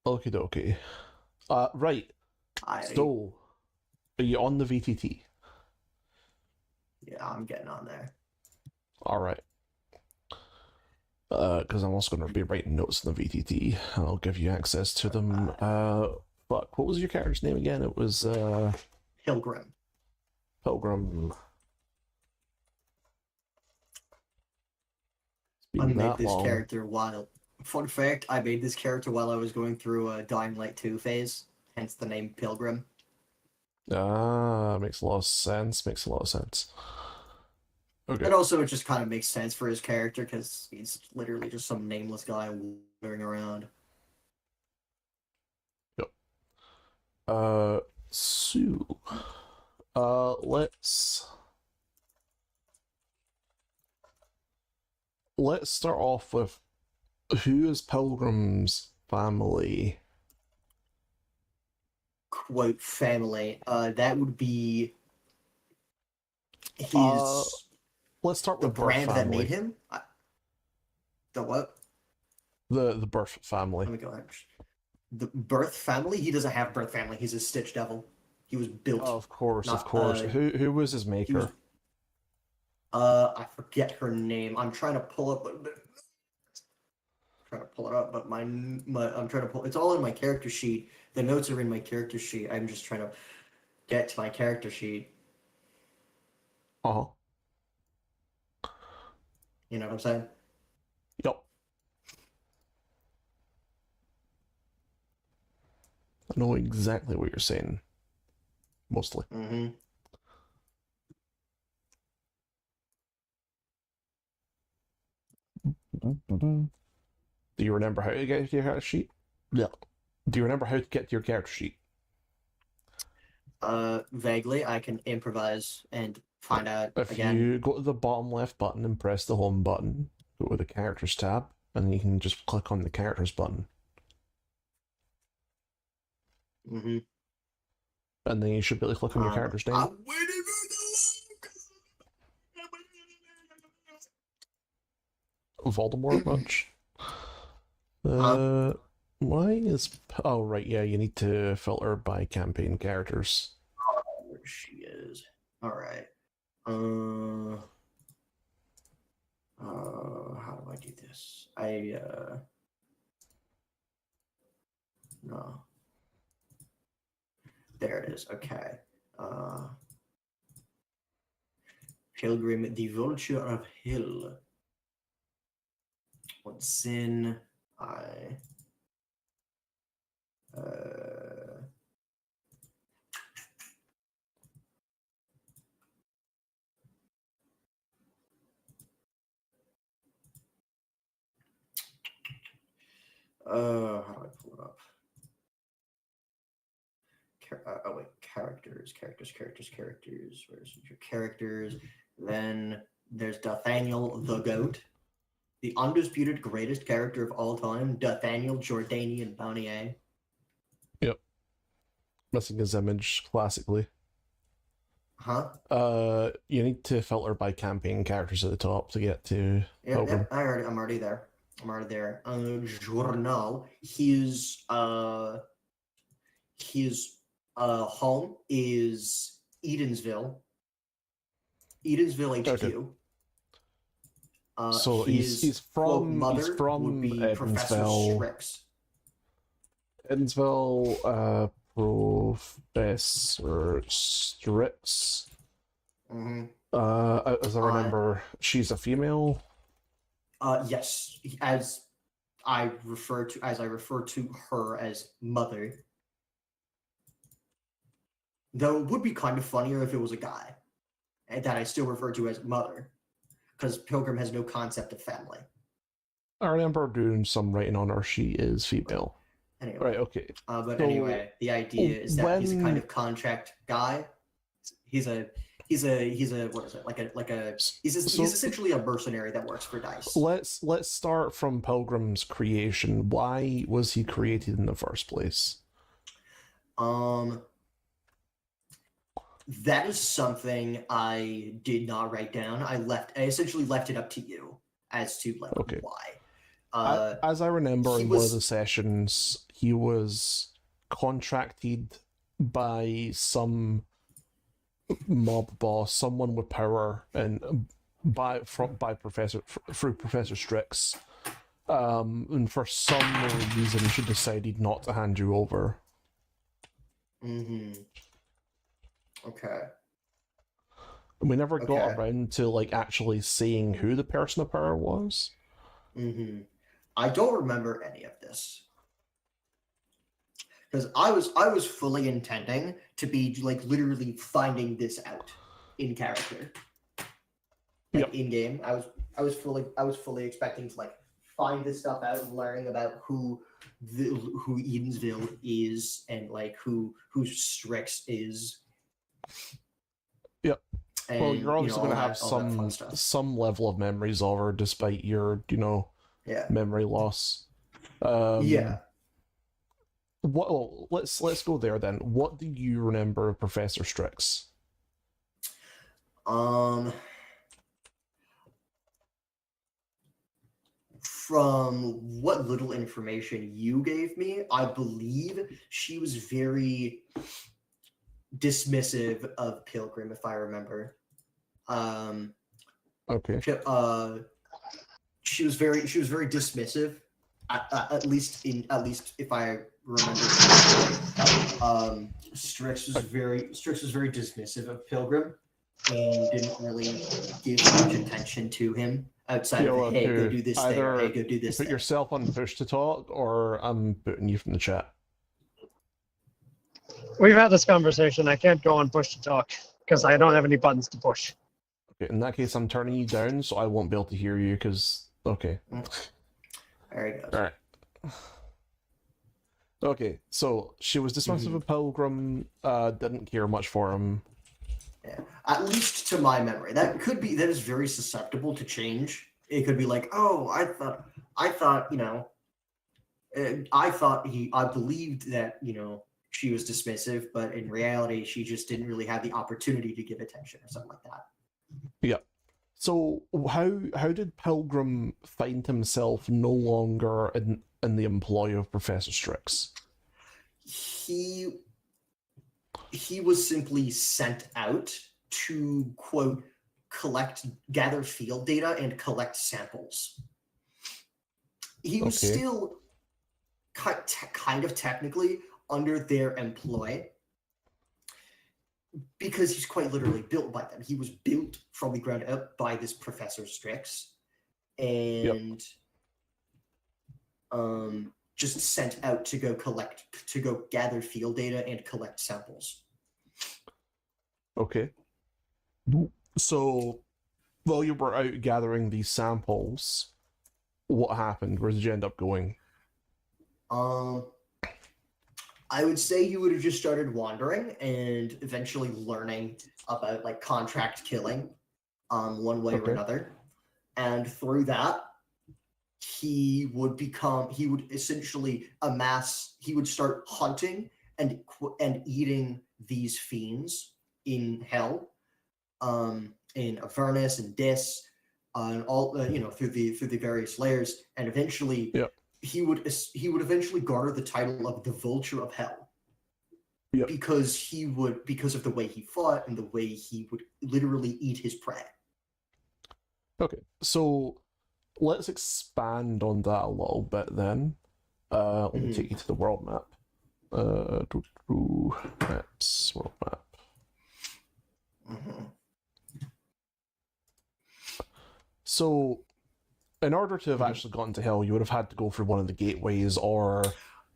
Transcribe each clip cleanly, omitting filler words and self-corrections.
Okie dokie. Right. I So, are you on the VTT? Yeah, I'm getting on there. All right. Because I'm also going to be writing notes in the VTT, and I'll give you access to them. Fuck, what was your character's name again? It was Pilgrim. Pilgrim. It's I been made that this long. character while. Fun fact: I made this character while I was going through a Dying Light 2 phase, hence the name Pilgrim. Ah, makes a lot of sense. Makes a lot of sense. Okay. And also, it just kind of makes sense for his character because he's literally just some nameless guy wandering around. Yep. Uh, so, let's start off with who is Pilgrim's family? Quote family. That would be Uh, his let's start the with birth brand that made family. him. The what? The birth family. Let me go ahead. The birth family. He doesn't have birth family. He's a Stitch Devil. He was built, Of course, of not course. Who was his he was maker? I forget her name. I'm trying to pull up, trying to pull it up, but my I'm trying to pull. It's all in my character sheet. The notes are in my character sheet. I'm just trying to get to my character sheet. Uh-huh. You know what I'm saying? Yep. I know exactly what you're saying, mostly. Mm-hmm. Do you remember how to get your character sheet? Yeah. Do you remember how to get your character sheet? Vaguely, I can improvise and Right. find out If again. you go to the bottom left button and press the home button, go to the characters tab, and you can just click on the characters button. Mm-hmm. And then you should be able to click on your character's name. I'm waiting for Voldemort much? Huh? Uh, why is... Oh, right, yeah, you need to filter by campaign characters. There she is. All right. Uh, how do I do this? No. There it is. Okay. Uh, Pilgrim, the Vulture of Hill. What sin? I. Uh, how do I pull it up? Oh wait, characters. Where's your characters? Then there's Nathaniel the Goat, the undisputed greatest character of all time, Nathaniel Jordanian Bonnier. Yep. Missing his image, classically. Huh? You need to filter by campaign characters at the top to get to Yep, Pilgrim. yep. I'm already there. I'm already there. Journal. His home is Edensville Okay. HQ. So he's His quote from he's mother would from be Professor Edensville. Strix. Edensville, Professor Strips. Mm-hmm. As I Uh, remember, she's a female. yes, as I refer to her as mother. Though it would be kind of funnier if it was a guy, and that I still refer to as mother, because Pilgrim has no concept of family. I remember doing some writing on her. She is But female. Right. anyway, Okay. but So anyway, the idea is that he's a kind when of contract guy. He's a he's a what is it he's so essentially a mercenary that works for Dice. let's start from Pilgrim's creation. Why was he created in the first place? Um, that is something I did not write down. I essentially left it up to you as to like Okay. why. As I remember He in one of the was sessions, he was contracted by some mob boss, someone with power, and by through Professor Strix. And for some reason, she decided not to hand you over. Mm-hmm. Okay. We never got Okay. around to like actually saying who the person of power was. Mm-hmm. I don't remember any of this because I was fully intending to be like literally finding this out in character, like Yep. in game. I was fully expecting to like find this stuff out and learning about who Edensville is and like who Strix is. Yep. And Well, you're obviously all going to have all that fun stuff. some level of memories of her, despite your Yeah. memory loss. Yeah. What? Well, let's go there then. What do you remember of Professor Strix? From what little information you gave me, I believe she was very dismissive of Pilgrim, if I remember. Okay. She was very dismissive. At least if I remember correctly. Strix was very dismissive of Pilgrim and didn't really give much attention to him outside of the, hey, go do this thing, or hey, go do this put thing. yourself on push to talk, or I'm booting you from the chat. We've had this conversation. I can't go on push to talk because I don't have any buttons to push. Okay, in that case, I'm turning you down, so I won't be able to hear you. Because okay. There he goes. All right. Okay, so she was dismissive of Pilgrim. Didn't care much for him. Yeah, at least to my memory. That is very susceptible to change. It could be like, oh, I thought, I believed that, she was dismissive, but in reality, she just didn't really have the opportunity to give attention or something like that. Yeah. So how did Pilgrim find himself no longer in the employ of Professor Strix? He was simply sent out to, quote, gather field data and collect samples. He was still kind of technically under their employ because he's quite literally built by them. He was built from the ground up by this Professor Strix and just sent out to go gather field data and collect samples. Okay. So, while you were out gathering these samples, what happened? Where did you end up going? I would say you would have just started wandering and eventually learning about like contract killing, one way or another, and through that, he would essentially he would start hunting and eating these fiends in hell, in Avernus and D.I.C.E, and all through the various layers, and eventually he would eventually garner the title of the Vulture of Hell, because of the way he fought and the way he would literally eat his prey. Okay, so let's expand on that a little bit then. Let me take you to the world map. Maps, world map. So, in order to have actually gotten to hell, you would have had to go through one of the gateways, or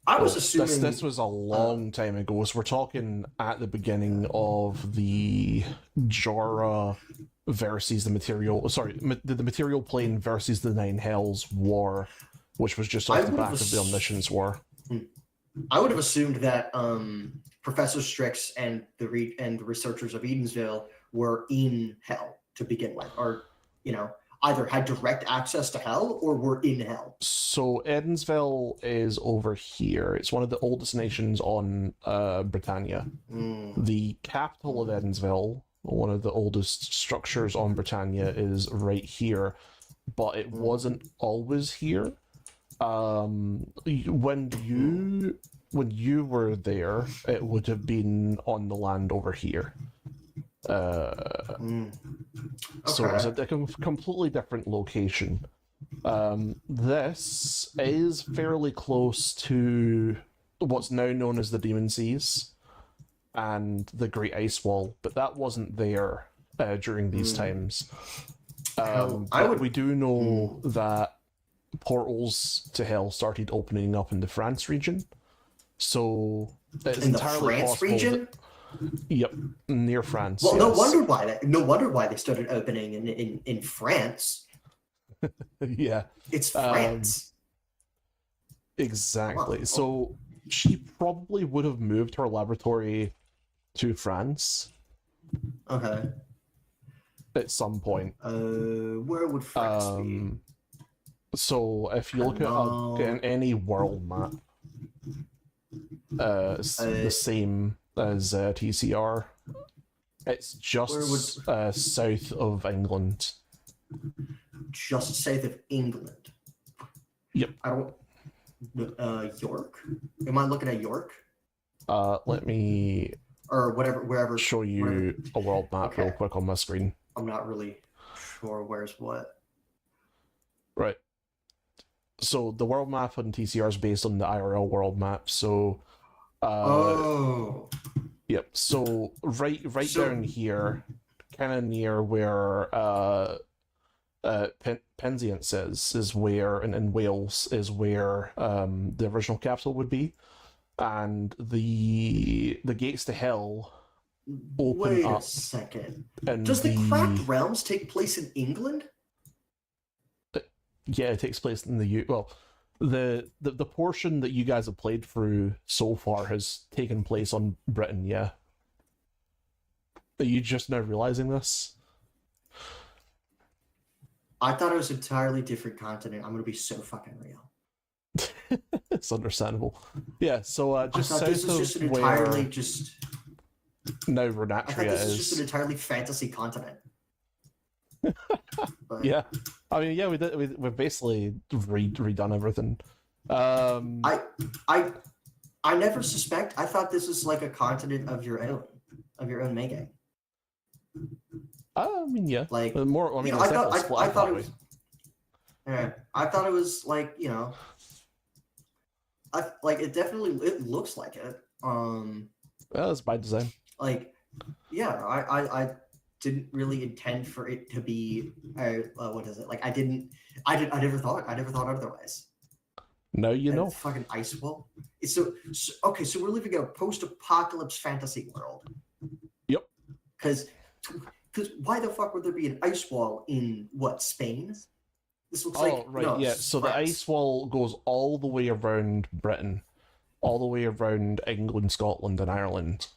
I was assuming this was a long time ago. So we're talking at the beginning of the Jara versus the material. Sorry, the material plane versus the Nine Hells war, which was just off the back of the Omniscience War. I would have assumed that Professor Strix and the researchers of Edensville were in hell to begin with, or either had direct access to hell or were in hell. So Edensville is over here. It's one of the oldest nations on Britannia. The capital of Edensville, one of the oldest structures on Britannia, is right here, but it wasn't always here. When you were there, it would have been on the land over here. So it's Okay. a completely different location. This is fairly close to what's now known as the Demon Seas and the Great Ice Wall, but that wasn't there during these times. Hell, I But would. we do know that portals to hell started opening up in the France region, so it's In the entirely France possible region? Yep, near France. Well, Yes. no wonder why they started opening in France. Yeah. It's Um, France. exactly. Come on. So she probably would have moved her laboratory to France Okay. at some point. Where would France be? So if you look at any world map, it's the same as TCR. It's just south of England. Just south of England. Yep. I don't. York? Am I looking at York? Let me Or whatever, wherever. show you whatever. a world map real quick on my screen. I'm not really sure where's what. Right. So the world map on TCR is based on the IRL world map. So, yep. So right down here, kind of near where Penzience is where, and in Wales is where the original capital would be, and the gates to hell open Wait up. a second. And Does the Cracked Realms take place in England? Yeah, it takes place in the the portion that you guys have played through so far has taken place on Britain. Yeah. Are you just now realizing this? I thought it was an entirely different continent. I'm gonna be so fucking real. It's understandable. Yeah, so just I thought this south was of just an where entirely just. now I thought Renatria this was is. just an entirely fantasy continent. But, Yeah, I mean, yeah, we've basically redone everything. I never suspect. I thought this was like a continent of your own making. I mean, yeah, Like more. I mean, it's definitely split I up thought that it way. was. Yeah, I thought it was like it definitely looks like it. Well, it's by design. Like, yeah, I didn't really intend for it to be. What is it? Like, I never thought otherwise. No, you know. Fucking ice wall. It's so okay. So we're living in a post-apocalypse fantasy world. Yep. Because why the fuck would there be an ice wall in Spain? This looks like Right, no, yeah. So the France. ice wall goes all the way around Britain, all the way around England, Scotland, and Ireland.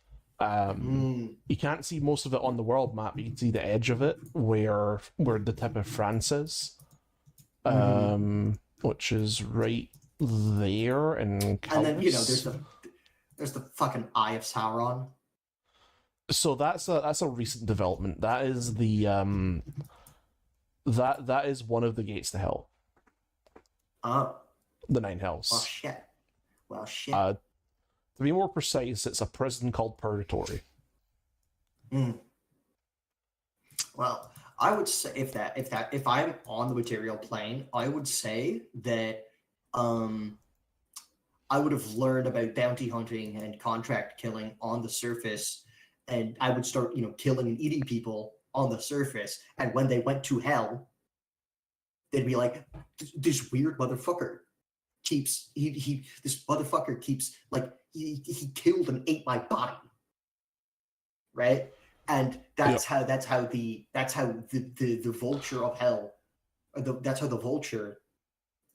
You can't see most of it on the world map, but you can see the edge of it where the tip of France is, which is right there. And then there's the fucking Eye of Sauron. So that's a recent development. That is the that is one of the gates to hell. Oh. The Nine Hells. Well, shit. To be more precise, it's a prison called Purgatory. Well, I would say if I'm on the material plane, I would say that I would have learned about bounty hunting and contract killing on the surface, and I would start, killing and eating people on the surface. And when they went to hell, they'd be like, this weird motherfucker keeps this motherfucker keeps like he killed and ate my body, right? And that's how the vulture of hell, that's how the vulture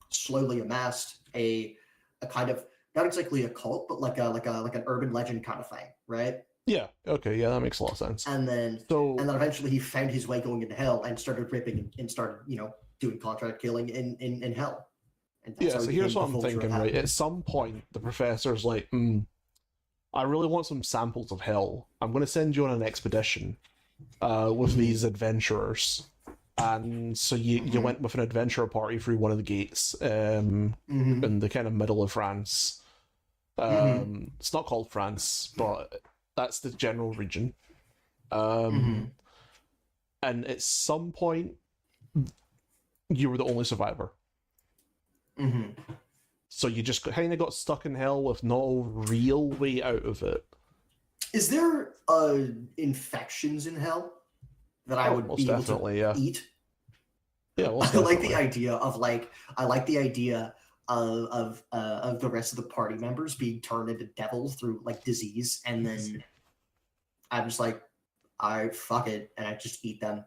slowly amassed a kind of, not exactly a cult, but like an urban legend kind of thing, right? Yeah. Okay. Yeah, that makes a lot of sense. And then eventually he found his way going into hell and started ripping and started doing contract killing in hell. And yeah. So here's what I'm thinking. Right, at some point the professor's like, I really want some samples of hell. I'm going to send you on an expedition with these adventurers. and so you went with an adventure party through one of the gates Mm-hmm. in the kind of middle of France. It's not called France, but that's the general region. Mm-hmm. And at some point, you were the only survivor. Mm-hmm. So you just kind of got stuck in hell with no real way out of it. Is there infections in hell that I would Most be able definitely, to yeah. eat? Yeah, most I like definitely. the idea of of the rest of the party members being turned into devils through like disease, and then I'm just like, all right, fuck it, and I just eat them.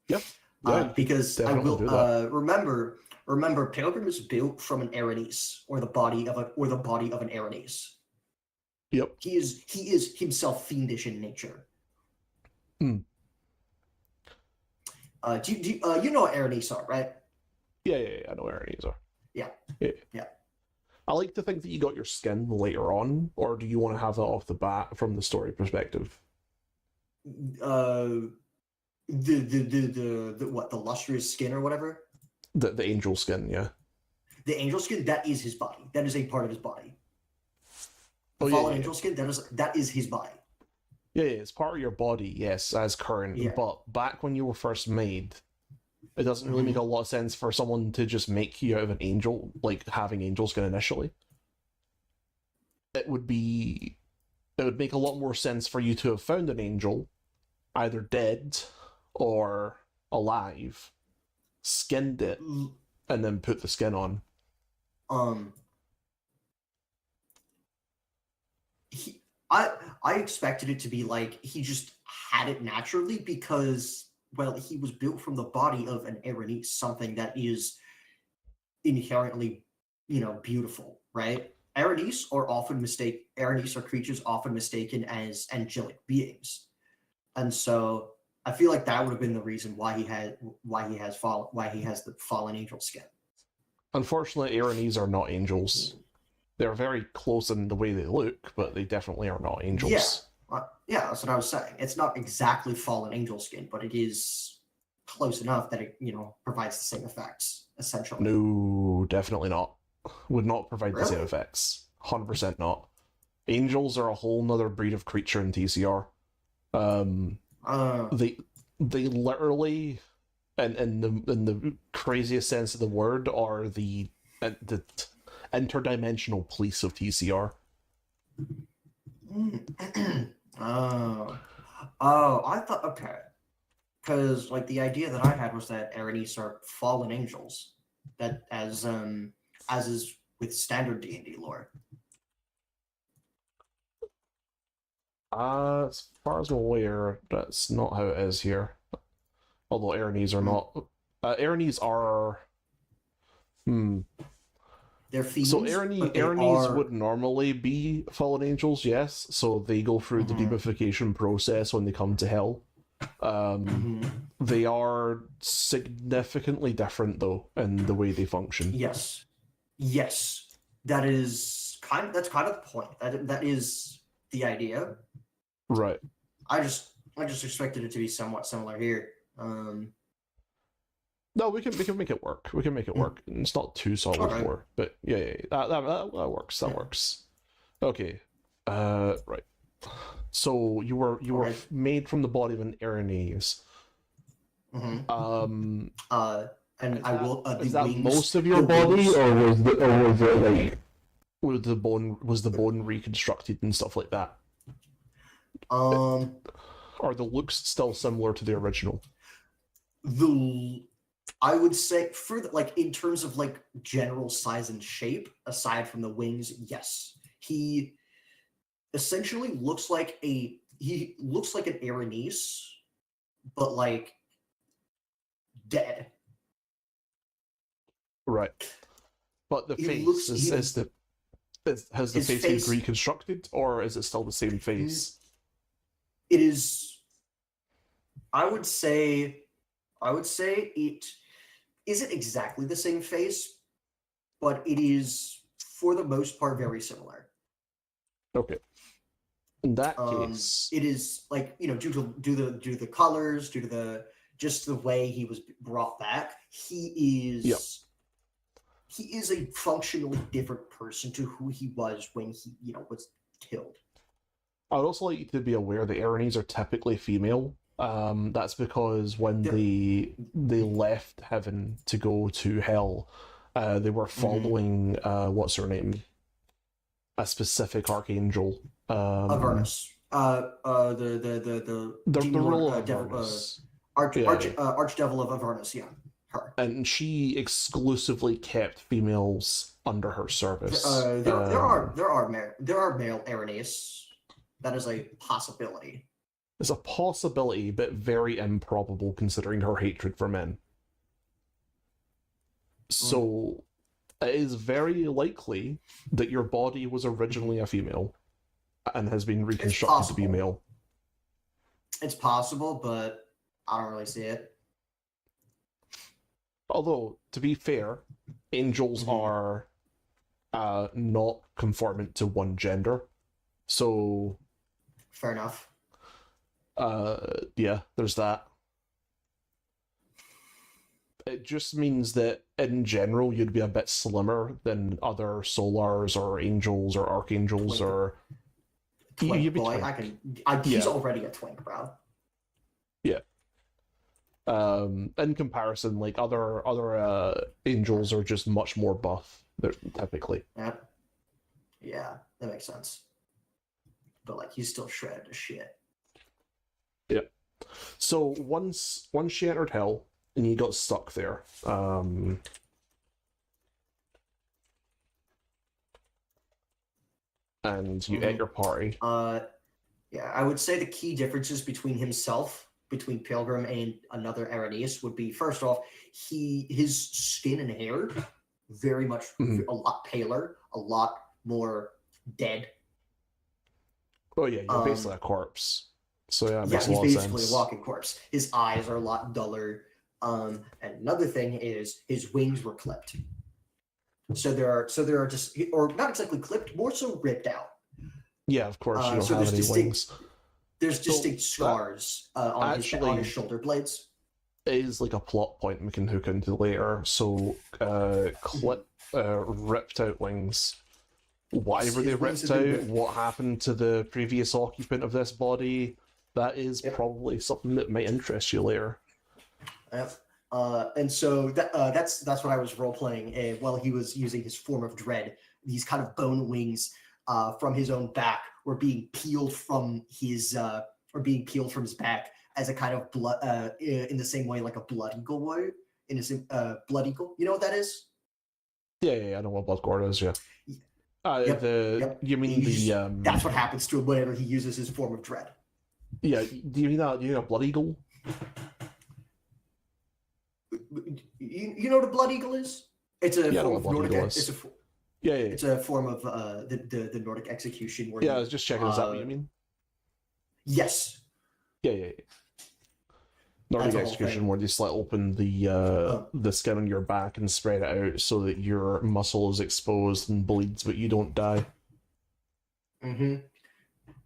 Yeah, you could Because I definitely will do that. remember Pilgrim is built from an Aranese, or the body of an Aranese. Yep. He is himself fiendish in nature. Hmm. You know what Aranese are, right? Yeah, I know where enemies are. Yeah. Yeah. Yeah. I like to think that you got your skin later on, or do you want to have that off the bat from the story perspective? Uh, the what, the lustrous skin or whatever? The angel skin, yeah. The angel skin, that is his body. That is a part of his body. The Oh fallen yeah. angel skin, that is his body. Yeah, it's part of your body, yes, as current. Yeah. But back when you were first made, it doesn't really make a lot of sense for someone to just make you out of an angel, like having angel skin initially. It would make a lot more sense for you to have found an angel, either dead or alive, skinned it, and then put the skin on. Um, I expected it to be like he just had it naturally because, well, he was built from the body of an Aranese, something that is inherently, beautiful, right? Aranese are creatures often mistaken as angelic beings, and so I feel like that would have been the reason why he has the fallen angel skin. Unfortunately, Aranese are not angels. They're very close in the way they look, but they definitely are not angels. Yeah, that's what I was saying. It's not exactly fallen angel skin, but it is close enough that it, provides the same effects, essentially. No, definitely not. Would not provide the same Really? effects. 100% not. Angels are a whole nother breed of creature in TCR. They literally, and in the craziest sense of the word, are the interdimensional police of TCR. Oh, I thought, okay, because like the idea that I had was that Aranese are fallen angels, that as is with standard D&D lore. As far as I'm aware, that's not how it is here. Although Aranese are not. Aranese are. They're fiends, So but they Aranese are. would normally be fallen angels, yes. So they go through the debification process when they come to hell. They are significantly different though in the way they function. Yes, that's kind of the point. That is the idea. Right. I just expected it to be somewhat similar here. No, we can make it work. We can make it work. It's not too solid Okay. war, but yeah, that works. That works. Okay. Right. So you were made from the body of an Aranese. And I will. Is The that wings, most of your the body, wings- or was it like was the bone reconstructed and stuff like that? Are the looks still similar to the original? I would say like in terms of like general size and shape, aside from the wings, yes, he essentially looks like an Aranese, but like dead. Right. But the face has the face been reconstructed, or is it still the same face? It is. I would say it isn't exactly the same face, but it is for the most part very similar. Okay. In that case, It is like, you know, due to the colors, due to the way he was brought back, he is a functionally different person to who he was when he, you know, was killed. I would also like you to be aware that Erinese are typically female. That's because when they left heaven to go to hell, they were following what's her name? A specific archangel. Avernus. The demon lord, ruler of devil, Avernus. archdevil of Avernus, yeah. Her. And she exclusively kept females under her service. There are male Erinese. That is a possibility. It's a possibility, but very improbable considering her hatred for men. So it is very likely that your body was originally a female and has been reconstructed to be male. It's possible, but I don't really see it. Although, to be fair, angels are not conformant to one gender. So... Fair enough. Yeah, there's that. It just means that in general you'd be a bit slimmer than other solars or angels or archangels or twink boy. He's already a twink, bro. Yeah. In comparison, like other angels are just much more buff. They're typically. Yeah, that makes sense. But like he's still shredded as shit. Yeah. So once she entered hell and you got stuck there, and you ate your party. Yeah, I would say the key differences between Pilgrim and another Erinese would be, first off, his skin and hair very much a lot paler, a lot more dead. Oh yeah, you're basically a corpse. So yeah, it makes he's a lot of basically sense. a walking corpse. His eyes are a lot duller. And another thing is his wings were clipped. So there are just, or not exactly clipped, more so ripped out. Yeah, of course you don't have any wings. There's distinct scars on his shoulder blades. It is like a plot point we can hook into later. So ripped out wings. Why were they ripped out? What happened to the previous occupant of this body? That is probably something that might interest you later. Yep. And so that's what I was role playing while he was using his form of dread. These kind of bone wings from his own back were being peeled from his back as a kind of blood in the same way like a blood eagle would. Blood eagle. You know what that is? Yeah, I know what blood gore is. Yeah. You mean that's what happens to him whenever he uses his form of dread. Yeah. Do you mean a blood eagle? You know what a blood eagle is? It's a form of Nordic. It's a form of the Nordic execution. Where I was just checking. Is that what you mean? Yes. Yeah. Nordic execution, where they slit open the skin on your back and spread it out so that your muscle is exposed and bleeds, but you don't die.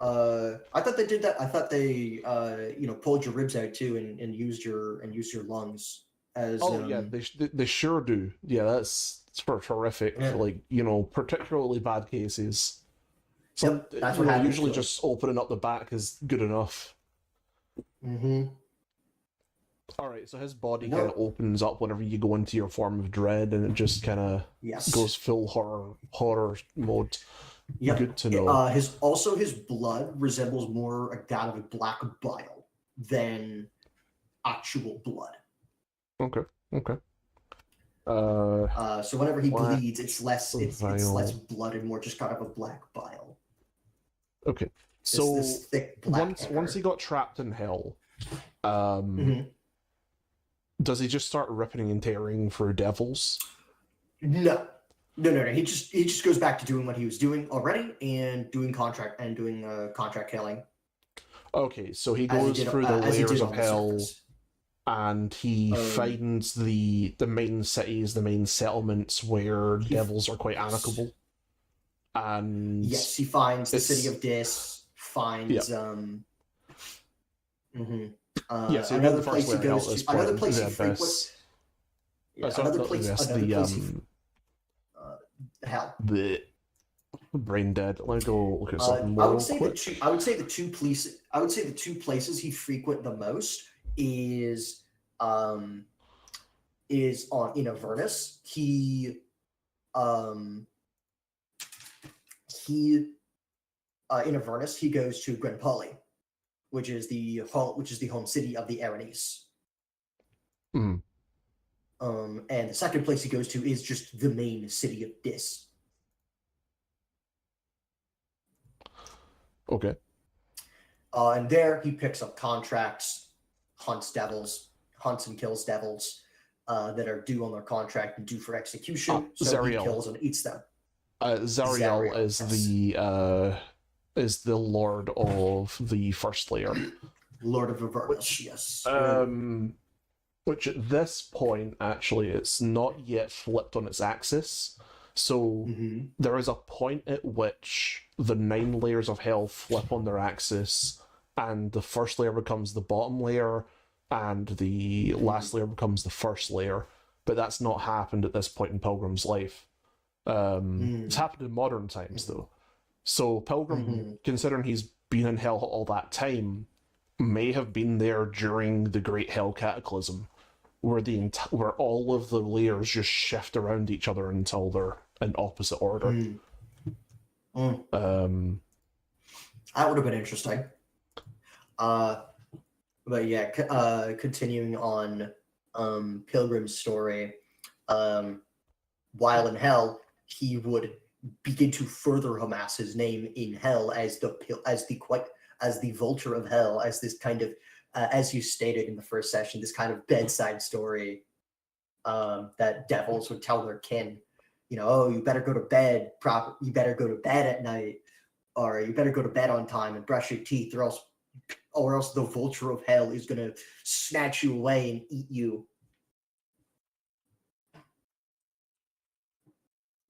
I thought they did that. I thought they pulled your ribs out too and used your lungs as. They sure do. Yeah, that's for horrific. Yeah. Like particularly bad cases. So that's what happens. Usually, just opening up the back is good enough. All right, so his body kind of opens up whenever you go into your form of dread, and it just kind of goes full horror mode. Yep. Good to know. His blood resembles more that of a black bile than actual blood. Okay. So whenever he bleeds, it's less blood and more just kind of a black bile. Okay. So this thick black once he got trapped in hell, does he just start ripping and tearing for devils? No. He just goes back to doing what he was doing already and doing contract killing. Okay, so he goes through the layers of hell, and he finds the main cities, the main settlements where devils are quite amicable. And yes, he finds the city of D.I.C.E, finds Yeah, so another the first place he layer hell at goes this to. point, Another place the he frequents. abyss. Yeah, Sorry, another not the place. abyss, Another place. Hell. The brain dead. Let me go look at something I more would say quick. I would say the two places. I would say the two places he frequent the most is on in Avernus. He in Avernus he goes to Grenpoli, which is the home city of the Erinese. Mm. And the second place he goes to is just the main city of D.I.C.E. Okay. And there he picks up contracts, hunts and kills devils that are due on their contract and due for execution. So he Zariel. kills and eats them. Zariel is yes. the lord of the first layer. Lord of Avernus, yes. Which at this point, actually, it's not yet flipped on its axis. So there is a point at which the 9 layers of hell flip on their axis, and the first layer becomes the bottom layer, and the last layer becomes the first layer. But that's not happened at this point in Pilgrim's life. It's happened in modern times, though. So Pilgrim, considering he's been in hell all that time, may have been there during the Great Hell Cataclysm, where all of the layers just shift around each other until they're in opposite order. That would have been interesting. But yeah, continuing on Pilgrim's story, while in hell, he would begin to further amass his name in hell as the vulture of hell, as this kind of as you stated in the first session, this kind of bedside story that devils would tell their kin. You know, oh, you better go to bed you better go to bed at night, or you better go to bed on time and brush your teeth, or else the vulture of hell is gonna snatch you away and eat you.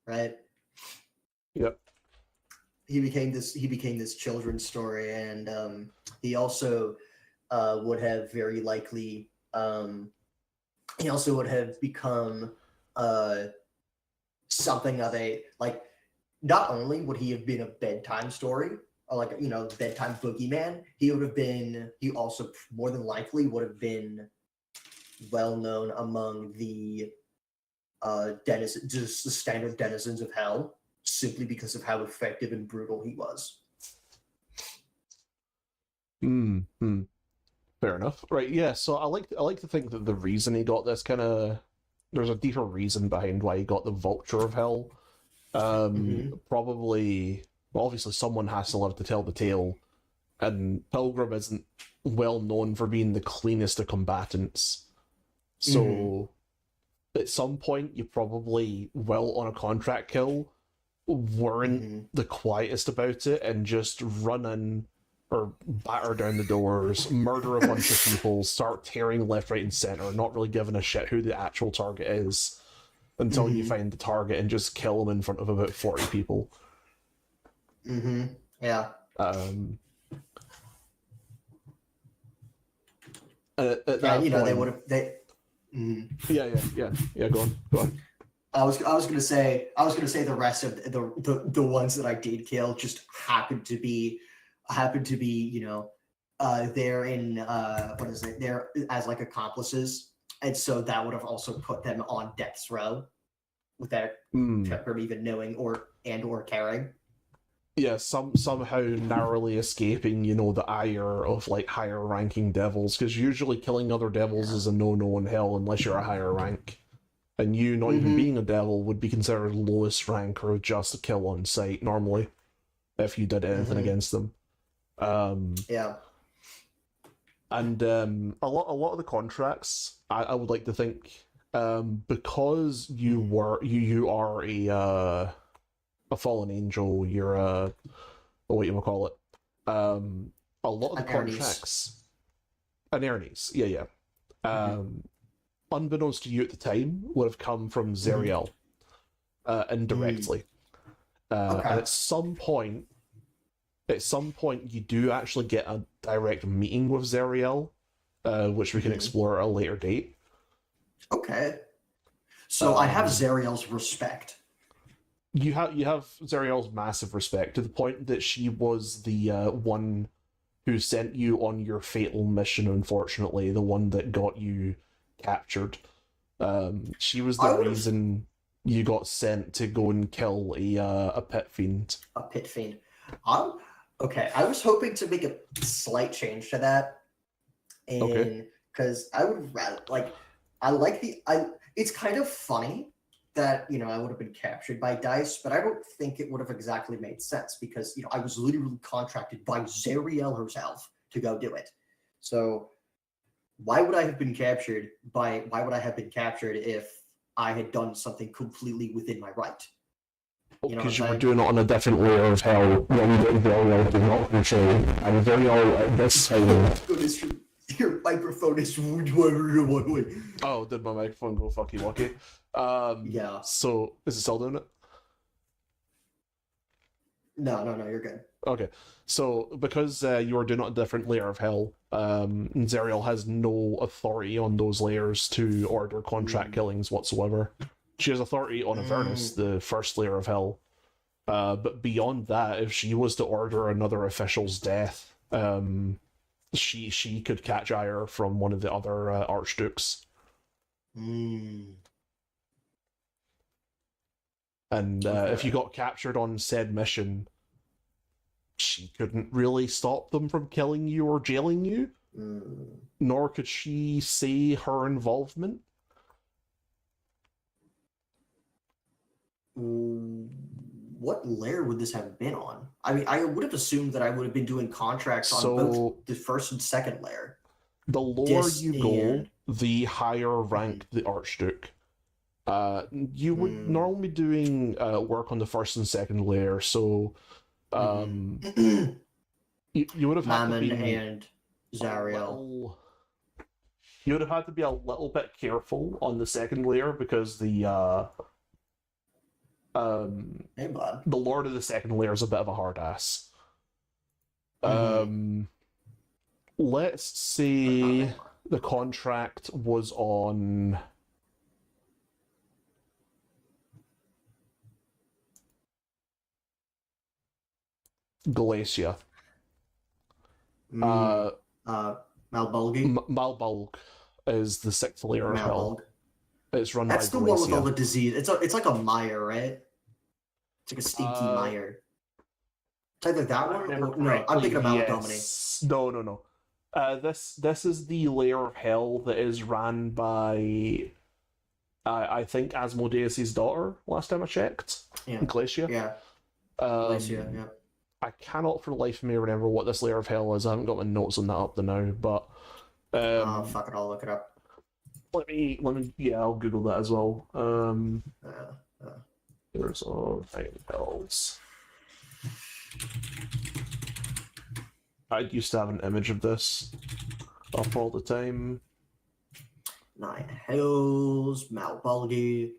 Right? Yep. He became this children's story, and he also would have very likely he also would have become something of a, like, not only would he have been a bedtime story, or like, you know, bedtime boogeyman, he also more than likely would have been well known among the just the standard denizens of hell, simply because of how effective and brutal he was. Fair enough. Right, yeah, so I like to think that the reason he got this there's a deeper reason behind why he got the Vulture of Hell. Probably, well, obviously someone has to live to tell the tale, and Pilgrim isn't well known for being the cleanest of combatants. So at some point you probably will, on a contract kill, weren't the quietest about it and just run in or batter down the doors, murder a bunch of people, start tearing left, right, and center, not really giving a shit who the actual target is until you find the target and just kill them in front of about 40 people. Yeah. At that you know, point, they would have Yeah. Go on. I was gonna say the rest of the ones that I did kill just happened to be, you know, they're in they're as like accomplices, and so that would have also put them on death's row without Pilgrim even knowing or caring. Yeah, somehow narrowly escaping, you know, the ire of like higher ranking devils, because usually killing other devils is a no in hell unless you're a higher rank. And you not even being a devil would be considered lowest rank or just a kill on sight normally, if you did anything against them. Yeah. And a lot of the contracts, I would like to think, because you are a fallen angel, you're what you call it. A lot of the contracts, an Erinese, yeah. Unbeknownst to you at the time, would have come from Zariel, indirectly. And at some point at some point you do actually get a direct meeting with Zariel, which we can explore at a later date. Okay. So I have Zariel's respect. You have Zariel's massive respect, to the point that she was the one who sent you on your fatal mission, unfortunately, the one that got you captured. She was the reason you got sent to go and kill a pit fiend. A pit fiend. Okay, I was hoping to make a slight change to that. And because I would rather it's kind of funny that I would have been captured by D.I.C.E, but I don't think it would have exactly made sense because I was literally contracted by Zariel herself to go do it. So why would I have been captured if I had done something completely within my right? Because you were doing it on a different layer of hell, one that Zariel did not control, and Zariel at this time. Your microphone is. Oh, did my microphone go fucky wucky? Yeah. So is it still doing it? No, you're good. Okay, so because you are doing it on a different layer of hell, Zariel has no authority on those layers to order contract killings whatsoever. She has authority on Avernus, the first layer of hell, but beyond that, if she was to order another official's death, she could catch ire from one of the other archdukes. And if you got captured on said mission, she couldn't really stop them from killing you or jailing you, nor could she say her involvement. What layer would this have been on? I mean, I would have assumed that I would have been doing contracts on both the first and second layer. The lower you go, the higher rank the Archduke. You would normally be doing work on the first and second layer, so you would have had to be and Zariel. You would have had to be a little bit careful on the second layer because the Lord of the second layer is a bit of a hard ass. Let's say the contract was on Galatia. Malbolgi? Malbolg is the sixth layer of hell. It's run That's by the Galatia. one with all the disease. It's like a mire, right? It's like a stinky mire. It's either that one or no. I'm thinking of Maladomini. No. This is the layer of hell that is ran by I think Asmodeus' daughter. Last time I checked, Glacia. Yeah. Glacia. Yeah. I cannot for the life of me remember what this layer of hell is. I haven't got my notes on that up to now, but fuck it, I'll look it up. Let me. I'll Google that as well. There's all nine hells. I used to have an image of this up all the time. 9 hells, Malbolg.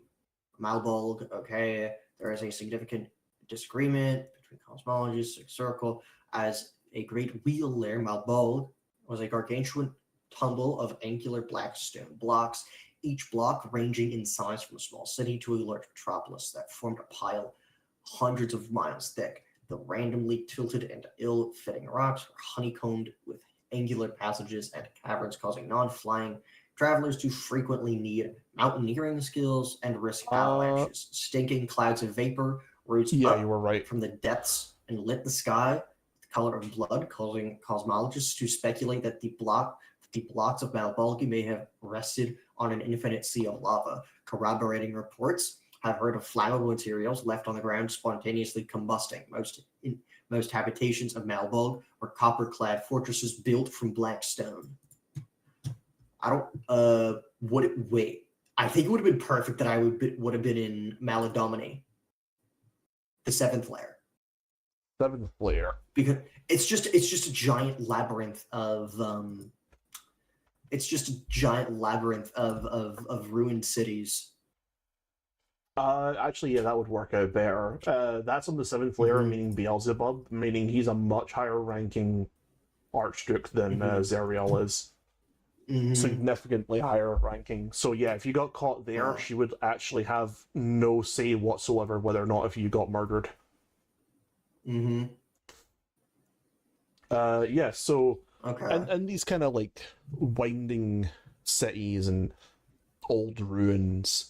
Okay, there is a significant disagreement between cosmologists. Circle as a great wheel layer. Malbolg was a gargantuan tumble of angular black stone blocks, each block ranging in size from a small city to a large metropolis that formed a pile hundreds of miles thick. The randomly tilted and ill-fitting rocks were honeycombed with angular passages and caverns, causing non-flying travelers to frequently need mountaineering skills and risk avalanches. Stinking clouds of vapor rose up you were right. from the depths and lit the sky with the color of blood, causing cosmologists to speculate that the blocks of Malbolgi may have rested on an infinite sea of lava. Corroborating reports have heard of flammable materials left on the ground spontaneously combusting. Most habitations of Malbolg were copper-clad fortresses built from black stone. I think it would have been perfect that I would have been in Maladomini, the 7th layer. 7th layer. Because it's just a giant labyrinth of ruined cities. Actually, yeah, that would work out better. That's on the seventh layer, Mhm. meaning Beelzebub, meaning he's a much higher ranking Archduke than Zariel is. Significantly higher ranking. So yeah, if you got caught there, she would actually have no say whatsoever whether or not if you got murdered. Yeah, so Okay. and these kind of like winding cities and old ruins,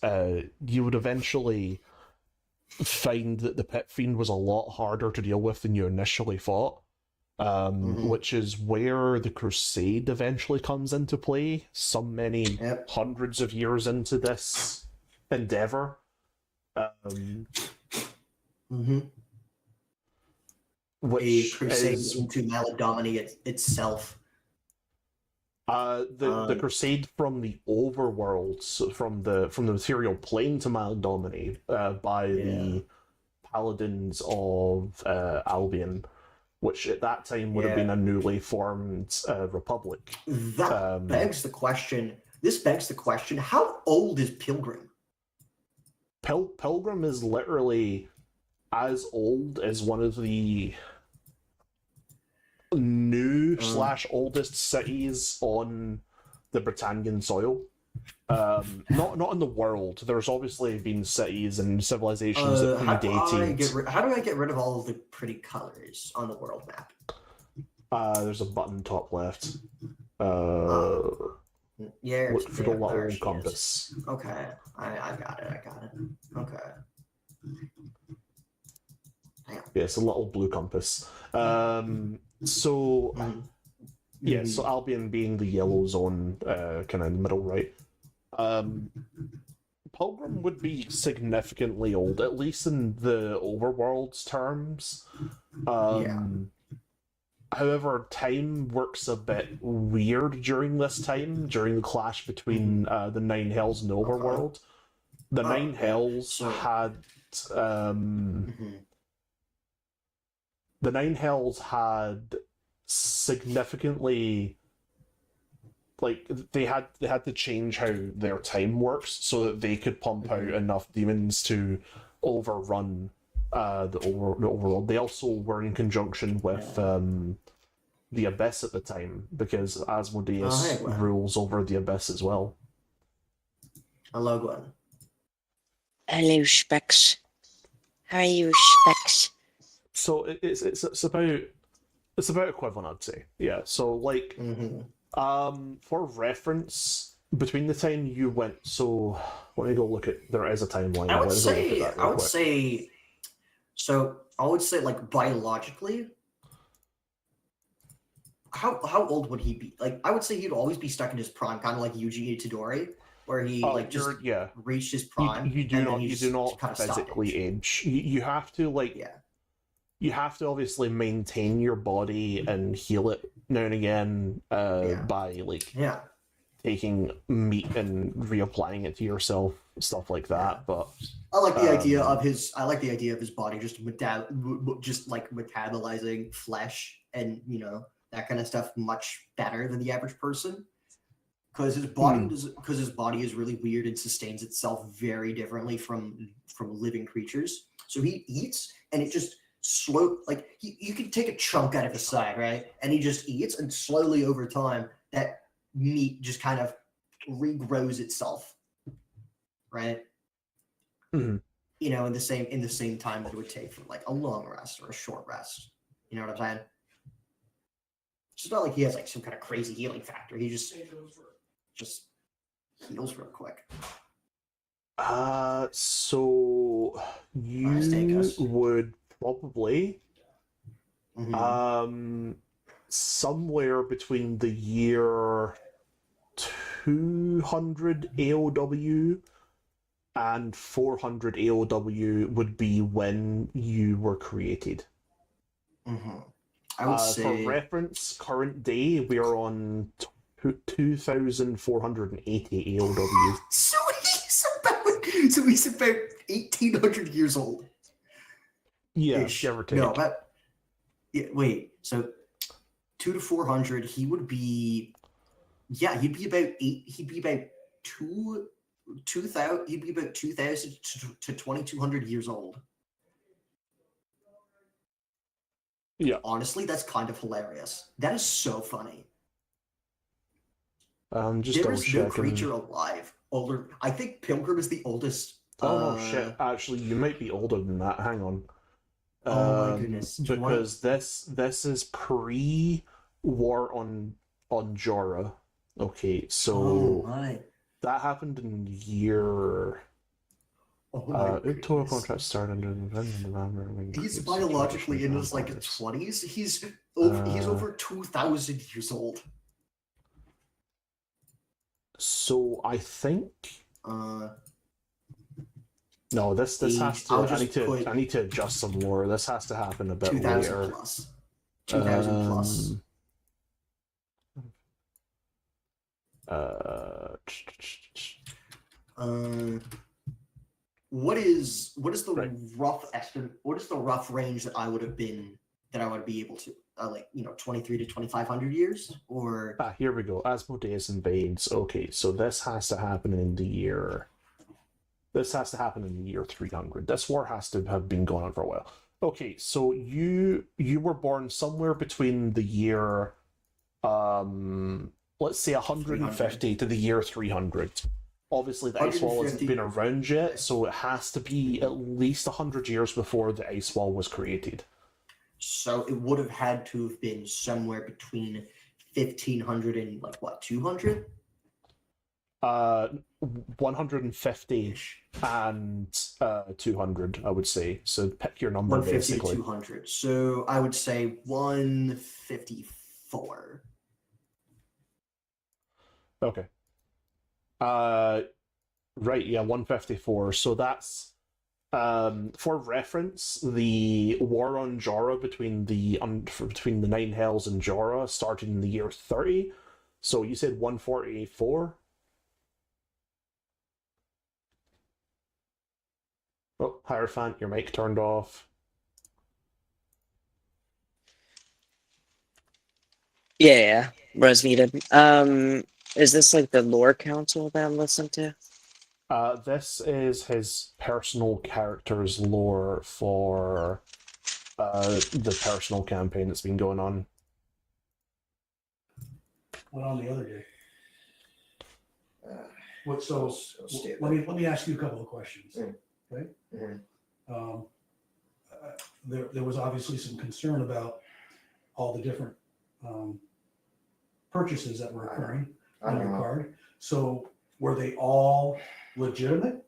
you would eventually find that the Pit Fiend was a lot harder to deal with than you initially thought. Which is where the Crusade eventually comes into play, some many hundreds of years into this endeavor. A Which crusade is into Maladomini itself. the Crusade from the overworld, so from the material plane to Maldomini, by the Paladins of Albion, which at that time would have been a newly formed republic. That begs the question. This begs the question: how old is Pilgrim? Pilgrim is literally as old as one of the new / oldest cities on the Britannian soil. Not in the world. There's obviously been cities and civilizations that predated. How do I get rid of all of the pretty colors on the world map? There's a button top left. Yeah, look for the little compass. Is. Okay, I got it. Okay. Yeah, it's a little blue compass. So Albion being the yellow zone, kind of in the middle right. Pilgrim would be significantly old, at least in the overworld's terms. However, time works a bit weird during this time, during the clash between the Nine Hells and the Overworld. The Nine Hells had the Nine Hells had significantly, like, they had to change how their time works so that they could pump out enough demons to overrun the overworld. They also were in conjunction with the Abyss at the time, because Asmodeus rules over the Abyss as well. Hello, Gwen. Hello, Specs. How are you, Specs? So it's about equivalent, I'd say. Yeah. So like, for reference, between the time you went, so let me go look at. There is a timeline. I would say, like, biologically, how old would he be? Like, I would say he'd always be stuck in his prime, kind of like Yuji Itadori, where he reached his prime. You do not physically age. You have to you have to obviously maintain your body and heal it now and again by taking meat and reapplying it to yourself, stuff like that. But I like the idea of his body just metabolizing flesh and that kind of stuff much better than the average person, because his body is really weird and sustains itself very differently from living creatures. So he eats and it just you can take a chunk out of his side, right? And he just eats, and slowly over time that meat just kind of regrows itself, right? In the same time that it would take for like a long rest or a short rest. You know what I'm saying? It's not like he has like some kind of crazy healing factor. He just heals real quick. So you would probably somewhere between the year 200 AOW and 400 AOW would be when you were created. I would say, for reference, current day we are on 2,480 AOW. So he's about 1,800 years old. Yeah, give or take. No, wait. So 2 to 400, he would be. Yeah, he'd be about 2 2,000. He'd be about 2,000 to 2,200 years old. Yeah. Honestly, that's kind of hilarious. That is so funny. Just There double is no checking. creature alive older. I think Pilgrim is the oldest. Oh no, shit! Actually, you might be older than that. Hang on. Oh my goodness! Because this is pre-war on Jorah. Okay, so Oh my! that happened in year. Oh my Total goodness! contract started in November. He's biologically in his like 20s. He's over 2,000 years old. So I think no, this has to. I need to adjust some more. This has to happen a bit 2,000 later. plus. 2,000 plus. What is the rough estimate? What is the rough range that I would be able to 23 to 2,500 years or here we go. Asmodeus invades. Okay, so this has to happen in the year. This has to happen in the year 300. This war has to have been going on for a while. Okay, so you were born somewhere between the year, let's say 150 to the year 300. Obviously, the ice wall hasn't been around yet, so it has to be at least 100 years before the ice wall was created. So it would have had to have been somewhere between 1,500 and 200. 150 and 200, I would say. So pick your number, 150 basically. to 200. So I would say 154. Okay. Right, yeah, 154. So that's for reference, the war on Jorah between the Nine Hells and Jorah started in the year 30. So you said 144? Oh, Hierophant, your mic turned off. Yeah, was muted. Is this like the lore council that I'm listening to? This is his personal character's lore for the personal campaign that's been going on. Went on the other day. Let me ask you a couple of questions. Okay. Mm-hmm. There was obviously some concern about all the different purchases that were occurring on your card. So were they all legitimate?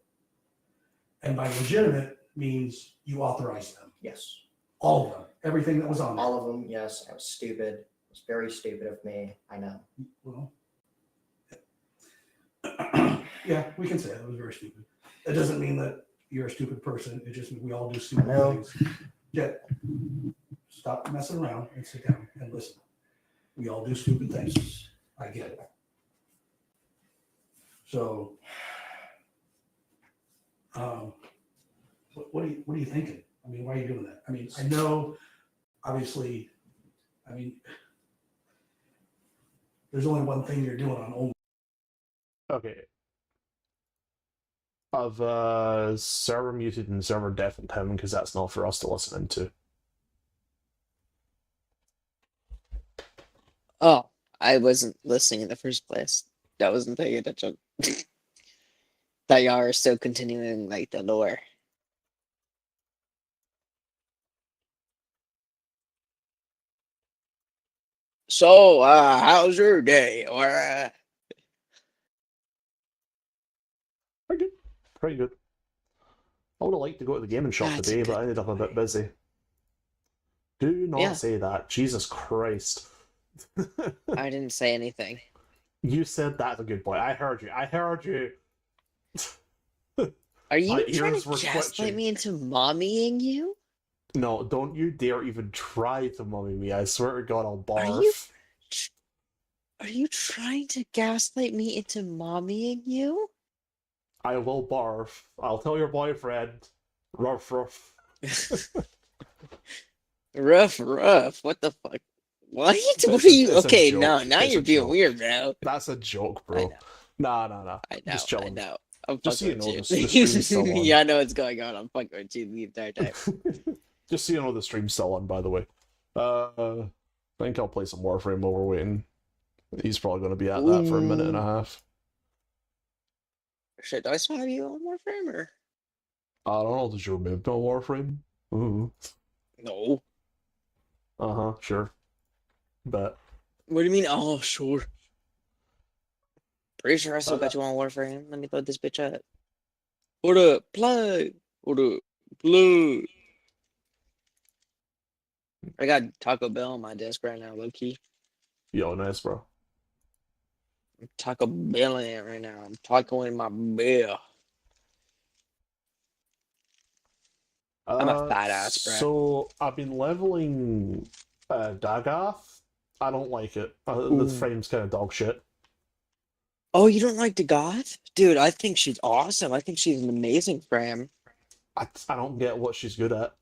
And by legitimate means you authorized them. Yes. All of them. Everything that was on there. All of them, yes. I was stupid. It was very stupid of me. I know. Well, yeah, we can say that. It was very stupid. That doesn't mean that you're a stupid person. It just means we all do stupid things. Yeah. Stop messing around and sit down and listen. We all do stupid things. I get it. So, what are you thinking? I mean, why are you doing that? I mean, I know, obviously, I mean, there's only one thing you're doing on only. Okay. I've server muted and server deafened him because that's not for us to listen into. Oh, I wasn't listening in the first place. I wasn't paying attention. That y'all are still continuing like the lore. So, how's your day? Or Pretty good. Pretty good. I would have liked to go to the gaming shop That's today, good but I ended up a bit busy. Do not Yeah. say that. Jesus Christ. I didn't say anything. You said that's a good boy. I heard you. I heard you. Are you My trying ears to were gaslight twitching. me into mommying you? No, don't you dare even try to mummy me. I swear to God, I'll barf. Are you trying to gaslight me into mommying you? I will barf. I'll tell your boyfriend. Ruff, ruff. Rough. What the fuck? What? What It's are a- you? it's a Okay, joke. now It's you're a being joke. weird, bro. That's a joke, I bro. know. Nah. I know. Just chilling. I know. I'm Just so you fucking know, with the stream's still on. Yeah, I know what's going on. I'm fucking with you the entire time. Just so you know, the stream's still on, by the way. I think I'll play some Warframe while we're waiting. He's probably going to be at that for a minute and a half. Shit, do I still have you on Warframe or? I don't know, does your move on Warframe? Ooh. No. Uh-huh, sure. But What do you mean? Oh, sure. Pretty sure I still got you on Warframe. Let me load this bitch up. What up, play? What up, play? I got Taco Bell on my desk right now, low key. yo, nice, bro. I'm Taco Bell in it right now. I'm tacoing my bell. I'm a fat ass, bro. So I've been leveling Dagath. I don't like it. The frame's kind of dog shit. Oh, you don't like Dagoth? Dude, I think she's awesome. I think she's an amazing frame. I don't get what she's good at.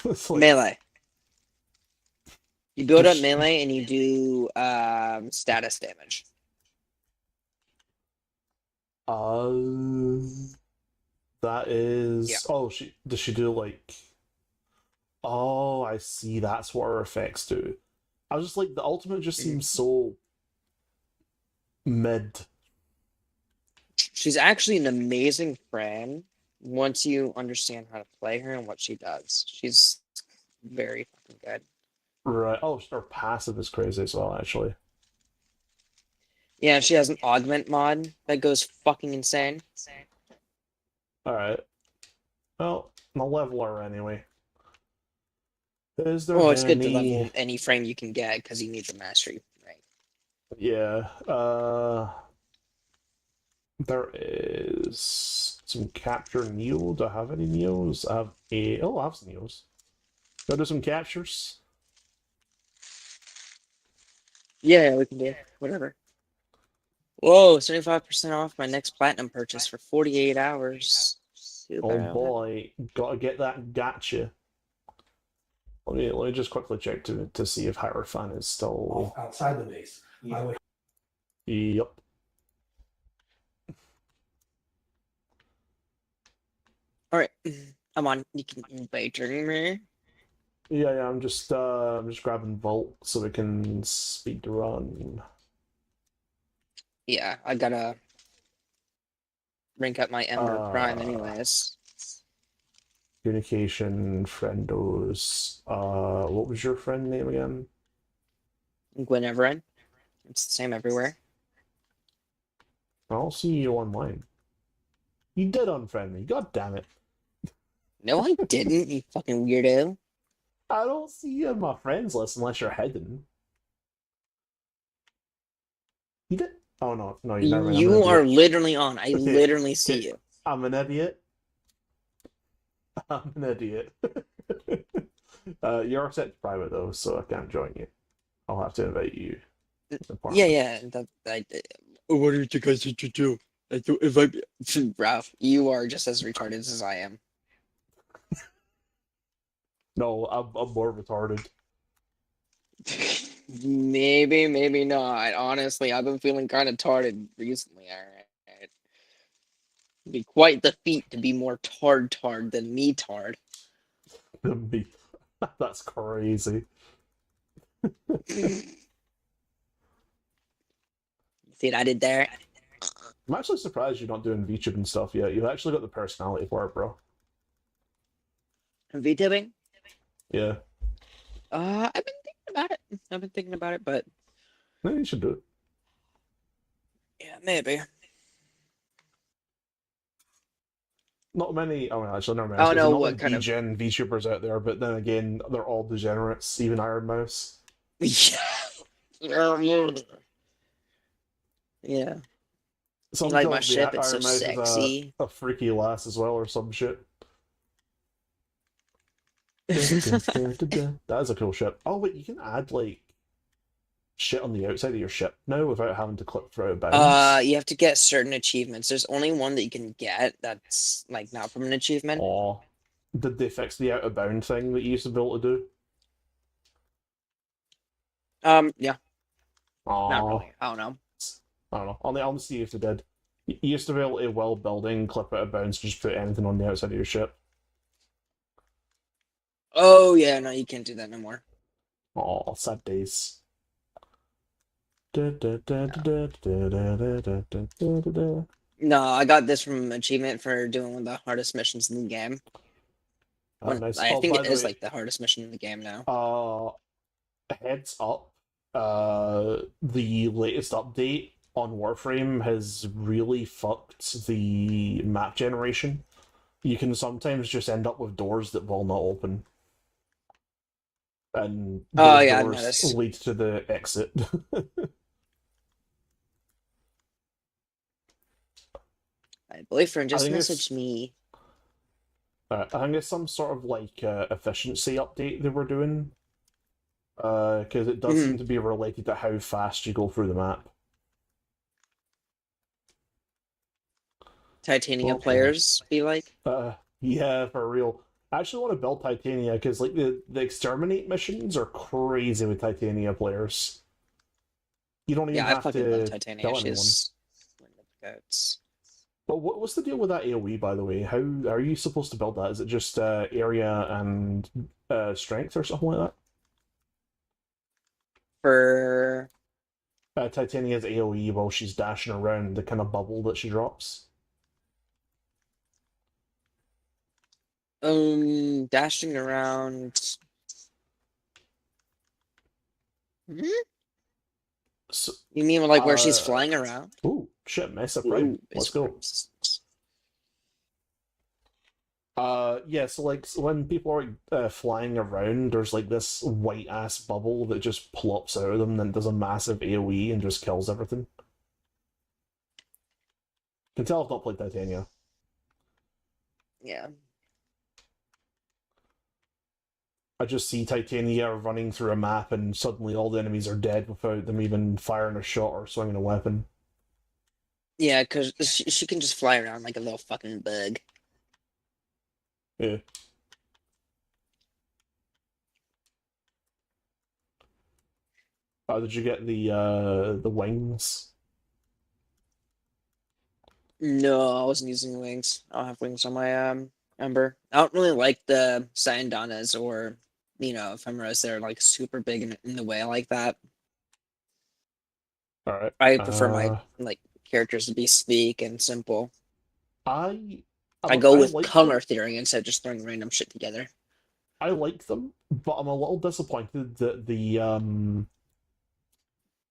It's like, Melee. You build up Just- melee and you do status damage. that is. Yeah. Oh, does she do like? Oh, I see. That's what her effects do. I was just like, the ultimate just seems so mid. She's actually an amazing frame once you understand how to play her and what she does. She's very fucking good. Right. Oh, her passive is crazy as well, actually. Yeah, she has an augment mod that goes fucking insane. Alright. Well, I'll level her anyway. Is there Well, it's good to any... level any frame you can get because you need the mastery rank. Yeah. There is some capture Neo. Do I have any Neos? I have a... Oh, I have some Neos. Go do some captures. Yeah, we can do it. Whatever. Whoa, 75% off my next platinum purchase for 48 hours. Super. Oh boy, gotta get that gotcha. Let me just quickly check to see if Hierophant is still... outside the base. Yeah. I would Yep. Alright, I'm on. You can invite me. Yeah, I'm just grabbing Vault so we can speed run. Yeah, I gotta rank up my Ember Prime anyways. Communication, friendos. What was your friend name again? Gweneverin. It's the same everywhere. I'll see you online. You did unfriend me. God damn it. No, I didn't, you fucking weirdo. I don't see you in my friends list unless you're hidden. You did? Oh no, you never mind. You are literally on. I literally see you. I'm an idiot. I'm an idiot. You're set to private though, so I can't join you. I'll have to invite you. Yeah. What do you think I should do? If I, Ralph, you are just as retarded as I am. No, I'm more retarded. Maybe not. Honestly, I've been feeling kind of tarded recently. All right. It'd be quite the feat to be more tard than me tard. That's crazy. See what I did there? I'm actually surprised you're not doing VTube and stuff yet. You've actually got the personality for it, bro. VTubing? Yeah. I've been thinking about it. But No, you should do it. yeah, maybe. Not many. Oh, actually, never mind. I don't know Not what many kind of- degen VTubers out there, but then again, they're all degenerates, even Iron Mouse. Yeah. Yeah. Some like my tells me ship, it's so Iron Mouse is sexy. a freaky lass as well, or some shit. That is a cool ship. Oh wait, you can add like shit on the outside of your ship now without having to click through a bounds. You have to get certain achievements. There's only one that you can get that's like not from an achievement. Aw. Did they fix the out of bound thing that you used to be able to do? Yeah, Aw. not really. I don't know. I don't know. I'll see if they did. You used to be able to while building, clip out of bounds, just put anything on the outside of your ship. Oh yeah, no, you can't do that no more. Oh, sad days. No, I got this from achievement for doing one of the hardest missions in the game. Nice. I Oh, think by it the is way, like the hardest mission in the game now. Heads up. The latest update on Warframe has really fucked the map generation. You can sometimes just end up with doors that will not open. And Oh those yeah, I've doors noticed. lead to the exit. My boyfriend I just think messaged me. I think it's some sort of like efficiency update they were doing. Because it does seem to be related to how fast you go through the map. Titania Okay. players be like. Yeah, for real. I actually want to build Titania because like the exterminate missions are crazy with Titania players. You don't even Yeah, I have fucking love to Titania. kill anyone. She's one of the goats. But what's the deal with that AoE, by the way? How are you supposed to build that? Is it just area and strength or something like For that? Titania's AoE while she's dashing around, the kind of bubble that she drops. dashing around. Hmm? So, You mean like where she's flying around? Ooh, shit, Mesa Prime. Ooh, Let's it's go. Yeah, so like when people are flying around, there's like this white ass bubble that just plops out of them, then does a massive AoE and just kills everything. Can tell I've not played Titania. Yeah. I just see Titania running through a map, and suddenly all the enemies are dead without them even firing a shot or swinging a weapon. Yeah, because she can just fly around like a little fucking bug. Yeah. Did you get the wings? No, I wasn't using wings. I don't have wings on my Ember. I don't really like the Sandanas or ephemeras that are like super big in the way like that. All right. I prefer my like characters to be sleek and simple. I I I don't go I with like color them. theory instead of just throwing random shit together. I like them, but I'm a little disappointed that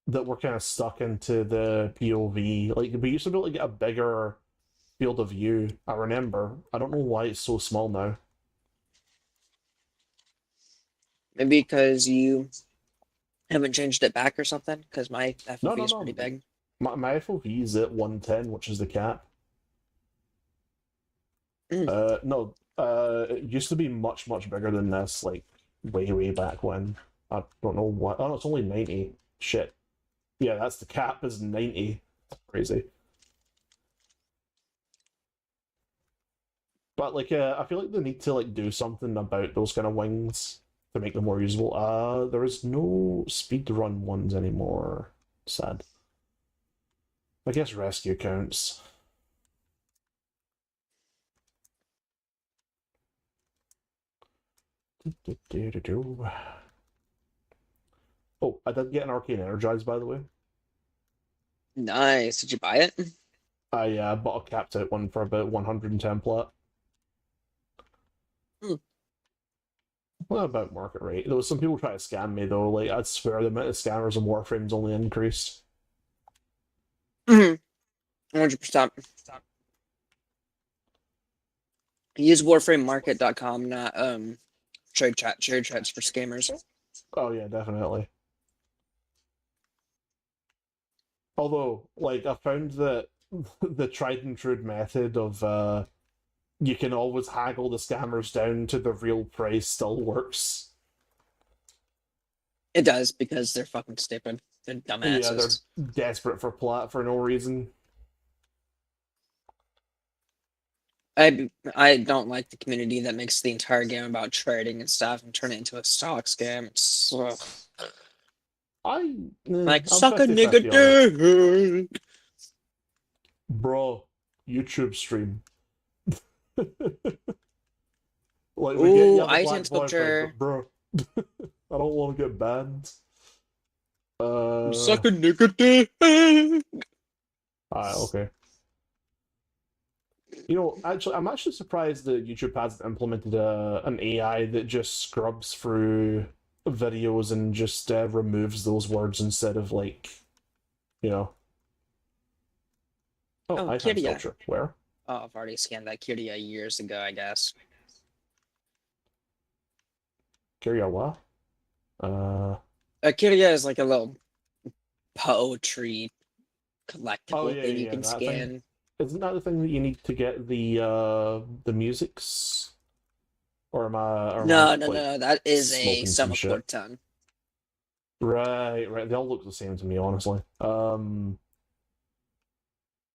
that we're kind of stuck into the POV. Like we used to be able to get a bigger field of view. I remember. I don't know why it's so small now. Maybe because you haven't changed it back or something. Because my No, FOV no, is pretty no. big. My FOV is at 110, which is the cap. Mm. No. It used to be much much bigger than this. Like way back when. I don't know what. Oh no, it's only 90. Shit. Yeah, that's the cap is 90. Crazy. But like, I feel like they need to like do something about those kind of wings to make them more usable. There is no speed run ones anymore. Sad. I guess rescue counts. Oh, I did get an arcane energized, by the way. Nice. Did you buy it? I bought a capped out one for about 110 plat. Hmm. Well, about market rate. There was some people trying to scam me though. Like I swear, the amount of scammers and Warframe's only increased. 100%. Use warframemarket.com, not trade chat. Trade chats for scammers. Oh yeah, definitely. Although, like, I found that the tried and true method of you can always haggle the scammers down to the real price still works. It does because they're fucking stupid. They're Yeah, they're dumbasses. desperate for plat for no reason. I don't like the community that makes the entire game about trading and stuff and turn it into a stocks game. It's I like I'm suck a 50-50 nigga on it. dick. Bro, YouTube stream. Like, we get you Ooh, have a ice black and boyfriend, sculpture. but bro, I don't want to get banned. Suck a nigga dick. Okay. You know, actually, I'm actually surprised that YouTube has implemented an AI that just scrubs through videos and just removes those words instead of, like, you know. Oh, Oh, I time Kiria. sculpture. Where? Oh, I've already scanned that Kiria years ago, I guess. Kiriawa? Kiria is like a little poetry Oh collectible yeah, thing you yeah, can that thing. scan. Isn't that the thing that you need to get the musics? Or am I No, like that is a smoking some shit? semaphore. Right. They all look the same to me, honestly. One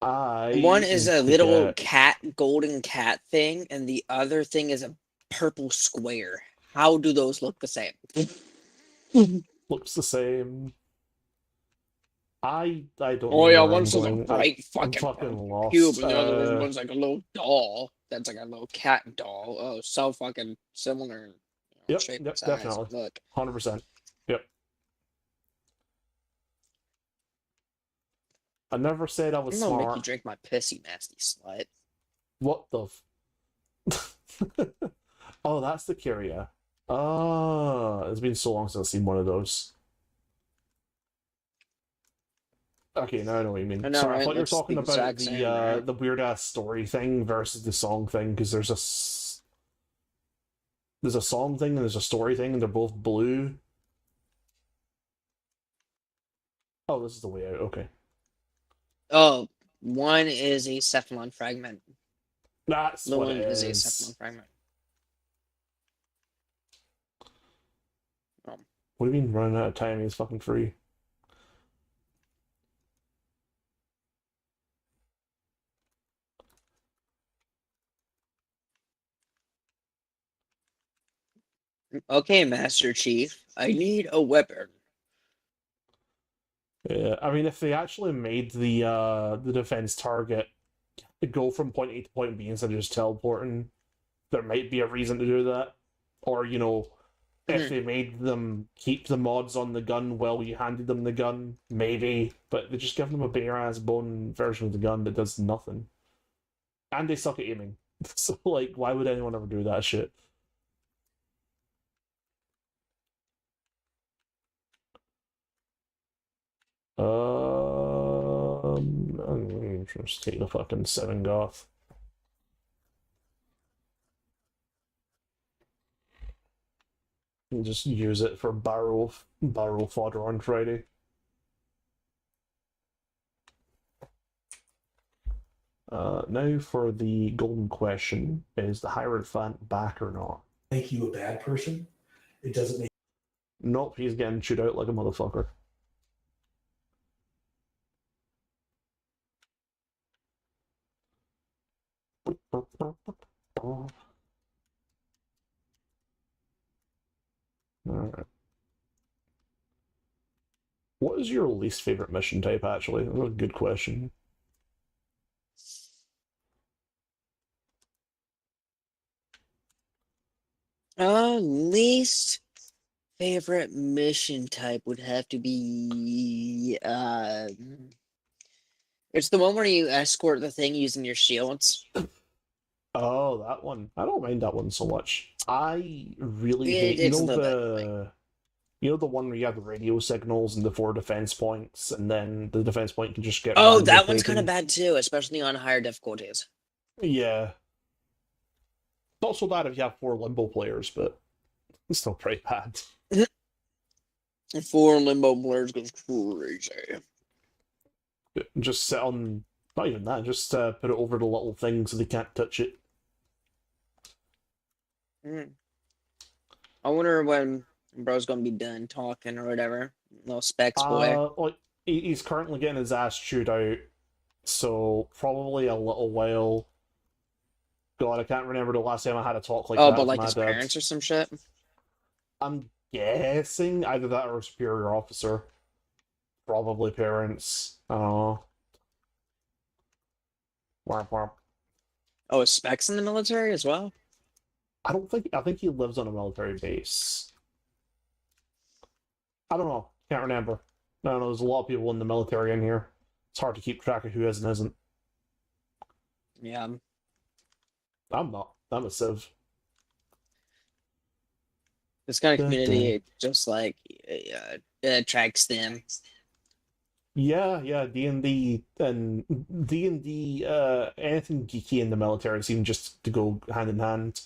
I is need a to little get golden cat thing, and the other thing is a purple square. How do those look the same? looks the same. I don't know Oh yeah, where I'm one's just a going. bright I'm fucking fucking purple cube, lost. and the other one's like a little doll. That's like a little cat doll. Oh, so fucking similar in shape and Yep, size. definitely. Look. 100%. Yep. I never said I was I'm gonna make you smart. drink my piss, you nasty slut. What the Oh, that's the Kyria. It's been so long since I've seen one of those. Okay, now I know what you mean. I know, Sorry, I right? thought you were Looks the talking about exact same, right? the weird ass story thing versus the song thing, because there's a song thing and there's a story thing, and they're both blue. Oh, this is the way out. Okay, Oh, one is a cephalon fragment. that's The what one it is a is. cephalon fragment. Oh. What do you mean running out of time? He's fucking free. Okay, Master Chief, I need a weapon. Yeah, I mean, if they actually made the defense target go from point A to point B instead of just teleporting, there might be a reason to do that. Or, you know, if Mhm. they made them keep the mods on the gun while you handed them the gun, maybe. But they just give them a bare ass bone version of the gun that does nothing. And they suck at aiming. So, like, why would anyone ever do that shit? I'm just take the fucking 7 goth. And just use it for barrel fodder on Friday. Now for the golden question: is the Hierophant back or not? Make you a bad person. It doesn't make Nope, he's getting chewed out like a motherfucker. Alright. What is your least favorite mission type, actually? That's a good question. Least favorite mission type would have to be it's the one where you escort the thing using your shields. Oh, that one. I don't mind that one so much. I really hate, It's a little bit annoying. you know the one where you have the radio signals and the 4 defense points, and then the defense point can just get Oh, randomly that one's kind of taken? bad too, especially on higher difficulties. Yeah. Not so bad if you have 4 limbo players, but it's still pretty bad. 4 limbo players goes crazy. Just sit on, not even that, just put it over the little thing so they can't touch it. I wonder when bro's gonna be done talking or whatever. Little specs boy. Like, he's currently getting his ass chewed out, so probably a little while. God, I can't remember the last time I had a talk like Oh, that but with like my his dad. parents or some shit. I'm guessing either that or a superior officer. Probably parents. I don't know. Womp womp. Oh, is Specs in the military as well? I don't think. I think he lives on a military base. I don't know. Can't remember. I don't know. There's a lot of people in the military in here. It's hard to keep track of who is and isn't. Yeah. I'm not. I'm a civ. This kind of Dun, community just like attracts them. Yeah, yeah. D&D and D&D. Anything geeky in the military seems just to go hand in hand.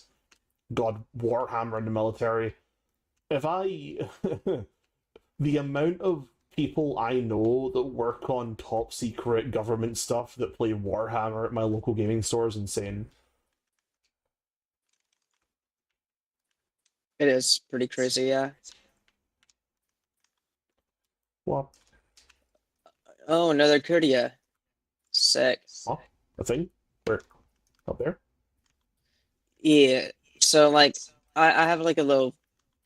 God, Warhammer in the military. If I, the amount of people I know that work on top secret government stuff that play Warhammer at my local gaming store is insane. It is pretty crazy, yeah. What? Oh, another Kurdia. Sick. Huh? A thing? Where? Up there? Yeah. So like I have like a little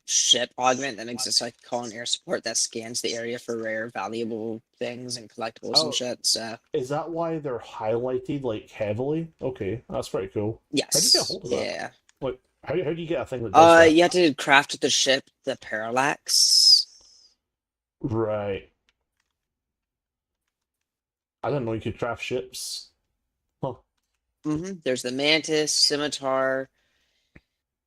ship augment that exists like call an air support that scans the area for rare, valuable things and collectibles Oh. and shit. So Is that why they're highlighted like heavily? Okay, that's pretty cool. yes. How'd you get a hold of that? Yeah. Like, how do you get a thing that does that? You have to craft the ship, the parallax. Right. I didn't know you could craft ships. Huh. There's the mantis, scimitar,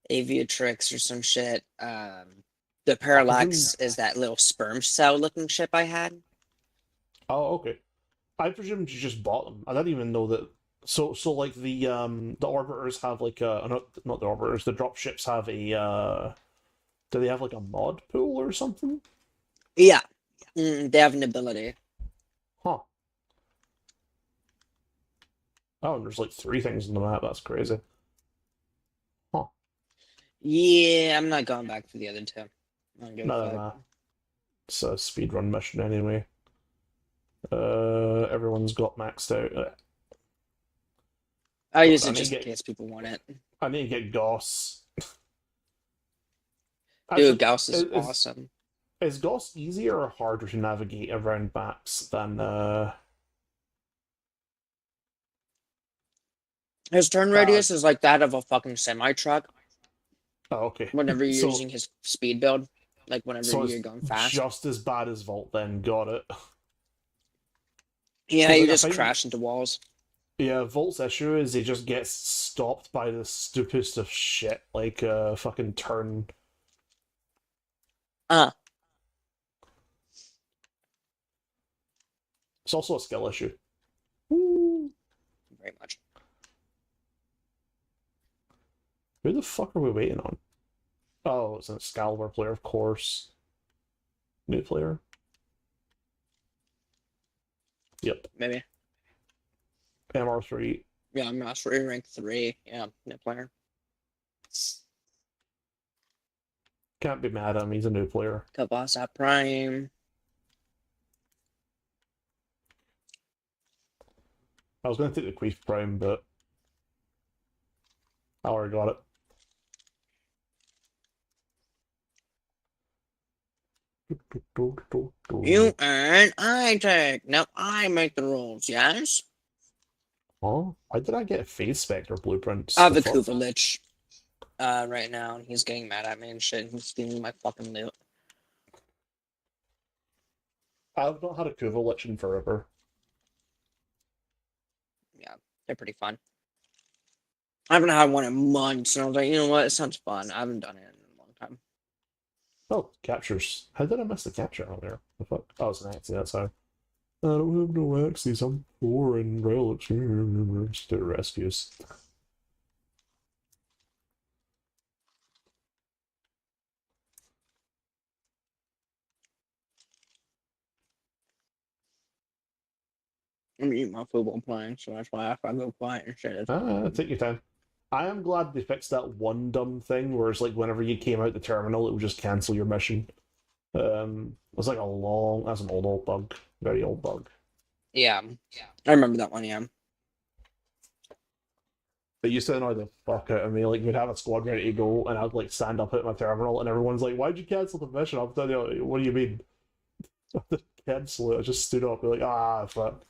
aviatrix or some shit. The parallax is that little sperm cell looking ship I had. Oh, okay. I presumed you just bought them. I didn't even know that. So like the orbiters have like not the orbiters, the drop ships have a do they have like a mod pool or something? Yeah. They have an ability. Huh. Oh, and there's like 3 things in the map. That's crazy. Huh. Yeah, I'm not going back for the other 2. I don't give a No, fuck. no. It's a speedrun mission anyway. Everyone's got maxed out. I use I it need just to in get- case people want it. I need to get Goss. Dude, Gauss is is- awesome. Is Goss easier or harder to navigate around maps than His turn radius is like that of a fucking semi truck. Oh, okay. Whenever you're So- using his speed build, like whenever So you're it's going fast. just as bad as Vault then, got it. Yeah, like, you I just think- crash into walls. Yeah, Volt's issue is he just gets stopped by the stupidest of shit, like fucking turn. Uh. It's also a skill issue. Woo. Very much. Who the fuck are we waiting on? Oh, it's an Excalibur player, of course. New player. Yep. Maybe. MR3. Yeah, I'm mastery rank 3. Yeah, new player. Can't be mad at him, he's a new player. Boss at Prime. I was going to take the Queef Prime, but I already got it. You earn, I take. Now I make the rules, yes? Oh, why did I get Phase Spectre blueprints? I have The a fuck? Kuvalich right now, and he's getting mad at me and shit. He's stealing my fucking loot. I've not had a Kuvalich in forever. Yeah, they're pretty fun. I haven't had one in months, and I was like, you know what? It sounds fun. I haven't done it in a long time. Oh, captures. How did I miss the capture earlier? The fuck? Oh, it's an Axie, that's how. I don't have no Axies, I'm poor and relics. Just do rescues. I'm eating my food while playing, so that's why if I go quiet and shit. Take your time. I am glad they fixed that one dumb thing where it's like whenever you came out the terminal, it would just cancel your mission. It was like that's an old bug. Very old bug. Yeah, I remember that one, yeah. It used to annoy the fuck out of me. Like, we'd have a squad ready to go, and I'd like stand up at my terminal, and everyone's like, "Why'd you cancel the mission?" I'm telling you, what do you mean? I didn't cancel it. I just stood up, and like, ah, fuck.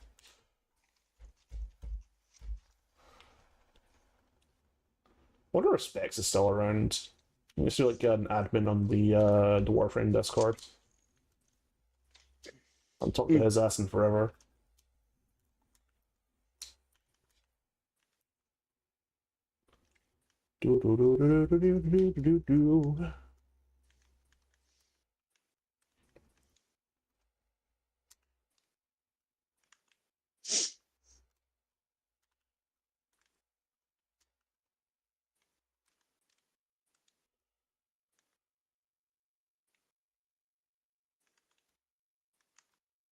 wonder if Specs is still around. You see like an admin on the Warframe Discord. I'm talking to his ass in forever. Do do do do do do do do do.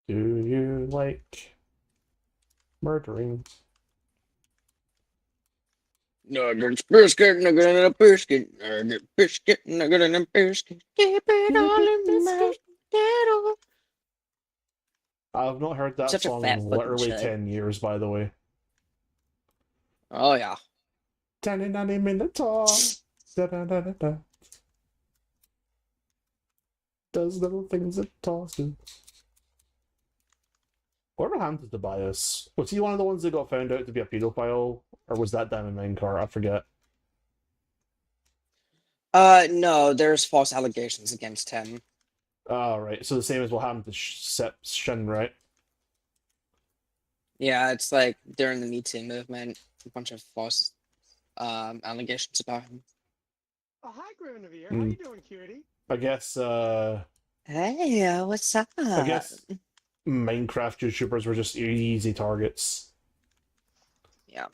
Do you like murdering? Nuggets, biscuit, nugget in a biscuit, nugget, biscuit, nugget in a biscuit. Keep it all in the mouth. Get all. I've not heard that Such a song fat in fucking literally chud. 10 years, by the way. Oh yeah. 10 90 minute talk. Da, da, da, da, da. Does little things that talks to. Whoever handed the bias, was he one of the ones that got found out to be a pedophile? Or was that Diamond Minecart? I forget. No, there's false allegations against him. Oh, right. So the same as what happened to Shin, right? Yeah, it's like during the Me Too movement, a bunch of false allegations about him. Oh, hi, Guinevere. How you doing, cutie? I guess, Hey, what's up? I guess Minecraft YouTubers were just easy targets. Yeah.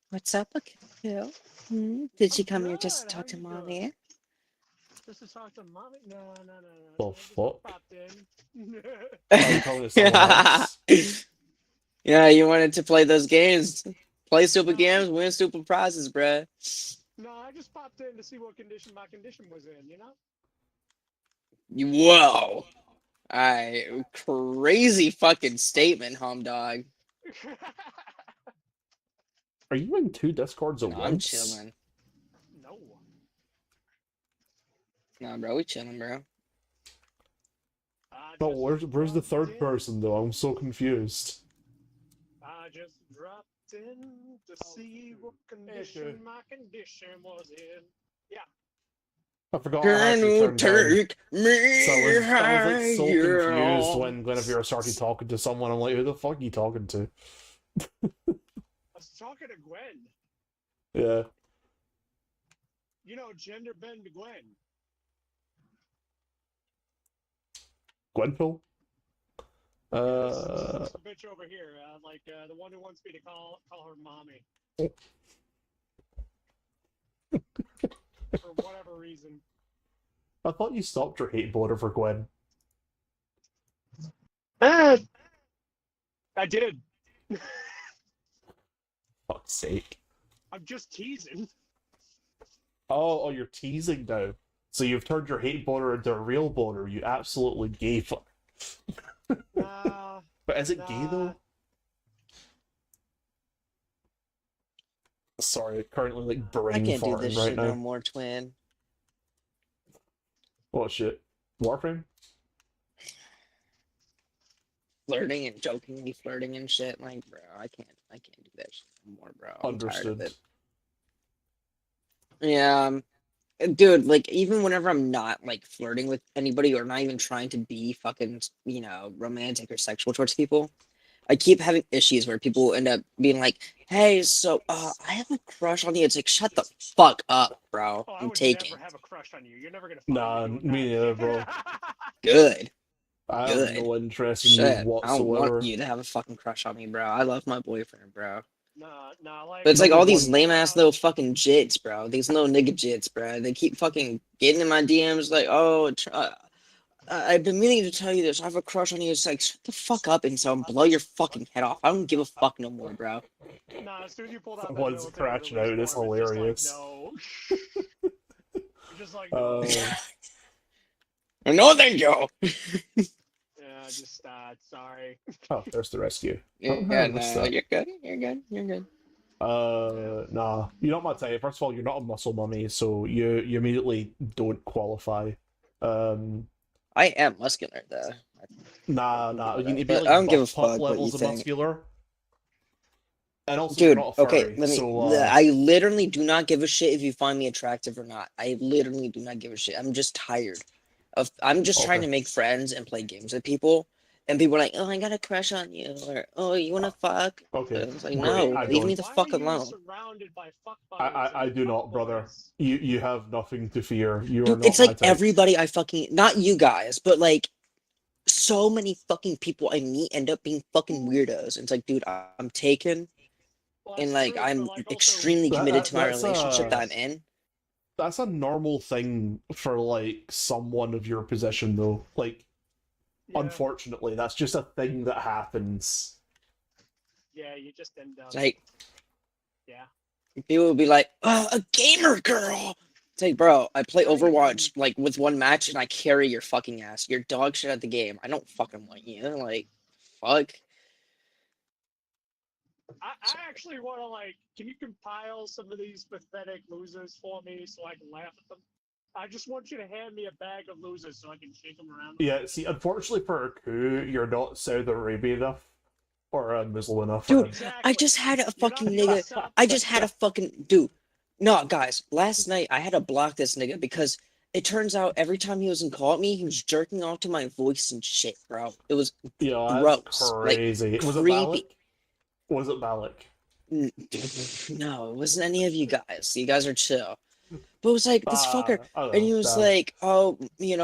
What's up, Akil? Did you come here just to talk to mommy? Just to talk to mommy? No. The I just fuck? popped in. Are you calling it someone else? Yeah, you wanted to play those games. Play stupid games, win stupid prizes, bruh. No, I just popped in to see what condition my condition was in, you know? Whoa. Alright, crazy fucking statement, home dog. Are you in 2 Discords at No, once? I'm chilling. No. Nah, bro, we chilling, bro. But where's the third person though? I'm so confused. I just dropped in to see what condition my condition was in. Yeah. I forgot I had Can to you turn down. take me So I was like so confused higher? when Guinevere started talking to someone. I'm like, who the fuck are you talking to? I was talking to Gwen. Yeah. You know, gender bend Gwen. Gwenpool? This bitch over here, the one who wants me to call her mommy. For whatever reason. I thought you stopped your hate border for Gwen. I did. Fuck's sake. I'm just teasing. Oh, you're teasing now. So you've turned your hate boner into a real boner, you absolutely gay fuck. Nah. But is it gay though? Sorry, currently like I brain can't do farting this right shit now. no more, twin. What shit? Warframe? Flirting and jokingly flirting and shit. Like, bro, I can't do that shit no more, bro. I'm tired of Understood. it. Yeah, dude, like even whenever I'm not like flirting with anybody or not even trying to be fucking, romantic or sexual towards people, I keep having issues where people end up being like, "Hey, so I have a crush on you." It's like, shut the fuck up, bro. Oh, I I'm would taking. never have a crush on you. You're never gonna find Nah, me doing me that. neither, bro. Good. I have Good. no interest in you Shit. I don't want whatsoever. you to have a fucking crush on me, bro. I love my boyfriend, bro. Nah, like. But it's like all these Number one- lame ass little fucking jits, bro. These little nigga jits, bro. They keep fucking getting in my DMs like, "Oh, I've been meaning to tell you this. I have a crush on you." It's like, shut the fuck up and so blow your fucking head off. I don't give a fuck no more, bro. Nah, as soon as you pulled out that Someone's military crashing release out, it's form, hilarious. Just like, no. You're just like, no. No, thank you. Yeah, just sorry. Oh, there's the rescue. Yeah, Oh, I missed no, that. you're good. You're good. You're good. Nah. You're not my type. First of all, you're not a muscle mummy, so you immediately don't qualify. I am muscular though. Nah. You need to be But like I don't give a buff pup fuck what you levels of think. muscular. And also, you're Dude, not a okay, furry, let me. so I literally do not give a shit if you find me attractive or not. I literally do not give a shit. I'm just tired of. I'm just trying okay. to make friends and play games with people, and people are like, "Oh, I got a crush on you," or "Oh, you wanna fuck?" Okay, And it's like, great. no, I leave me don't. the Why are fuck you alone. surrounded by fuck I, buddies I and do fuck not, brother. boys? You have nothing to fear. You are Dude, not it's my like type. everybody I fucking not you guys, but like so many fucking people I meet end up being fucking weirdos. It's like, dude, I'm taken Well, and that's like true, but I'm like also extremely That, committed to that my that's relationship that a I'm in. that's a normal thing for like someone of your position, though. Like, yeah, unfortunately, that's just a thing that happens. yeah, you just end up It's like yeah. people will be like, "Oh, a gamer girl." It's like, bro, I play Not even Overwatch like with one match and I carry your fucking ass. You're dog shit at the game. I don't fucking want you. Like, fuck. I actually want to like. Can you compile some of these pathetic losers for me so I can laugh at them? I just want you to hand me a bag of losers so I can shake them around. Yeah, see, unfortunately for a coup, you're not Saudi Arabia enough or Muslim enough for Dude, him. I Exactly. just had a You're not. fucking You're not nigga. South. I just had a fucking dude. No, guys, last night I had to block this nigga because it turns out every time he was in call at me, he was jerking off to my voice and shit, bro. It was Yeah, that's gross. Like crazy. Was it creepy. Malik? Was it Malik? No, it wasn't any of you guys. You guys are chill. But it was like this fucker, I don't and know. he was Damn. like, "Oh,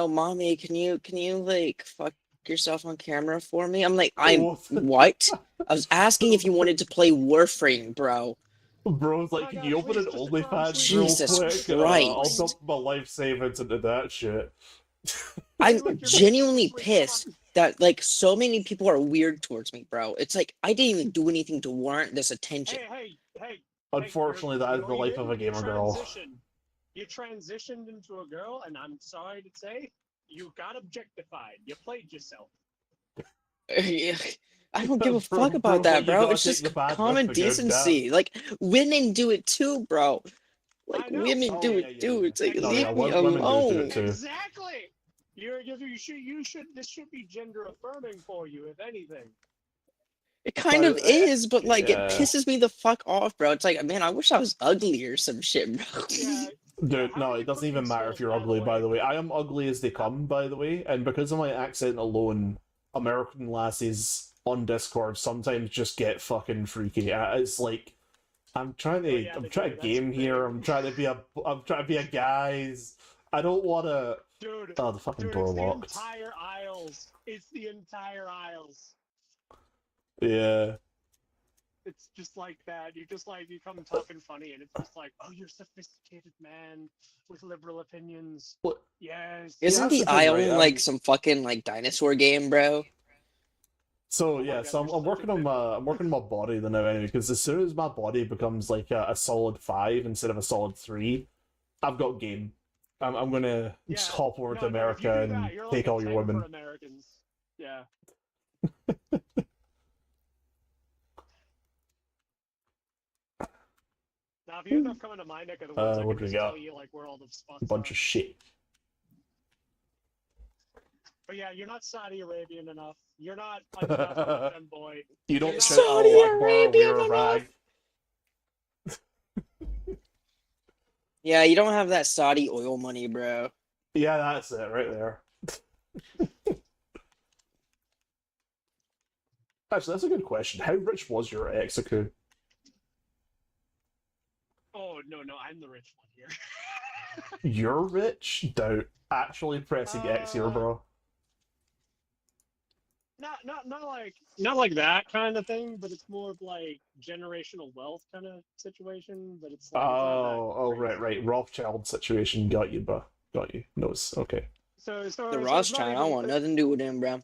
mommy, can you like fuck yourself on camera for me?" I'm like, "I'm What? what?" I was asking if you wanted to play Warframe, bro. Bro's Oh like, my can God, you open please an just promise OnlyFans me real you'll Jesus quick? promise me I'll Christ. dump my life savings into that shit. I'm like you're genuinely seriously pissed that like so many people are weird towards me, bro. It's like I didn't even do anything to warrant this attention. hey, Unfortunately, that you is know the what you life did? of a You gamer girl. transitioned. You transitioned into a girl, and I'm sorry to say, you got objectified. You played yourself. I don't give a fuck about Bro's that, like, you bro. gotta It's take the just bad with common the good, damn. decency. Like women do it too, bro. Like I know. women Oh, do yeah, it yeah, too. yeah. It's like No, yeah, leave me women do it alone. too. Exactly. You should. This should be gender affirming for you, if anything. It kind But, of is, but like it yeah. pisses me the fuck off, bro. It's like, man, I wish I was ugly or some shit, bro. Yeah. Yeah. Dude, How no, many it doesn't cooking even matter if skills, you're by the ugly, by way? the way. I am ugly as they come, by the way, and because of my accent alone, American lassies on Discord sometimes just get fucking freaky. It's like I'm trying Oh to yeah, I'm they trying do. to That's game the here. thing. I'm trying to be a guys. I don't wanna. Dude, Oh, the fucking door it's the locked. entire aisles. It's the entire aisles. Yeah. It's just like that. You just like you come talking funny, and it's just like, oh, you're a sophisticated man with liberal opinions. What? Yes. See, Isn't that's the the thing, right? island like some fucking like dinosaur game, bro? So Oh my yeah, God, so you're I'm such a working on bimbo. my body then now anyway, because as soon as my body becomes like a solid 5 instead of a solid 3, I've got game. I'm gonna just Yeah. hop over to No. If you America do and that, you're like take a all your 10 for women. Americans. Yeah. Now, if you end up coming to my neck of the woods, I What can do we just tell got? you like where all the A spots bunch are. of shit. But yeah, you're not Saudi Arabian enough. You're not enough of a femboy. You You're don't not shout Saudi Allah Akbar, wear Arabian a enough. rag. Yeah, you don't have that Saudi oil money, bro. Yeah, that's it right there. Actually, that's a good question. How rich was your ex, Aku? Oh no, I'm the rich one here. You're rich? Doubt. Actually pressing X here, bro. Not like that kind of thing, but it's more of like generational wealth kind of situation. But it's like it's not that Oh, crazy. right. Rothschild situation. Got you, bro. Got you. No, it's okay. So The it's not Rothschild, I don't even. want nothing to do with him, bro.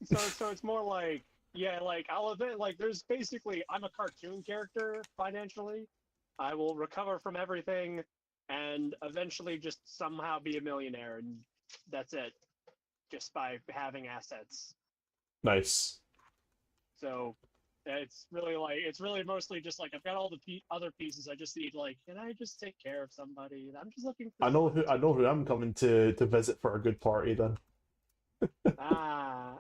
So it's more like yeah, like I'll admit like there's basically I'm a cartoon character financially. I will recover from everything and eventually just somehow be a millionaire, and that's it, just by having assets. Nice. So it's really mostly just like I've got all the other pieces. I just need like, can I just take care of somebody? I'm just looking for. I know who I'm coming to visit for a good party then. Ah,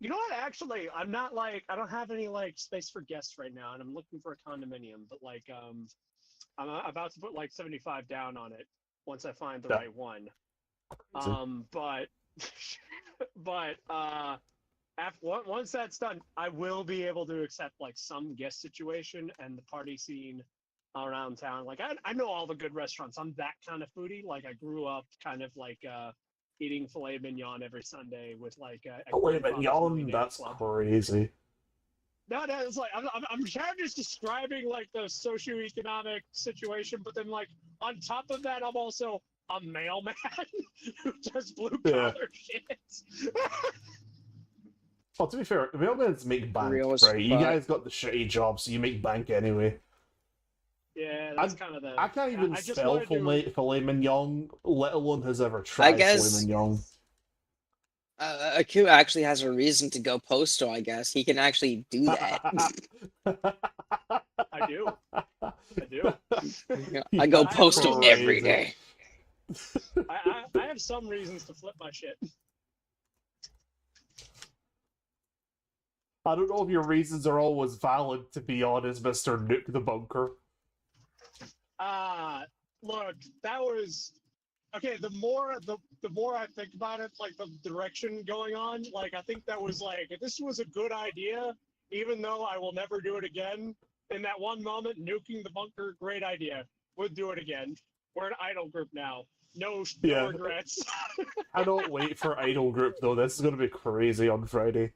You know what? Actually, I'm not like I don't have any like space for guests right now, and I'm looking for a condominium. But like, I'm about to put like 75 down on it once I find the Yeah. right one. So- But but once that's done, I will be able to accept like some guest situation and the party scene around town. Like I know all the good restaurants. I'm that kind of foodie. Like I grew up kind of like eating filet mignon every Sunday with like a Filet grandfather's mignon, millionaire that's club. crazy. No, it's like I'm kind of just describing like the socioeconomic situation, but then like on top of that, I'm also a mailman who does blue collar shit. Well, to be fair, mailmen make bank, Real as right? You fuck. guys got the shitty job, so you make bank anyway. Yeah, that's kind of the. I can't even I just spell wanted to- filet mignon, let alone has ever tried guess- filet mignon. Aku actually has a reason to go postal, I guess. He can actually do that. I do. I go I postal crazy. every day. I have some reasons to flip my shit. I don't know if your reasons are always valid, to be honest, Mr. Nuke the Bunker. Look, that was okay. The more I think about it, like the direction going on, like I think that was like this was a good idea, even though I will never do it again. In that one moment, nuking the bunker, great idea. Would do it again. We're an idol group now. No Yeah. regrets. I don't wait for Idol Group though. This is gonna be crazy on Friday.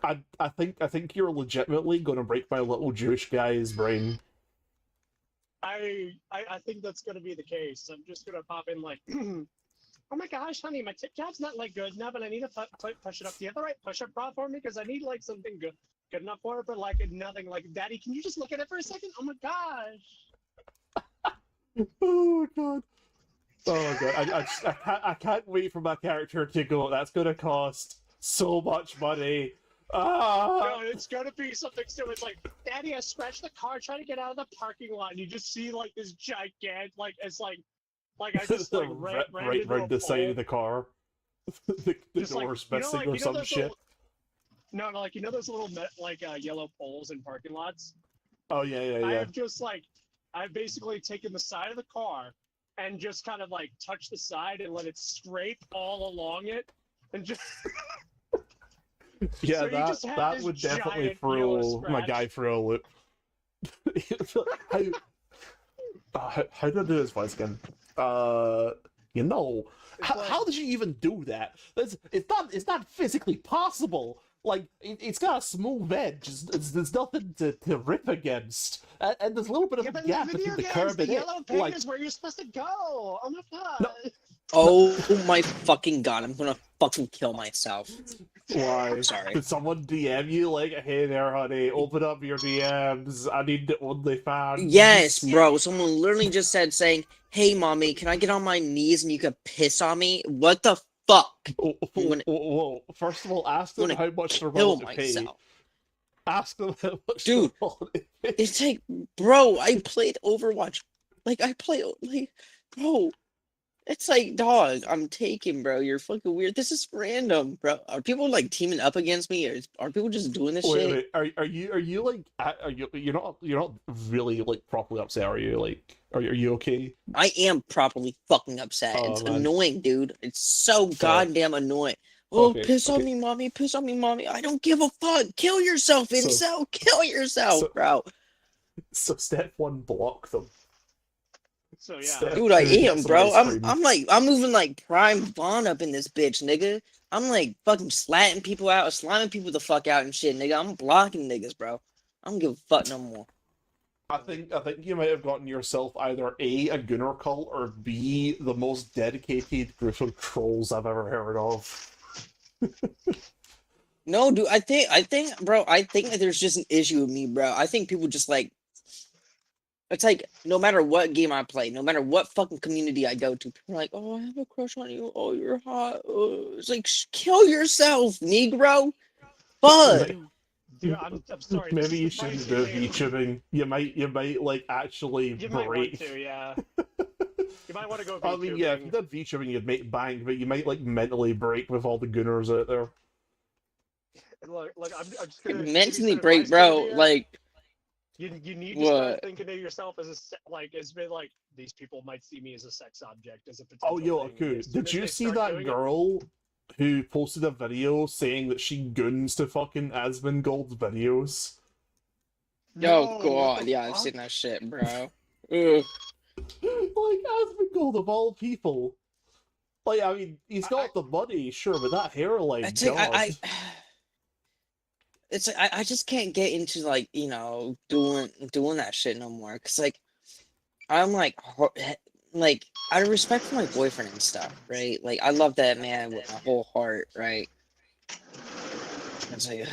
I think you're legitimately gonna break my little Jewish guy's brain. I think that's gonna be the case. I'm just gonna pop in like, oh my gosh, honey, my tip job's not like good enough, and I need to push it up. Do you have the right push-up bra for me? Because I need like something good enough for it, but like nothing. Like, Daddy, can you just look at it for a second? Oh my gosh. Oh god. Oh god. I can't wait for my character to go. That's gonna cost so much money. No, it's gonna be something stupid. It's like, Daddy, I scratched the car trying to get out of the parking lot, and you just see like this gigantic, like it's like I just like ran into right a the side pole. of the car. the Just like, door's you know, missing like, or you know some those shit. little- No, like you know those little yellow poles in parking lots. Oh yeah. I have just like I've basically taken the side of the car and just kind of like touched the side and let it scrape all along it, and just Yeah, so you just have that this would definitely giant yellow throw my scratch. guy for a loop. How did I do this voice again? You know, It's how did you even do that? It's not physically possible. Like it's got a smooth edge. There's nothing to rip against, and there's a little bit of Yeah, a but gap in the video between the games, curb the and it. yellow paint Like, is where you're supposed to go. Oh my god. No. Oh my fucking god, I'm gonna fucking kill myself. why? I'm sorry. Did someone DM you like, "Hey there, honey, open up your DMs. I need the OnlyFans." Yes, bro. Someone literally just said saying, "Hey, mommy, can I get on my knees and you could piss on me?" What the fuck? Whoa. First of all, ask them I'm how much they're Kill willing to pay. myself. Ask them how much Dude, they're willing to pay. It's like, bro, I played Overwatch. Bro. It's like, dog, I'm taken, bro. You're fucking weird. This is random, bro. Are people like teaming up against me, or are people just doing this shit? Wait. Are you like? You're not really like properly upset? Are you like? Are you okay? I am properly fucking upset. Oh, It's man. annoying, dude. It's so Fair. goddamn annoying. Oh, Okay, piss on okay. me, mommy. Piss on me, mommy. I don't give a fuck. Kill yourself, So- incel. Kill yourself, so- bro. So step one, block them. So yeah. Step Dude, I two, get am, some bro. ice cream. I'm moving like Prime Bond up in this bitch, nigga. I'm like fucking slatting people out, slamming people the fuck out and shit, nigga. I'm blocking niggas, bro. I don't give a fuck no more. I think you might have gotten yourself either A Gunner cult, or B, the most dedicated group of trolls I've ever heard of. No, dude, I think, bro, that there's just an issue with me, bro. I think people just like, it's like, no matter what game I play, no matter what fucking community I go to, people are like, oh, I have a crush on you. Oh, you're hot. It's like, kill yourself, Negro. Fuck. Dude, I'm sorry. this Maybe is you the price shouldn't do pay. VTubing. You might like actually You might want break. to, yeah. You might want to go. I mean, yeah, if you did VTubing, you'd make bank, but you might like mentally break with all the gooners out there. Look, I'm just gonna give you Mentally some break, advice, bro. Olivia. Like, you need to what? start thinking of yourself as as been like these people might see me as a sex object, as a potential Oh, yo, thing. Aku, As soon did as you they see start that doing it- girl who posted a video saying that she goons to fucking Asmongold's videos? No, Oh what god, the yeah, I've fuck? seen that shit, bro. Ugh. Like, Asmongold of all people. Like, I mean, he's got I- the money, sure, but that hairline, It's like God. it's like I just can't get into like doing that shit no more. Cause like I'm like out of respect for my boyfriend and stuff, right? Like I love that man with my whole heart, right? It's like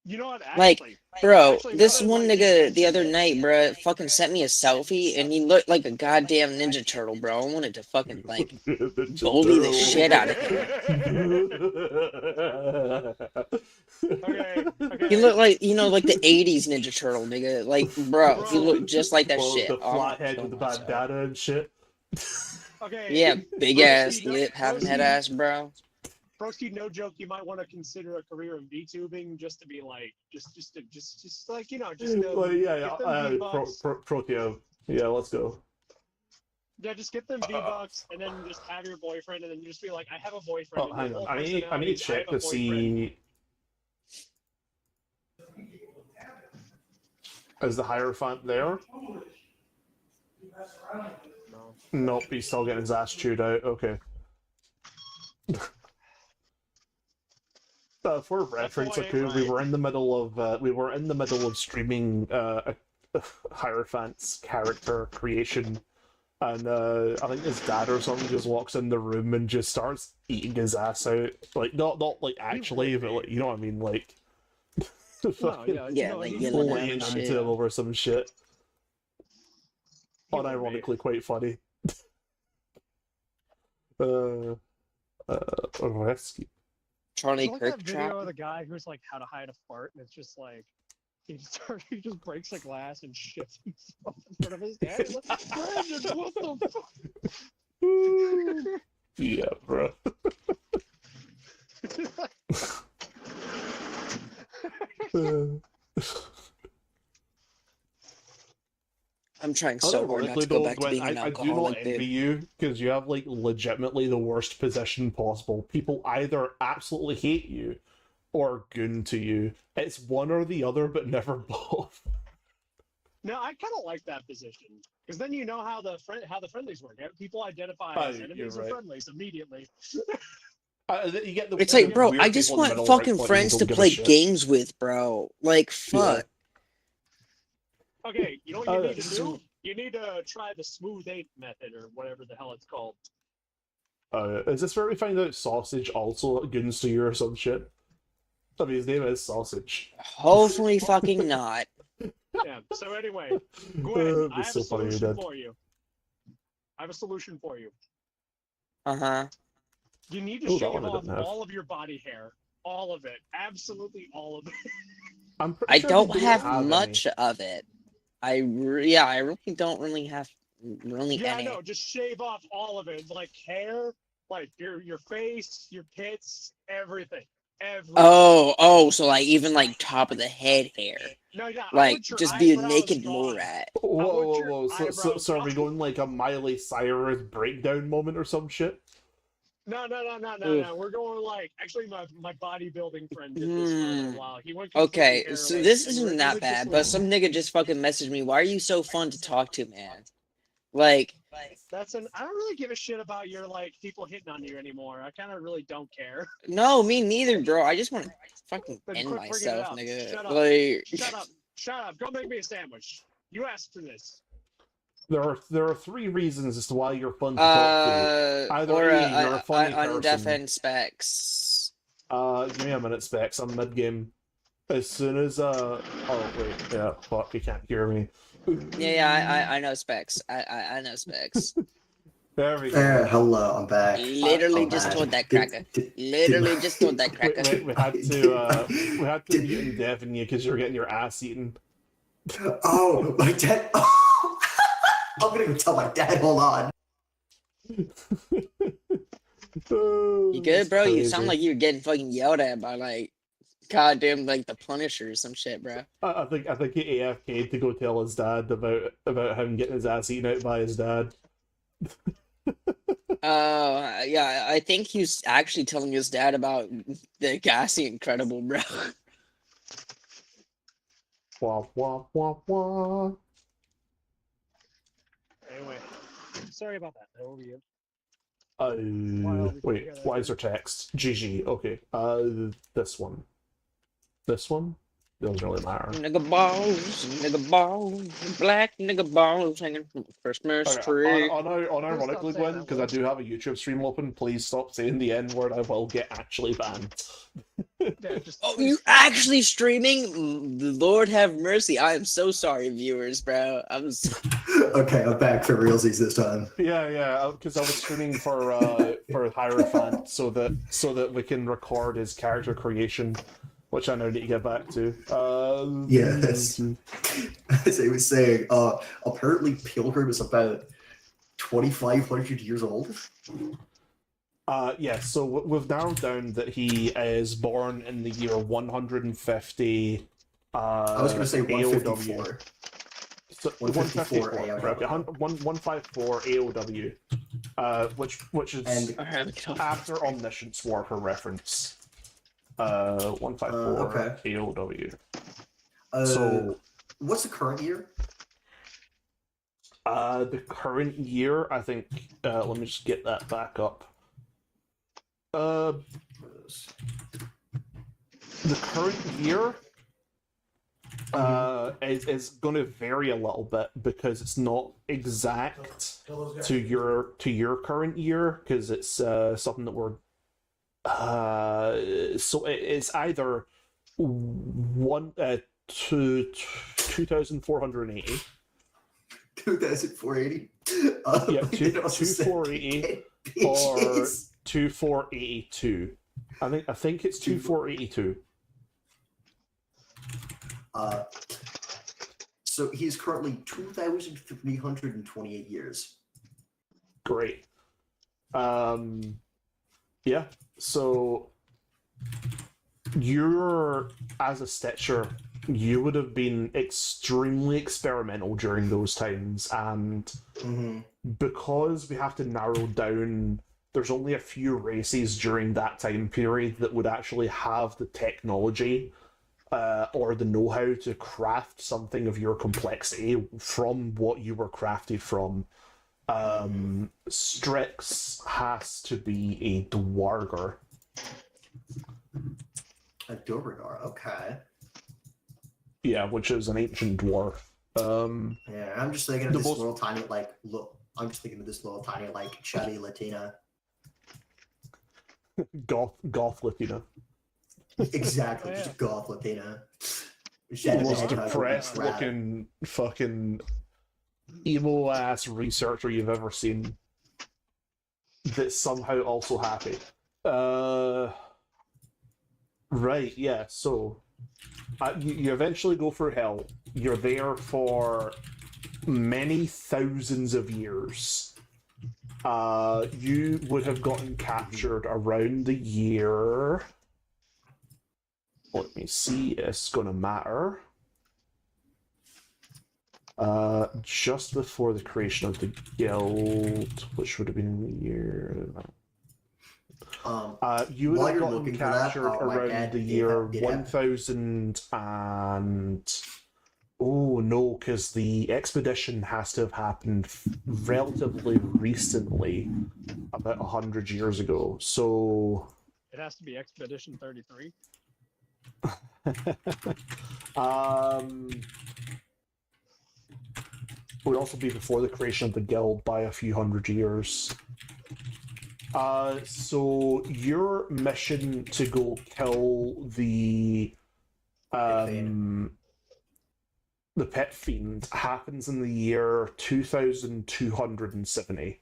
You know what? Like, Actually, bro, Actually, this now that, one like, you nigga the mention other it- night, bro, fucking sent me a selfie and he looked like a goddamn Ninja Turtle, bro. I wanted to fucking like bully the shit out of him. Okay, He looked like like the '80s Ninja Turtle, nigga. Like, bro, he looked just like that Well, shit. the Oh, I'm gonna flathead kill with the myself. bandana and shit. Okay. Yeah, big Broski, ass no- lip, having that Broski- ass, bro. Broski, no joke. You might want to consider a career of VTubing just to be like, just like just Like, yeah, get them yeah, V-Bucks. Proteo. Yeah, let's go. Yeah, just get them V-Bucks and then just have your boyfriend and then just be like, I have a boyfriend. Oh, and hang your on. whole I need to personality is, check have a to boyfriend. see. Is the Hierophant there? No. Nope, he's still getting his ass chewed out. Okay. For reference, why I Aku, ain't we right. were in the middle of streaming Hierophant's character creation, and I think his dad or something just walks in the room and just starts eating his ass out. Like not like actually, but like you know what I mean, like No, fucking yeah, Yeah, like he's yelling at like- him laying and into shit. him over some shit. He would be. Unironically, quite funny. Rescue. Charlie It's like that Kirk video trap. of the guy who's like how to hide a fart, and it's just like he just breaks a glass and shits himself in front of his dad. He's like, Brandon, what the fuck? Yeah, bro. I'm trying so hard not to go back to being an I do not alcoholic, envy dude. you because you have like legitimately the worst position possible. People either absolutely hate you or goon to you. It's one or the other, but never both. No, I kind of like that position because then you know how the friendlies work. People identify Oh, as you're enemies or right. friendlies immediately. You get the, It's you like, get bro, weird I just people in the want middle, right? fucking Like, friends don't to give a play shit. games with, bro. Like, fuck. Okay, you know what you need to so- do? You need to try the smooth 8 method or whatever the hell it's called. Is this where we find out Sausage also goons to you or some shit? I mean, his name is Sausage. Hopefully, fucking not. Yeah. So anyway, Gwen, I It's have so a funny you solution did. for you. I have a solution for you. Uh huh. You need to Ooh, that shave one I off didn't have. all of your body hair. All of it. Absolutely all of it. I'm pretty I sure don't we have any. much of it. I really don't really have Yeah, I any. know. Just shave off all of it. Like hair, like your face, your pits, everything. Everything. So like even like top of the head hair, No, yeah, I like want your just be a eyebrows naked gone. Morat. Whoa. So eyebrows are we gone. going like a Miley Cyrus breakdown moment or some shit? No. Oof. We're going like actually my bodybuilding friend did this for a little while. He went Okay, completely so hairless this and isn't that bad, but religiously- some nigga just fucking messaged me. Why are you so fun to talk to, man? Like, I don't really give a shit about your like people hitting on you anymore. I kind of really don't care. no, me neither, bro. I just want to fucking Then end quit bringing it myself, up. nigga. Shut up. Like, Shut up. Go make me a sandwich. You asked for this. There are 3 reasons as to why you're fun to talk to. Either or A, you're a funny person. undefined specs. Give me a minute, Specs. I'm mid game. As soon as oh wait, yeah, fuck, you can't hear me. Yeah, I know specs. I know specs. There we go. Hello, I'm back. Literally I'm just back. told that cracker. Literally just told that cracker. We had to mute and deafen you because you're getting your ass eaten. Oh, my dad. I'm gonna go tell my dad. Hold on. You good, It's bro? You sound crazy. like you're getting fucking yelled at by like goddamn like the Punisher or some shit, bro. I think he AFK'd to go tell his dad about him getting his ass eaten out by his dad. Yeah, I think he's actually telling his dad about the gassy incredible, bro. Wah wah wah wah. Anyway, sorry about that. Over to you. Wait, why is there text? GG. Okay. This one. This one doesn't really matter. Nigga balls, black nigga balls hanging from the Christmas Okay, tree. unironically, saying Gwen, that because I word. do have a YouTube stream open. Please stop saying the N word. I will get actually banned. Yeah, just Oh, please you stop. actually streaming? Lord have mercy. I am so sorry, viewers, bro. Okay, I'm back for realsies this time. Yeah, because I was streaming for Hierophant so that we can record his character creation, which I now need to get back to. Yes. As I was saying, apparently Pilgrim is about 2,500 years old. Yeah, so we've narrowed down that he is born in the year 150. I was going to say AOW. 154. So 154 154. AOW. Right, okay, 154 AOW. Which is And after Omniscience War for reference. 154 okay. AOW. So, So what's the current year? the current year, I think. Let me just get that back up. The current year is going to vary a little bit because it's not exact to your current year, because it's something that we're so it's either 2480. 2,480. Yeah, it also said 2480 pages. or 2482. I think it's 2482. So he's currently 2,328 years. Great. Yeah. So you're, as a Stitcher, you would have been extremely experimental during those times, and because we have to narrow down, there's only a few races during that time period that would actually have the technology or the know-how to craft something of your complexity from what you were crafted from. Strix has to be a Dwarger. A Dobradar, okay. Yeah, which is an ancient dwarf. Yeah, I'm just thinking of The this most- little tiny, like, look. I'm just thinking of this little tiny, like, chubby Latina. goth Latina. Exactly, Oh, just yeah. a goth Latina. The most Hedgehog depressed crap. looking fucking emo ass researcher you've ever seen that's somehow also happy. Right, yeah, so you eventually go for hell. You're there for many thousands of years. You would have gotten captured around the year. Let me see, it's gonna matter. Just before the creation of the guild, which would have been in the year. You would While have you're gotten looking for that, captured my around dad the did year have- 1000 and. Oh no, because the expedition has to have happened relatively recently, about 100 years ago. So. It has to be Expedition 33. Would also be before the creation of the guild by a few hundred years. So your mission to go kill the pet fiend happens in the year 2270.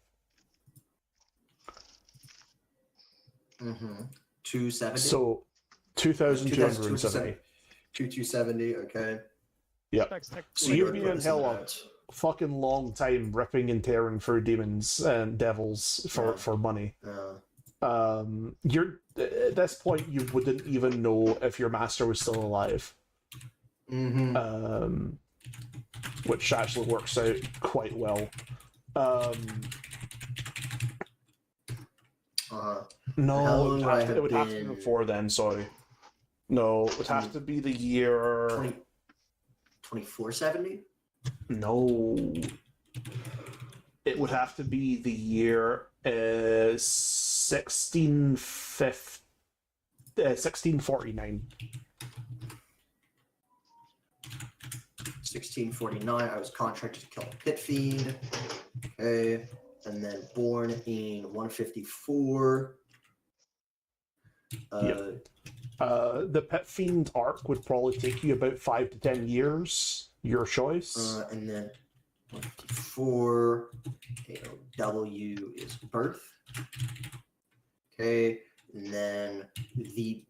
270. So 2270. 2270. Okay. Yep. Specs tech- So you've Sure, been put in this in hell the a notes. fucking long time, ripping and tearing through demons and devils Yeah. for money. Yeah. You're at this point you wouldn't even know if your master was still alive. Mm-hmm. Which actually works out quite well. How No, long would I it would have have to be been? before then. Sorry. No, it would have to be the year. 2470? No, it would have to be the year 1649. 1649, I was contracted to kill a pit fiend. Okay. And then born in 154. The Pit Fiend arc would probably take you about 5 to 10 years. Your choice. And then 154. W is birth. Okay. And then the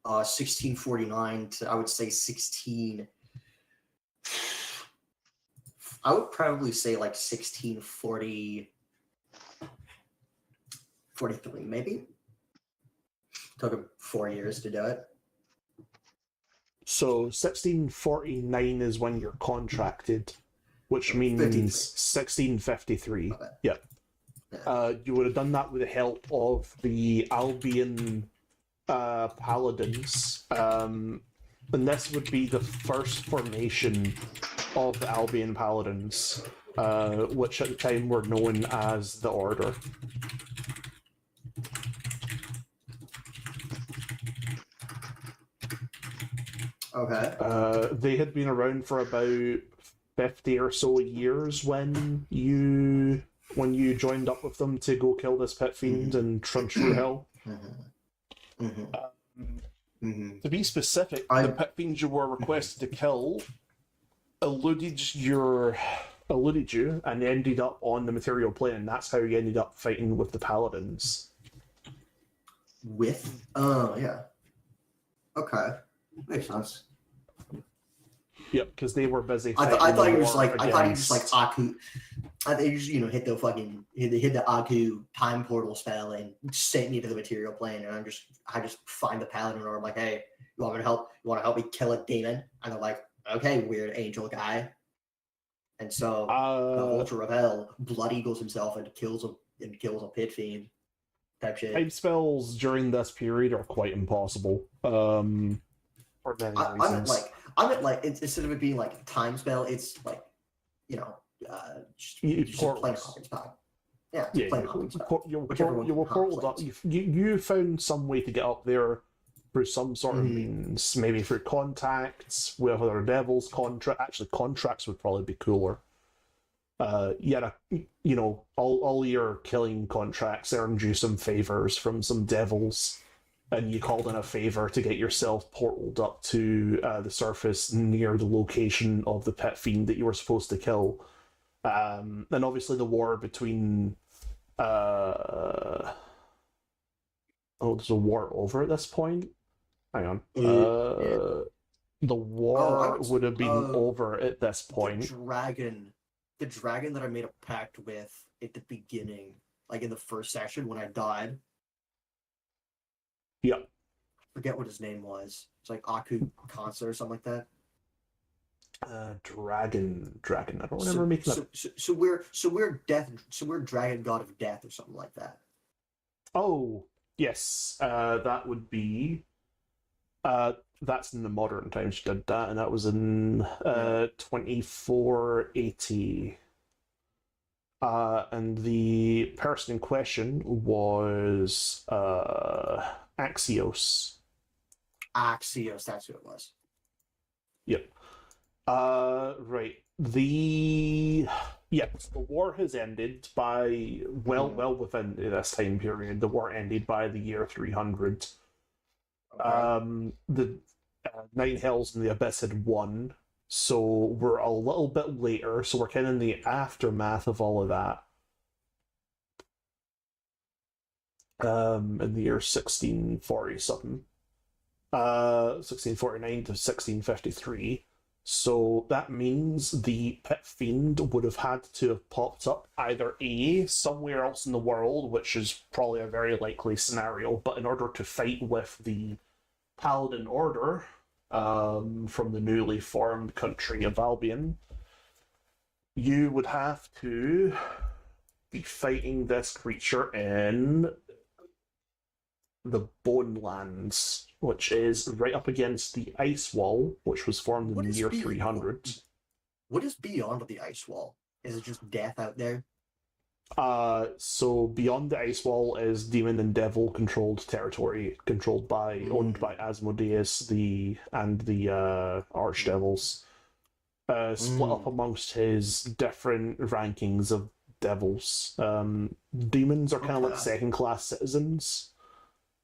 1649 to, I would say 16. I would probably say like 1640, 43 maybe. Took him 4 years to do it. So 1649 is when you're contracted, which means 1653. Okay. Yep. Yeah. You would have done that with the help of the Albion Paladins. And this would be the first formation of the Albion Paladins, which at the time were known as the Order. Okay. They had been around for about 50 or so years when you joined up with them to go kill this pit fiend and trudge through hell. To be specific, the pit fiend you were requested to kill eluded you and ended up on the material plane, and that's how you ended up fighting with the paladins. Yeah. Okay. Makes sense. Yep, because they were busy. I thought he was like Aku. I thought he just hit the Aku time portal spell and sent me to the material plane, and I just find the paladin, or I'm like, hey, you want me to help? You want to help me kill a demon? And they're like, okay, weird angel guy. And so the Vulture of Hell blood eagles himself and kills a pit fiend type shit. Time spells during this period are quite impossible. For many reasons. I meant like instead of it being like a time spell, it's like just playing Hawkins time. Yeah, playing Hawkins time. You were portaled up. You found some way to get up there through some sort of means, maybe through contacts with other devils. Contracts would probably be cooler. All your killing contracts earned you some favors from some devils, and you called in a favor to get yourself portaled up to the surface near the location of the pit fiend that you were supposed to kill. And obviously the war between there's a war over at this point. Hang on. The war would have been over at this point. The dragon that I made a pact with at the beginning, like in the first session when I died. Yep. Forget what his name was. It's like Aku Consa or something like that. Dragon. I don't remember making that. So we're dragon god of death or something like that. Oh yes, that would be. That's in the modern times you did that, and that was in 2480. And the person in question was Axios. Axios, that's who it was. Yep. Right. The war has ended by well within this time period. The war ended by the year 300. Okay. The Nine Hells and the Abyss had won, so we're a little bit later. So we're kind of in the aftermath of all of that. In the year 1640 something, 1649 to 1653. So that means the Pit Fiend would have had to have popped up either A, somewhere else in the world, which is probably a very likely scenario, but in order to fight with the Paladin Order from the newly formed country of Albion, you would have to be fighting this creature in the Bonelands, which is right up against the ice wall, which was formed in What the is year being- 300. What is beyond the ice wall? Is it just death out there? So beyond the ice wall is demon and devil controlled territory, controlled by owned by Asmodeus the archdevils, split up amongst his different rankings of devils. Demons are kind of like Okay. second class citizens,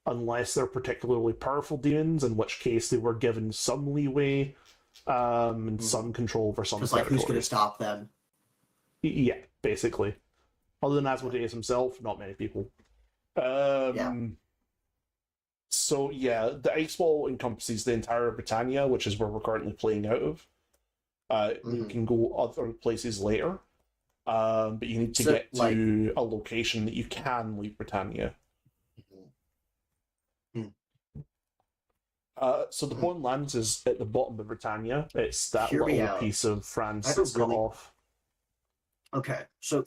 unless they're particularly powerful demons, in which case they were given some leeway and some control over some Because like, who's territory. going to stop them? Yeah, basically. Other than Asmodeus himself, not many people. Yeah. So yeah, the ice wall encompasses the entire Britannia, which is where we're currently playing out of. You can go other places later, but you need to So, get to a location that you can leave Britannia. So the Born Lands is at the bottom of Britannia. It's that Hear me little out. piece of France I have a that's cut really- off. Okay, so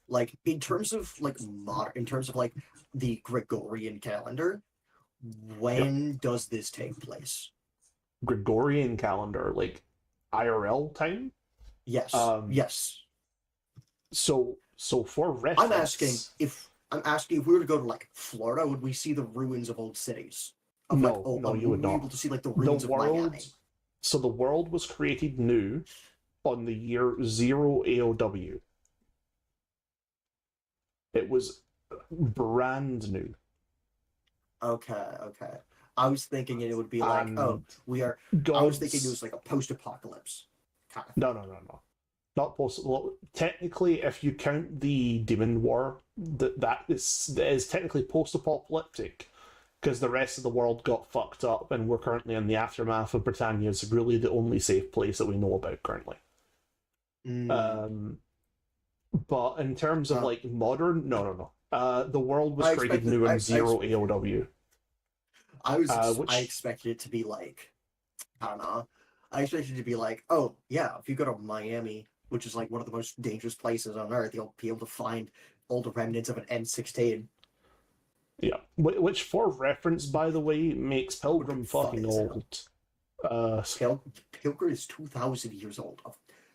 like in terms of like the Gregorian calendar, when does this take place? Gregorian calendar, like IRL time. Yes. Yes. So for reference, I'm asking if we were to go to like Florida, would we see the ruins of old cities? No, you would be not. able to see like the ruins of Miami. So the world was created new on the year 0 AOW. It was brand new. Okay. I was thinking it would be like, And I was thinking it was like a post-apocalypse kind of thing. No. Not possible. Technically, if you count the Demon War, that is technically post-apocalyptic, because the rest of the world got fucked up, and we're currently in the aftermath of Britannia. It's really the only safe place that we know about currently. But in terms of like modern, no. The world was created new in 0 AOW. I expected it to be like, I don't know. I expected it to be like, oh yeah, if you go to Miami, which is like one of the most dangerous places on earth, you'll be able to find all the remnants of an M16. Yeah, which for reference, by the way, makes Pilgrim fucking old. Pilgrim is 2,000 years old.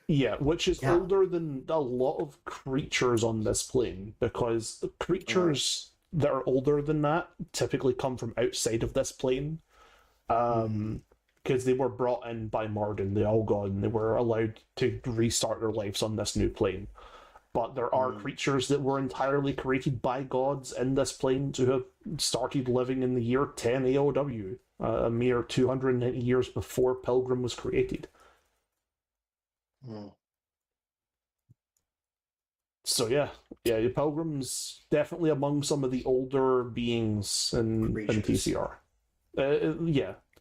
Yeah, which is older than a lot of creatures on this plane, because the creatures that are older than that typically come from outside of this plane. Because they were brought in by Mardin, the Algon, and they were allowed to restart their lives on this new plane. But there are creatures that were entirely created by gods in this plane to have started living in the year 10 AOW, a mere 290 years before Pilgrim was created. So yeah, Pilgrim's definitely among some of the older beings in TCR.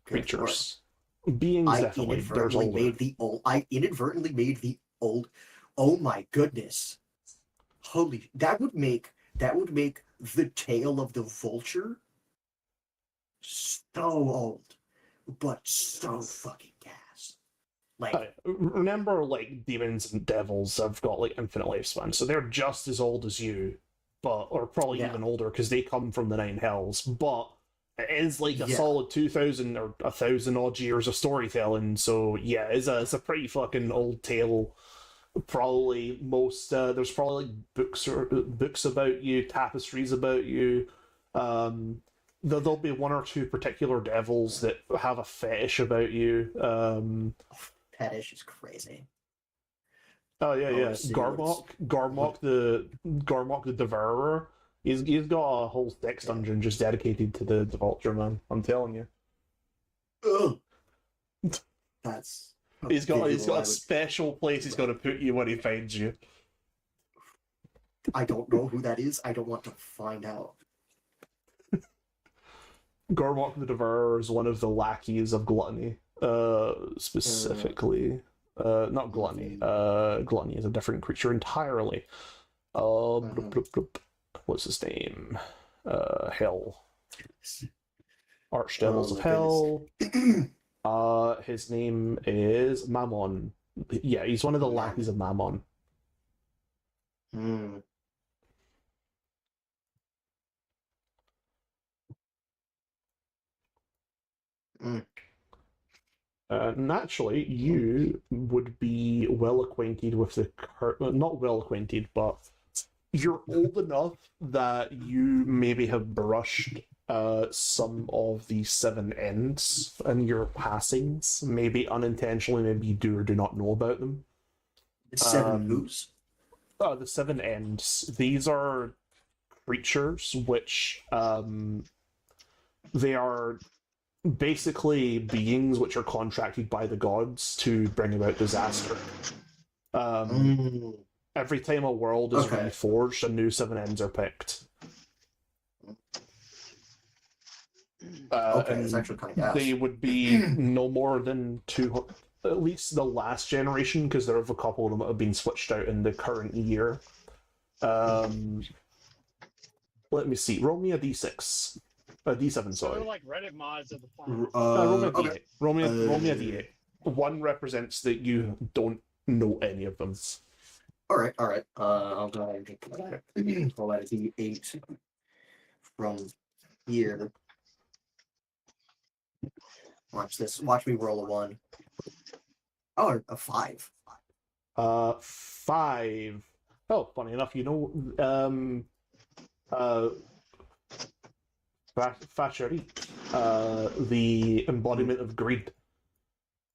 Creatures. Beings definitely. I inadvertently made the old. Oh my goodness! Holy, that would make the tail of the vulture so old, but so fucking gas. Like, remember, like demons and devils have got like infinite lifespan, so they're just as old as you, or probably even older because they come from the Nine Hells. But it is like a solid 2,000 or 1,000 odd years of storytelling. So yeah, it's a pretty fucking old tale. Probably there's probably like books about you, tapestries about you. There'll be one or two particular devils that have a fetish about you. fetish is crazy. Oh yeah. Garmok the Devourer. He's got a whole sex dungeon just dedicated to the Vulture, man. I'm telling you. Ugh. He's got a special place he's going to put you when he finds you. I don't know who that is. I don't want to find out. Garmok the Devourer is one of the lackeys of Gluttony. Specifically, not gluttony. Gluttony is a different creature entirely. Bloop, bloop, bloop. What's his name? Hell. Archdevils of my Hell. His name is Mammon. Yeah, he's one of the lackeys of Mammon. Hmm. Naturally, you would be well acquainted with the not well acquainted, but you're old enough that you maybe have brushed some of the seven ends in your passings, maybe unintentionally, maybe you do or do not know about them. The seven who's? The seven ends. These are creatures which they are basically beings which are contracted by the gods to bring about disaster. Every time a world is reforged, a new seven ends are picked. That's actually kind of gas. They would be no more than 200, at least the last generation, because there are a couple of them that have been switched out in the current year. Let me see. Roll me a d6. A d7, So sorry. they're like Reddit mods of the planet. Roll me a d8. Roll me a d8. One represents that you don't know any of them. All right. I'll go ahead and roll out a D8 from here. Watch this. Watch me roll a 1. Oh, a 5. 5. Oh, funny enough, you know, Fasherik, the embodiment of greed.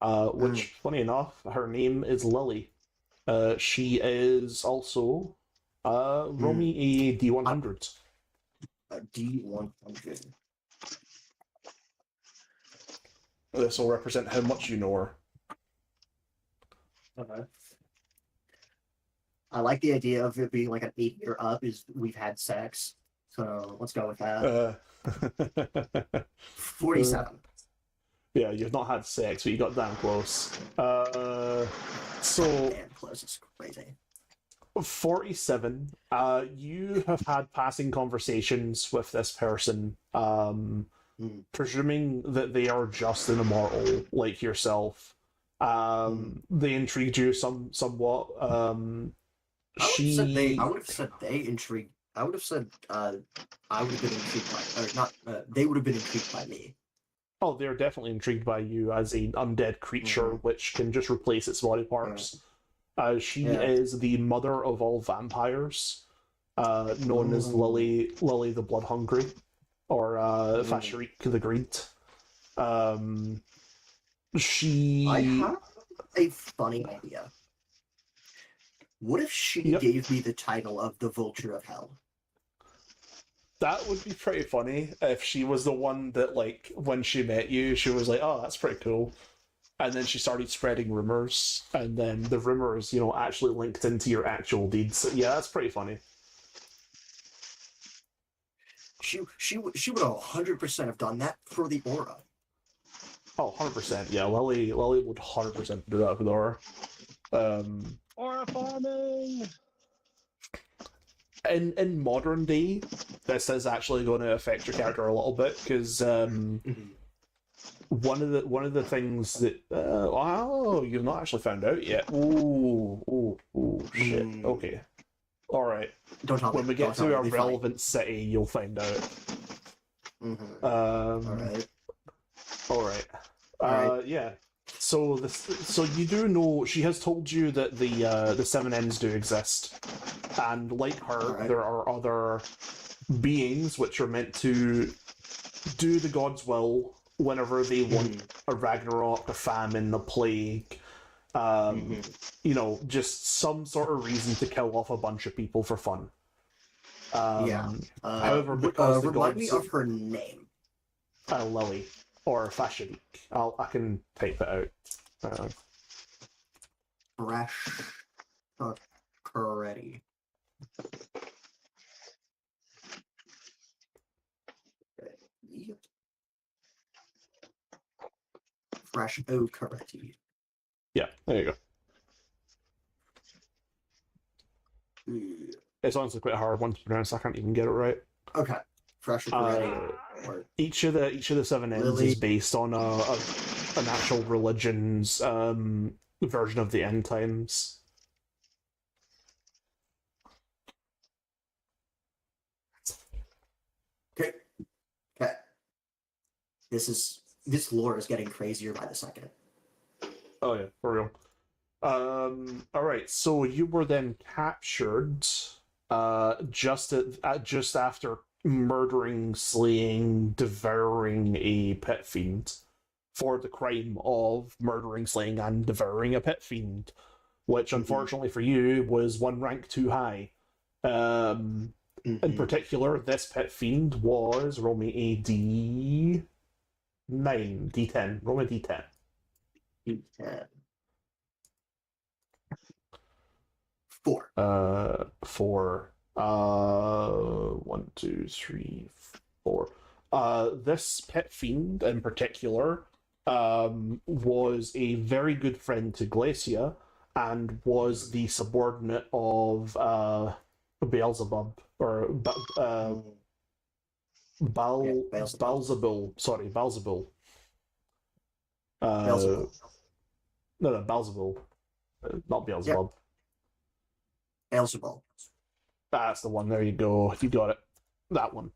Which, funny enough, her name is Lily. She is also roll me a D100. A D100. This will represent how much you know her. Okay. I like the idea of it being like an 8-year up is we've had sex. So let's go with that. 47. Yeah, you've not had sex, but you got damn close. So Damn close, it's crazy. 47. You have had passing conversations with this person, presuming that they are just an immortal like yourself. They intrigued you somewhat. I would have said they intrigued. I would have said I would have been intrigued by, or not. They would have been intrigued by me. Oh, they're definitely intrigued by you as an undead creature which can just replace its body parts. She is the mother of all vampires, known as Lily the Blood Hungry, or Fasherik the Greed. I have a funny idea. What if she gave me the title of the Vulture of Hell? That would be pretty funny if she was the one that, like, when she met you, she was like, oh, that's pretty cool. And then she started spreading rumors, and then the rumors, you know, actually linked into your actual deeds. So, yeah, that's pretty funny. She would have 100% have done that for the aura. Oh, 100%. Yeah, Lily would 100% do that for the aura. Aura farming! In modern day, this is actually going to affect your character a little bit, because one of the things that you've not actually found out yet. Ooh, shit. Okay, all right. Don't tell me. When we get to a relevant city, you'll find out. All right. Yeah. So you do know she has told you that the seven ends do exist, and like her, there are other beings which are meant to do the gods' will whenever they want a Ragnarok, a famine, a plague, you know, just some sort of reason to kill off a bunch of people for fun. However, because the remind gods me of her name. Lily or Fasherik. I can type it out. Fresh Coretti. fresh ocarity. Yeah, there you go. It's honestly quite a hard one to pronounce. I can't even get it right. Okay, fresh ocarity. Or Each of the 7 ends Lily. is based on an actual religion's version of the end times. Okay. Okay. This lore is getting crazier by the second. Oh yeah, for real. All right. So you were then captured, just after murdering, slaying, devouring a pit fiend for the crime of murdering, slaying, and devouring a pit fiend, which unfortunately for you was one rank too high. In particular, this pit fiend was roll me a D10. Roll me a D10. D10. 4. 1, 2, 3, 4. This pit fiend in particular was a very good friend to Glacia and was the subordinate of Beelzebub or Balzabul. Sorry, Balzabul. Beelzebub. No, Balzabul, not Beelzebub. Yep. Beelzebub. That's the one. There you go. You got it. That one.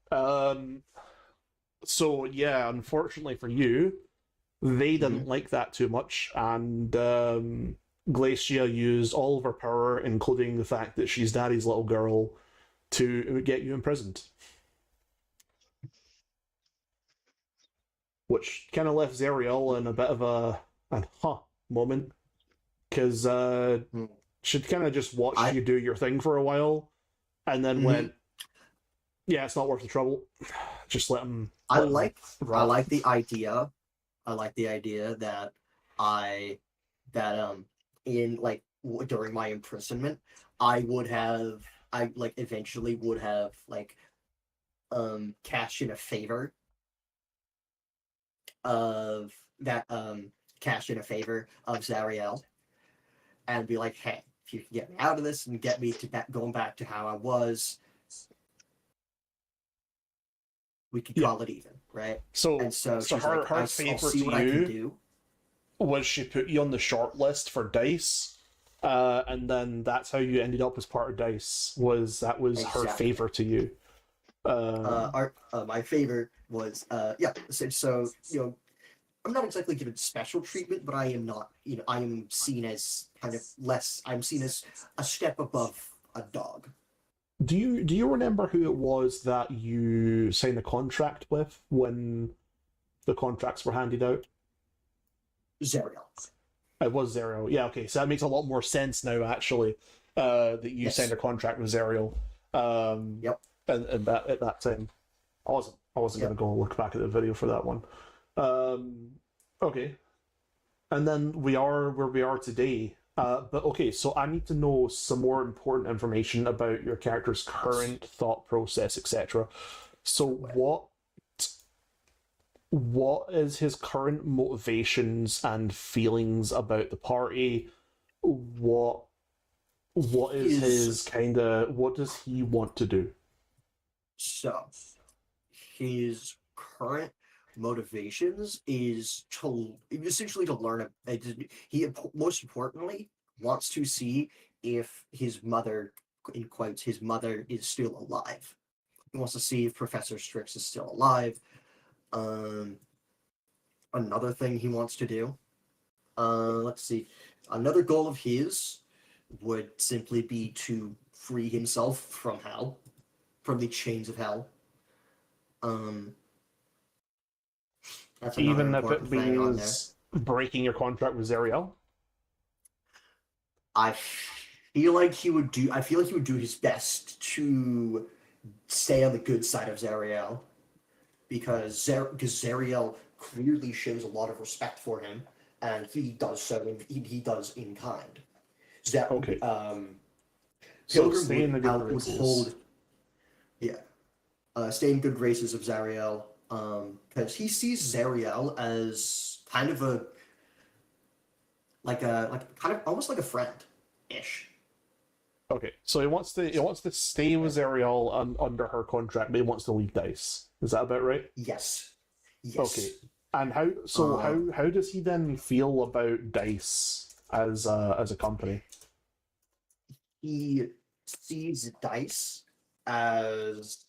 So yeah, unfortunately for you, they didn't like that too much, and Glacia used all of her power, including the fact that she's Daddy's little girl, to get you imprisoned. Which kind of left Zariel in a bit of an moment, because she'd kind of just watched you do your thing for a while, and then went, "Yeah, it's not worth the trouble. Just let him." I like the idea. I like the idea that in like during my imprisonment, I eventually would have cashed in a favor of Zariel, and be like, hey, if you can get me out of this and get me to going back to how I was, we could call it even, right? So she's her like, I'll favor see to what I can you do. was she put you on the short list for DICE, and then that's how you ended up as part of DICE. That was her favor to you. My favor was so I'm not exactly given special treatment, but I am not, I am seen as kind of less. I'm seen as a step above a dog. Do you remember who it was that you signed a contract with when the contracts were handed out? Zariel. It was Zariel. Yeah, okay, so that makes a lot more sense now, actually, that you signed a contract with Zariel. Yep. And at that time, I wasn't going to go look back at the video for that one. Okay, and then we are where we are today. But okay, so I need to know some more important information about your character's current thought process, etc. So what is his current motivations and feelings about the party? What is his what does he want to do? So his current motivations is essentially to learn. He most importantly wants to see if his mother, in quotes, his mother is still alive. He wants to see if Professor Strix is still alive. Another thing he wants to do. Let's see. Another goal of his would simply be to free himself from hell, from the chains of hell. That's even if it means breaking your contract with Zariel? I feel like he would do his best to stay on the good side of Zariel, because Zariel clearly shows a lot of respect for him, and he does so. He does in kind. Okay. Pilgrim stay in the good graces. Stay in good graces of Zariel, because he sees Zariel as kind of like kind of almost like a friend ish. Okay, so he wants to stay with Zerial under her contract, but he wants to leave Dice. Is that about right? Yes. Yes. Okay. And how does he then feel about Dice as a company? He sees Dice as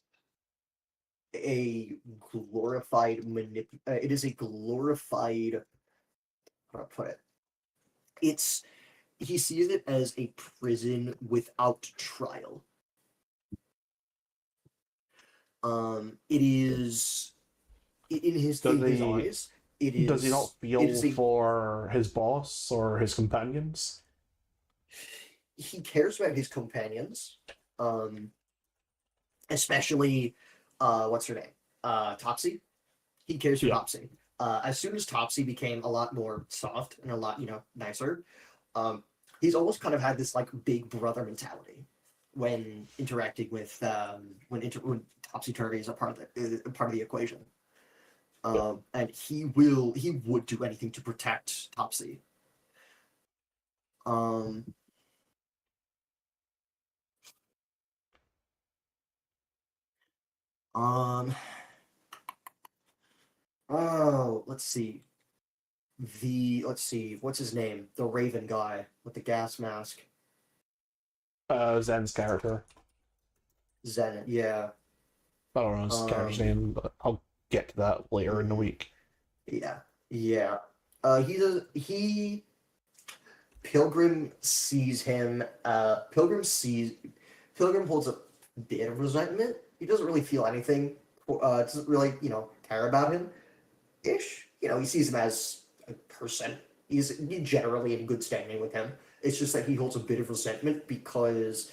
a glorified it is a glorified, how do I put it? It's he sees it as a prison without trial. It is in his Does his he eyes. It is. does he not It feel is a. for his boss or his companions? He cares about his companions, especially what's her name? Topsy. He cares for Yeah. Topsy. As soon as Topsy became a lot more soft and a lot, nicer, he's almost kind of had this like big brother mentality when interacting with when Topsy Turvy is a part of the equation. And he would do anything to protect Topsy. Um, um, oh, let's see. Let's see, what's his name? The Raven guy with the gas mask. Zen's character. Zen, yeah. I don't know his character's name, but I'll get to that later in the week. Yeah. Yeah. He Pilgrim sees him Pilgrim holds a bit of resentment. He doesn't really feel anything doesn't really, care about him ish. He sees him as a person. He's generally in good standing with him. It's just that he holds a bit of resentment because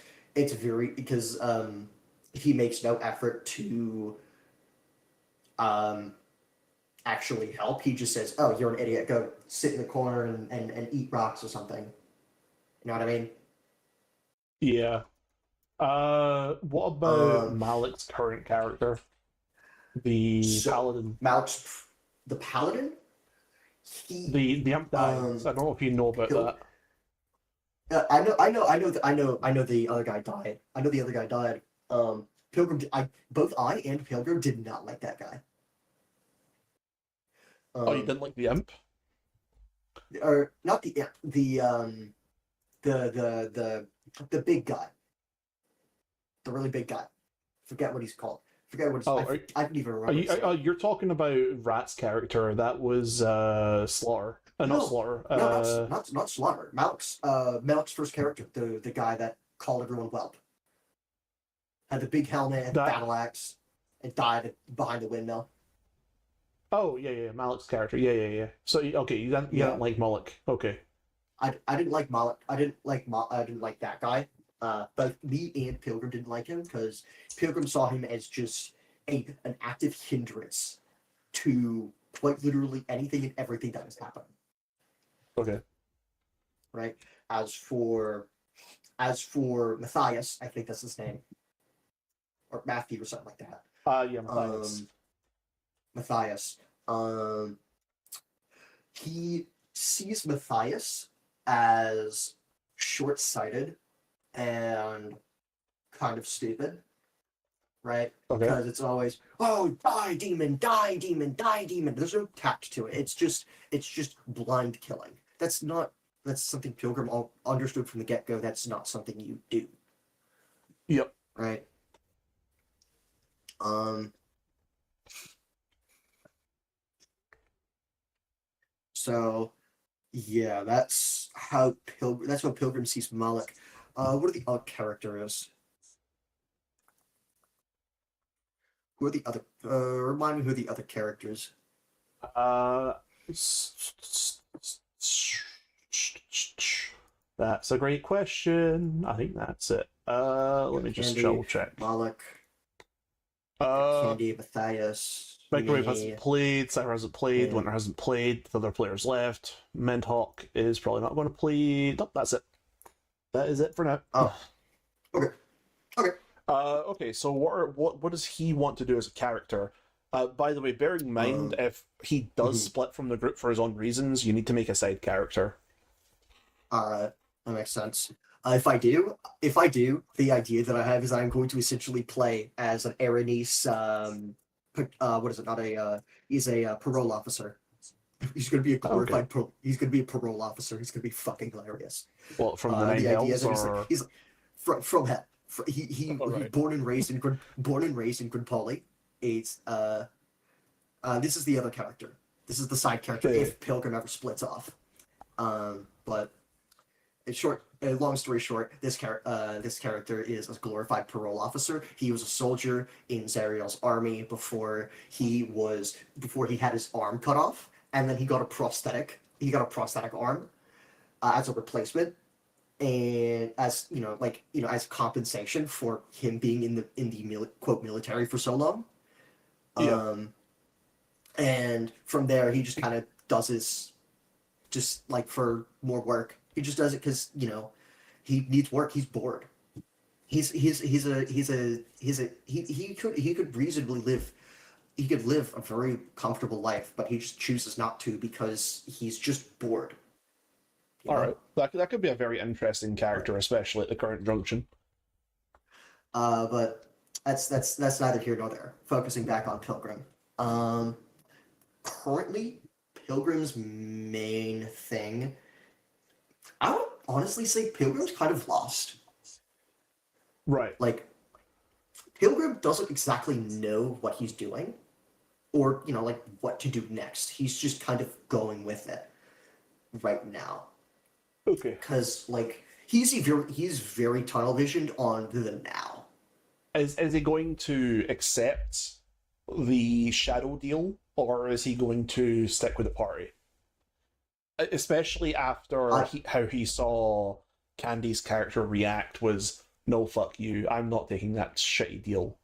he makes no effort to actually help. He just says, "Oh, you're an idiot. Go sit in the corner and eat rocks or something." You know what I mean? Yeah. What about Malik's current character? The Paladin. Malik's the Paladin. The Imp dies. I don't know if you know about that. I know the other guy died. I know the other guy died. Pilgrim. Both I and Pilgrim did not like that guy. Oh, you didn't like the Imp? Or not the the big guy, the really big guy. Forget what he's called. Forget what I don't even remember. You're talking about Rat's character. That was Slaughter. Not Slaughter. No, not Slaughter. Malik's first character, the guy that called everyone whelp, had the big helmet and battle axe, and died behind the windmill. Oh yeah, Malik's character. Yeah. So okay, you didn't like Malik. Okay. I didn't like Malik. I didn't like that guy. Both me and Pilgrim didn't like him because Pilgrim saw him as just an active hindrance to quite literally anything and everything that was happening. Okay. Right. As for Matthias, I think that's his name, or Matthew or something like that. Yeah, Matthias. Matthias. He sees Matthias as short-sighted and kind of stupid, right? Okay. Because it's always, oh, die demon, die demon, die demon. There's no tact to it. It's just blind killing. That's something Pilgrim understood from the get-go. That's not something you do. Yep. Right. So, yeah, that's how Pilgrim sees Malik. What are the other characters? Who are the other? Remind me who are the other characters. That's a great question. I think that's it. Let me just double check. Malik. Candy, Matthias. Microwave hasn't played, Cypher hasn't played, Winter hasn't played, the other players left. Menthawk is probably not going to play. Nope, that's it. That is it for now. Oh. Okay. Okay, so what does he want to do as a character? By the way, bearing in mind, if he does split from the group for his own reasons, you need to make a side character. That makes sense. If I do, the idea that I have is I'm going to essentially play as an Aranese. What is it? Not a. He's a parole officer. He's going to be a glorified. He's going to be a parole officer. He's going to be fucking hilarious. Well, from the Nine The idea is Hells, that or he's from hell. He All was right. born and raised in Grid Poly. It's this is the other character. This is the side character. Okay. If Pilgrim ever splits off, but in short, long story short, this character is a glorified parole officer. He was a soldier in Zariel's army before he had his arm cut off, and then he got a prosthetic. He got a prosthetic arm as a replacement, and as as compensation for him being in the quote military for so long. Yeah. And from there, he just kind of does his, just like for more work. He just does it because he needs work. He's bored. He could reasonably live. He could live a very comfortable life, but he just chooses not to because he's just bored. All right, that could be a very interesting character, especially at the current junction. But that's neither here nor there. Focusing back on Pilgrim. Currently, Pilgrim's main thing, I would honestly say Pilgrim's kind of lost. Right. Like, Pilgrim doesn't exactly know what he's doing, or like what to do next. He's just kind of going with it right now. Okay. Because like he's very tunnel visioned on the now. Is he going to accept the shadow deal, or is he going to stick with the party? Especially after how he saw Candy's character react was, no, fuck you, I'm not taking that shitty deal.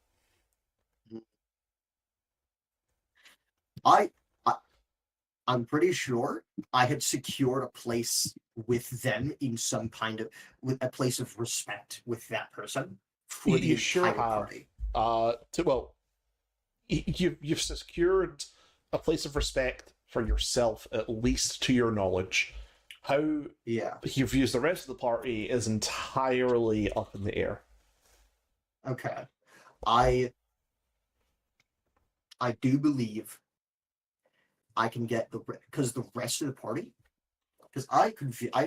I'm pretty sure I had secured a place with them in some kind of with a place of respect with that person for the You sure entire have. party. You've secured a place of respect for yourself, at least to your knowledge. How Yeah. he views the rest of the party is entirely up in the air. Okay. I do believe I can get because the rest of the party, because I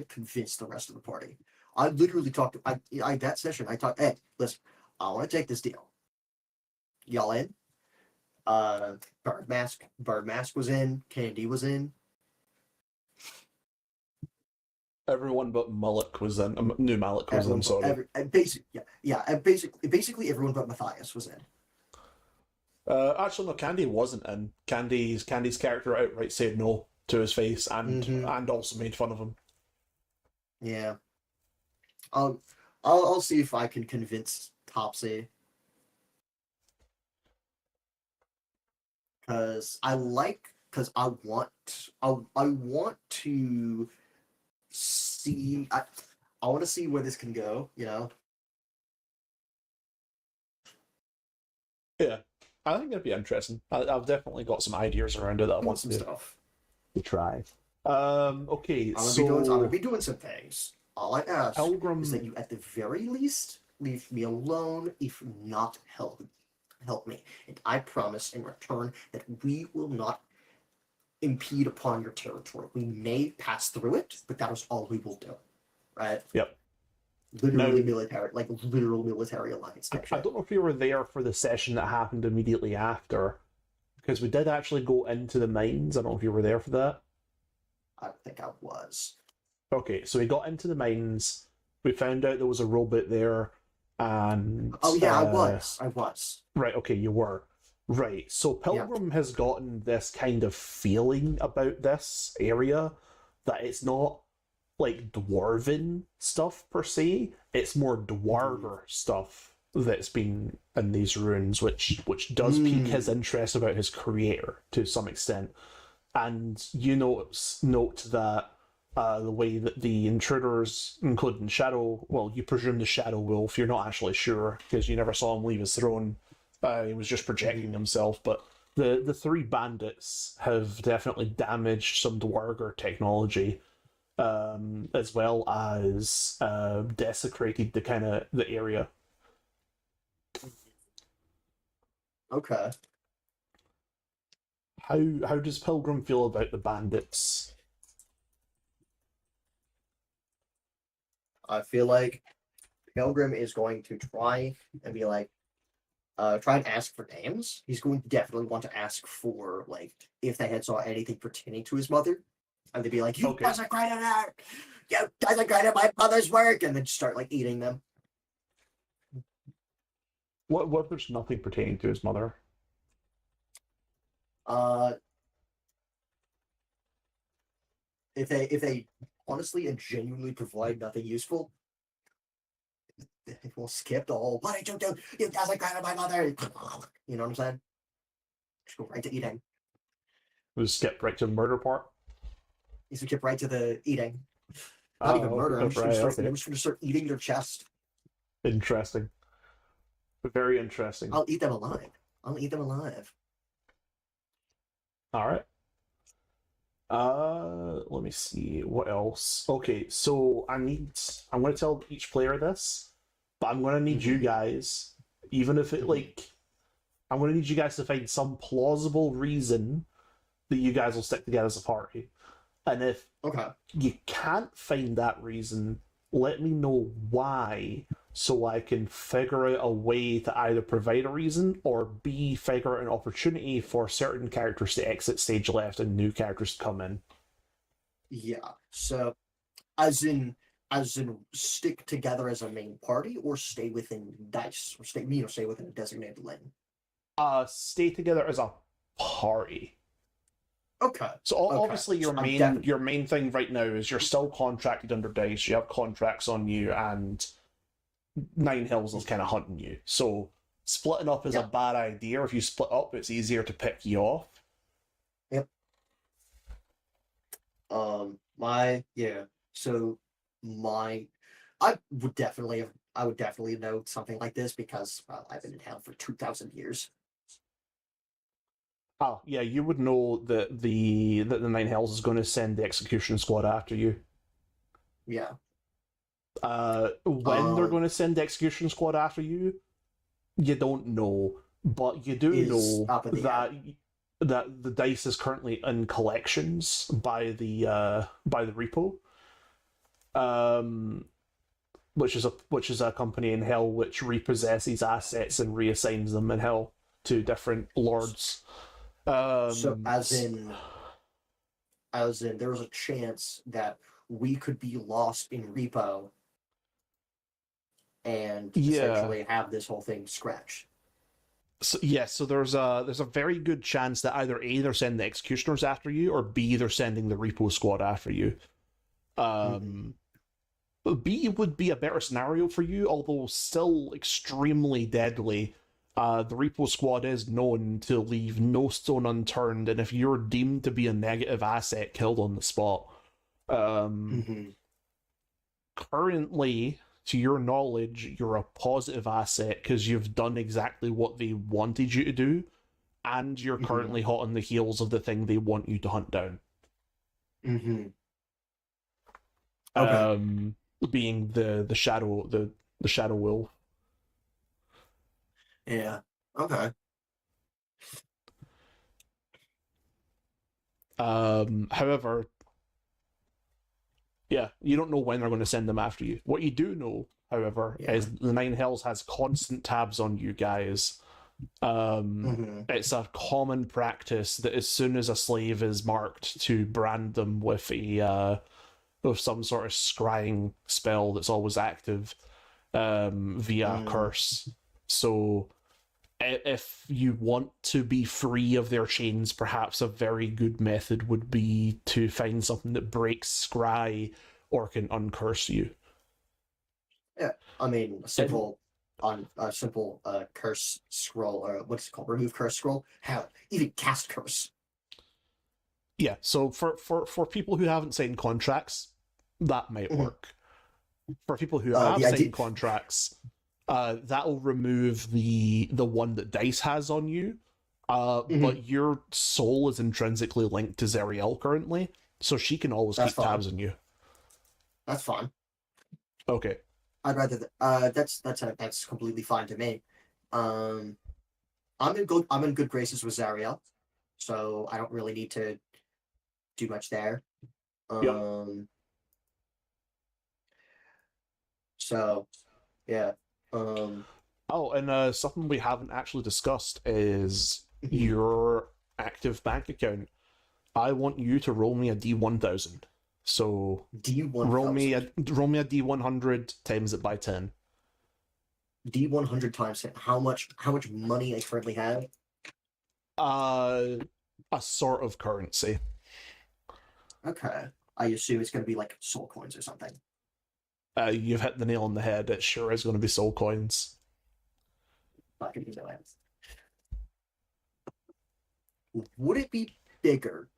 convinced the rest of the party. I literally talked. I that session. I talked. Hey, listen. I want to take this deal. Y'all in? Bird Mask was in. Candy was in. Everyone but Mullock was in. New Malik was in. Sorry. Basically everyone but Matthias was in. Actually, no. Candy wasn't in. Candy's character outright said no to his face, and also made fun of him. Yeah. I'll see if I can convince Topsy. Because I want to see I want to see where this can go, Yeah, I think it'd be interesting. I've definitely got some ideas around it that I want some to stuff. try. Okay, I'm so gonna be doing some things. All I ask Pilgrim. is that you, at the very least, leave me alone. If not, help me, and I promise in return that we will not impede upon your territory. We may pass through it, but that is all we will do. Right? Yep. Literally Now, literal military alliance. I don't know if you were there for the session that happened immediately after, because we did actually go into the mines. I don't know if you were there for that. I think I was. Okay, so we got into the mines. We found out there was a robot there, and Oh yeah, I was. Right. Okay, you were. Right. So Pilgrim has gotten this kind of feeling about this area that it's not like dwarven stuff per se. It's more dwarver stuff that's been in these ruins, which does pique his interest about his creator to some extent. And you note that the way that the intruders, including Shadow, well, you presume the Shadow Wolf, you're not actually sure because you never saw him leave his throne. He was just projecting himself, but the three bandits have definitely damaged some Dwarger technology as well as desecrated the area. Okay. How does Pilgrim feel about the bandits? I feel like Pilgrim is going to try and be like, try and ask for names. He's going to definitely want to ask for like if they had saw anything pertaining to his mother, and they'd be like, "You Okay. desecrated her! You desecrated my mother's work!" and then start like eating them. What if there's nothing pertaining to his mother? Uh, if they honestly and genuinely provide nothing useful, we'll skip the whole "what did you do? You desecrated my mother!" You know what I'm saying? Just go right to eating. We'll skip right to the murder part. He's gonna skip right to the eating. Not even murder. I'm just gonna start eating their chest. Interesting. Very interesting. I'll eat them alive. I'll eat them alive. All right. Let me see what else. Okay, so I'm going to tell each player this, but I'm going to need you guys, even if it I'm going to need you guys to find some plausible reason that you guys will stick together as a party. And if you can't find that reason, let me know why, so I can figure out a way to either provide a reason or B, figure out an opportunity for certain characters to exit stage left and new characters to come in. Yeah. So, as in stick together as a main party, or stay within D.I.C.E, or stay within a designated lane. Stay together as a party. Okay. So obviously your main thing right now is you're still contracted under D.I.C.E. You have contracts on you, and Nine Hills is kind of hunting you. So splitting up is a bad idea. If you split up, it's easier to pick you off. Yep. I would definitely know something like this because I've been in town for 2,000 years. Oh, yeah, you would know that the Nine Hells is going to send the execution squad after you. Yeah. When they're going to send the execution squad after you, you don't know, but you do know that the D.I.C.E is currently in collections by the repo, which is a company in Hell which repossesses assets and reassigns them in Hell to different lords. So as in there's a chance that we could be lost in repo and essentially have this whole thing scratched. So so there's a very good chance that either A, they're sending the executioners after you, or B, they're sending the repo squad after you. B would be a better scenario for you, although still extremely deadly. The repo squad is known to leave no stone unturned, and if you're deemed to be a negative asset, killed on the spot. Currently, to your knowledge, you're a positive asset because you've done exactly what they wanted you to do, and you're currently hot on the heels of the thing they want you to hunt down. Being the shadow wolf. Yeah. Okay. However, you don't know when they're going to send them after you. What you do know, however, is the Nine Hells has constant tabs on you guys. It's a common practice that as soon as a slave is marked, to brand them with with some sort of scrying spell that's always active via curse. So if you want to be free of their chains, perhaps a very good method would be to find something that breaks scry or can uncurse you. Yeah, I mean, a simple curse scroll, or what's it called? Remove curse scroll. Hell, even cast curse. Yeah, so for people who haven't signed contracts, that might work. For people who have signed contracts, that'll remove the one that D.I.C.E has on you. But your soul is intrinsically linked to Zeriel currently, so she can always keep tabs on you. That's fine. Okay. I'd rather that's completely fine to me. Um, I'm in good graces with Zariel, so I don't really need to do much there. Yep. So yeah. Oh, and something we haven't actually discussed is Mhm. your active bank account. I want you to roll me a D1000. So D1000. roll me a D100 times it by 10. D100 times 10. How much money I currently have? Uh, a sort of currency. Okay. I assume it's gonna be like soul coins or something. You've hit the nail on the head. It sure is going to be soul coins. Fucking use that. Would it be bigger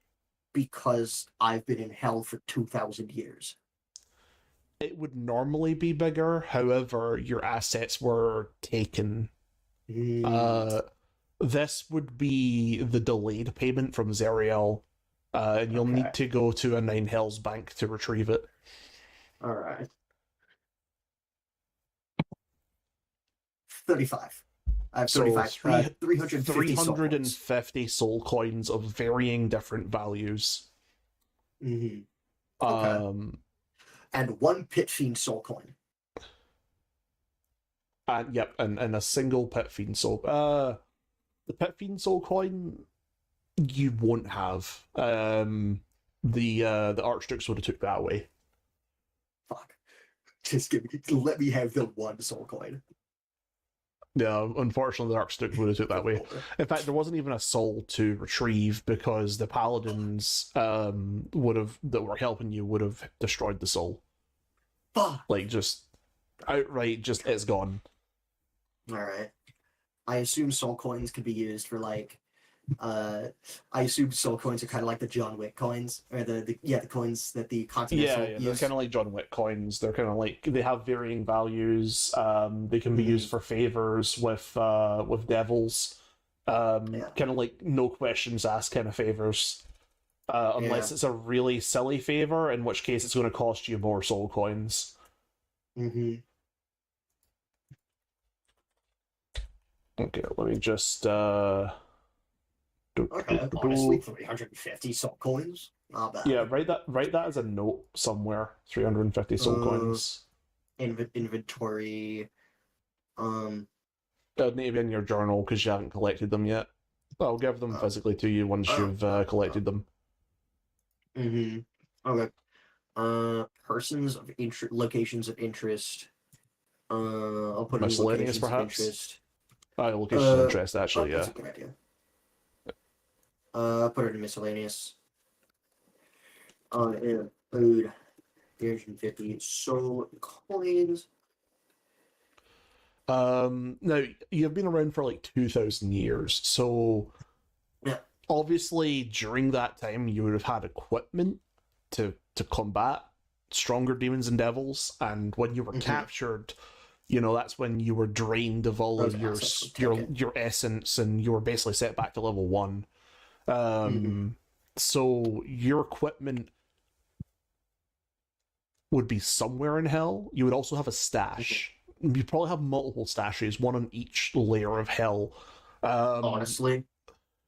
because I've been in hell for 2,000 years? It would normally be bigger, however, your assets were taken. Mm, This would be the delayed payment from Zariel, and you'll Okay. need to go to a Nine Hells bank to retrieve it. all right. 35. I have So 35. 350 soul coins. 350 soul coins of varying different values. Mhm. Okay. And one pit fiend soul coin. And yep, and a single pit fiend soul. The pit fiend soul coin you won't have. The Archdukes would have took that away. Fuck. Just let me have the one soul coin. Yeah, unfortunately, the Archduke would have took that way. In fact, there wasn't even a soul to retrieve because the paladins would have that were helping you would have destroyed the soul. Fuck. Like just outright, just it's gone. All right. I assume soul coins could be used for like I assume soul coins are kind of like the John Wick coins, or the coins that the Continental Yeah, they're use. kind of like John Wick coins. They're kind of like they have varying values. They can be used for favors with devils. Yeah. Kind of like no questions asked kind of favors. Unless Yeah. it's a really silly favor, in which case it's going to cost you more soul coins. Mm-hmm. Okay, let me just Okay. Honestly, 350 soul coins. Not bad. yeah, write that as a note somewhere. 350 soul coins. Inventory. They'll need to be in your journal because you haven't collected them yet. I'll give them physically to you once you've collected them. Mm-hmm. Okay. Persons of interest, locations of interest. I'll put in Miscellaneous, locations of perhaps? interest. Locations of interest, actually, That's yeah. a good idea. Put it in miscellaneous. Yeah, food. 350 soul coins. Now you've been around for like 2,000 years, so Yeah. obviously during that time you would have had equipment to combat stronger demons and devils, and when you were captured, you know that's when you were drained of all Those of your assets were taken. your essence, and you were basically set back to level 1. So your equipment would be somewhere in hell. You would also have a stash. You probably have multiple stashes, one on each layer of hell. Honestly,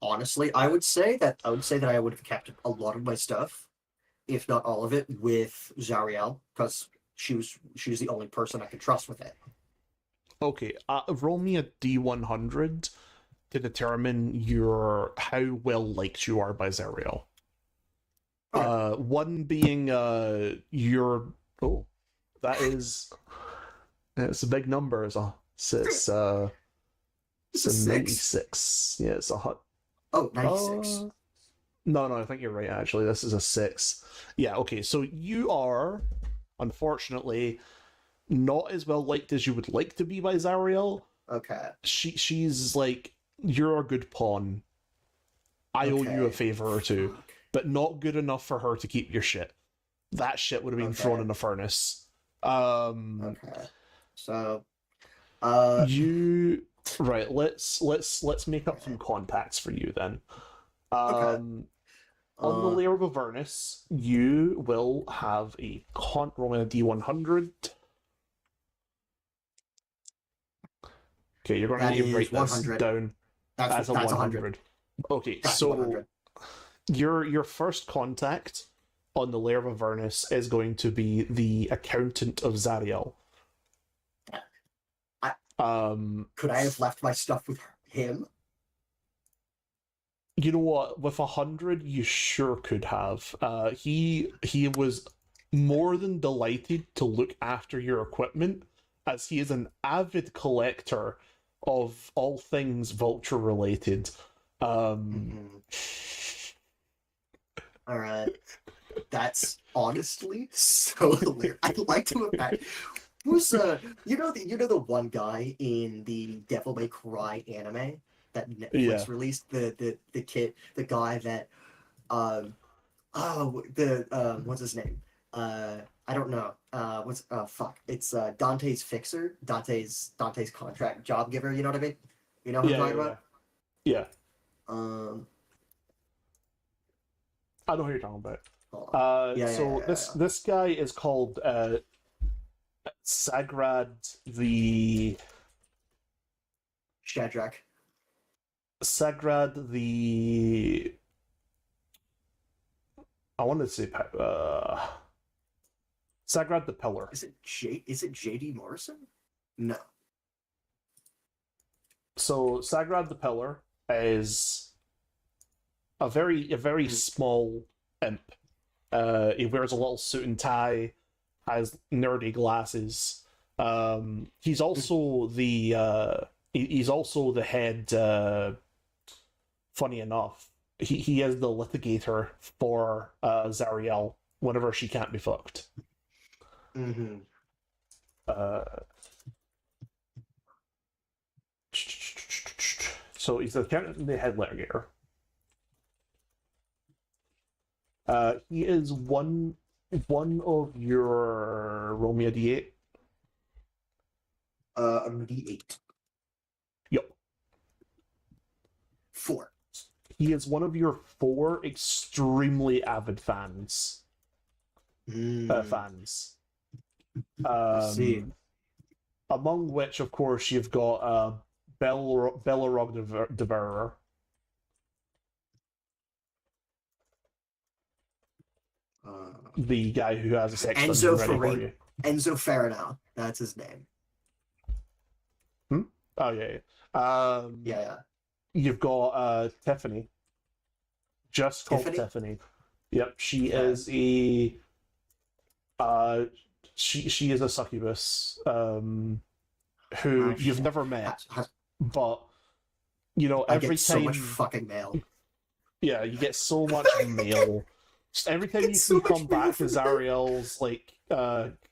I would say that I would have kept a lot of my stuff, if not all of it, with Zariel, because she was the only person I could trust with it. Okay, roll me a D100 to determine how well liked you are by Zariel. Okay. One being your it's a big number. It's a 96. Yeah, it's a hot. Oh, 96. No, I think you're right. Actually, this is a 6. Yeah. Okay, so you are, unfortunately, not as well liked as you would like to be by Zariel. Okay. She's like, you're a good pawn. I owe you a favor or two, but not good enough for her to keep your shit. That shit would have been thrown in a furnace. Okay. So, you right. Let's make up some contacts for you then. Okay. On the layer of Avernus, you will have a roll a D100. Okay, you're going to That need to is write this 100. down as a 100. Okay, That's so 100. your first contact on the layer of Avernus is going to be the accountant of Zariel. Could I have left my stuff with him? You know what? With 100, you sure could have. He was more than delighted to look after your equipment, as he is an avid collector of all things vulture related. All right. That's honestly so hilarious. I'd like to imagine who's you know the one guy in the Devil May Cry anime that Netflix released, the kid, the guy that what's his name? I don't know. It's Dante's fixer, Dante's contract job giver, you know what I mean? You know who I'm talking about? Yeah. Um I know who you're talking about. This guy is called Sagrad the Shadrach. Sagrad the I wanted to say Sagrad the Pillar. Is it JD Morrison? No. So Sagrad the Pillar is a very small imp. He wears a little suit and tie, has nerdy glasses. He's also the head. Funny enough, he is the litigator for Zariel whenever she can't be fucked. Mm-hmm. So he's the head litigator. He is one of your roll me a D8. I'm D8. Yep. 4. He is one of your 4 extremely avid fans. Fans. I see. Among which, of course, you've got Bellerog Devourer. The guy who has a sex dungeon ready for you. Enzo Farina. That's his name. Oh, yeah. Yeah. You've got Tiffany. Just called Tiffany. Yep, she is a... She is a succubus who you've never met, but you know every time so much fucking mail. Yeah, you get so much mail. Just every time you come back to Zariel's